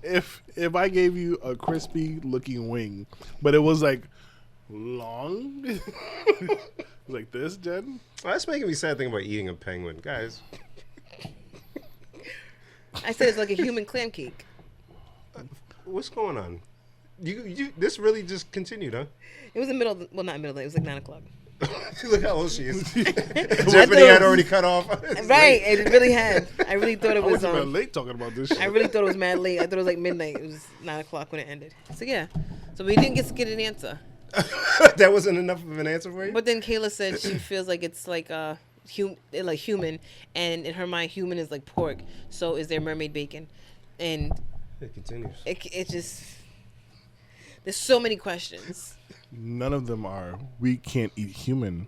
same. if I gave you a crispy looking wing, but it was like long, like this, Jen. Oh, that's making me sad thinking about eating a penguin, guys. I said it's like a human clam cake. What's going on? You this really just continued, huh? It was the middle. Well, not middle. It was like 9 o'clock. Look how old she is. Jeopardy had already cut off. Right, it really had. I really thought it I was. was late talking about this shit. I really thought it was mad late. I thought it was like midnight. It was 9 o'clock when it ended. So yeah. So we didn't get an answer. That wasn't enough of an answer for you? But then Kayla said she feels like it's like like human, and in her mind, human is like pork. So is there mermaid bacon? And It continues. it just there's so many questions. None of them are. We can't eat human,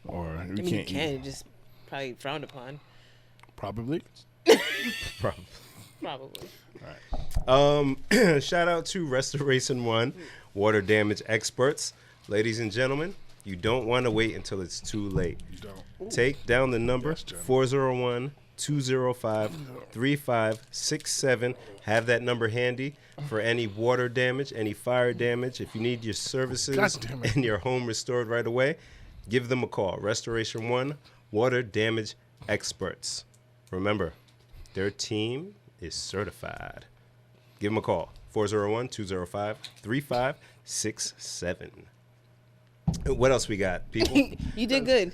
or we I mean, can't you eat. can just probably frowned upon. Probably. Probably. Shout out to Restoration One, water damage experts. Ladies and gentlemen, you don't want to wait until it's too late. You don't. Take down the number Yes, Jen. 401-205-3567. Have that number handy for any water damage, any fire damage. If you need your services God damn it. and your home restored right away, give them a call. Restoration One, water damage experts. Remember, their team is certified. Give them a call. 401-205-3567. What else we got, people? You did good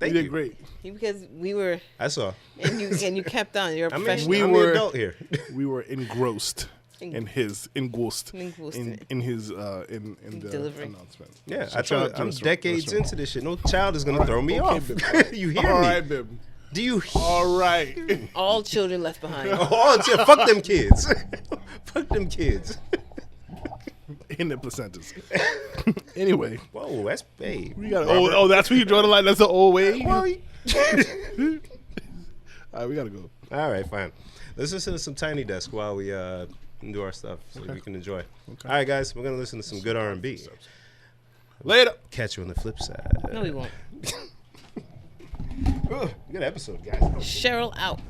Thank You you. did great. because we were, I saw. and you kept on. You're a I mean, professional. We I'm were- the adult here. We were engrossed in his Engrossed. in his in the Delivery. announcement. Yeah, So I shout told out you, to I'm Mr. decades Restaurant. into this shit. No child is gonna All throw right, me okay, off. Bib. You hear All me? right, Bib. Do you? All right. All children left behind. Oh, fuck them kids. Fuck them kids. In the placentas. Anyway, Whoa, that's babe. we got. Oh, that's where you draw the line. That's the old way. Well, All right, we gotta go. all right, fine. Let's listen to some Tiny Desk while we do our stuff so we can enjoy. Okay. All right, guys, we're gonna listen to some good R&B. Later. Catch you on the flip side. No, we won't. Good episode, guys. Cheryl out.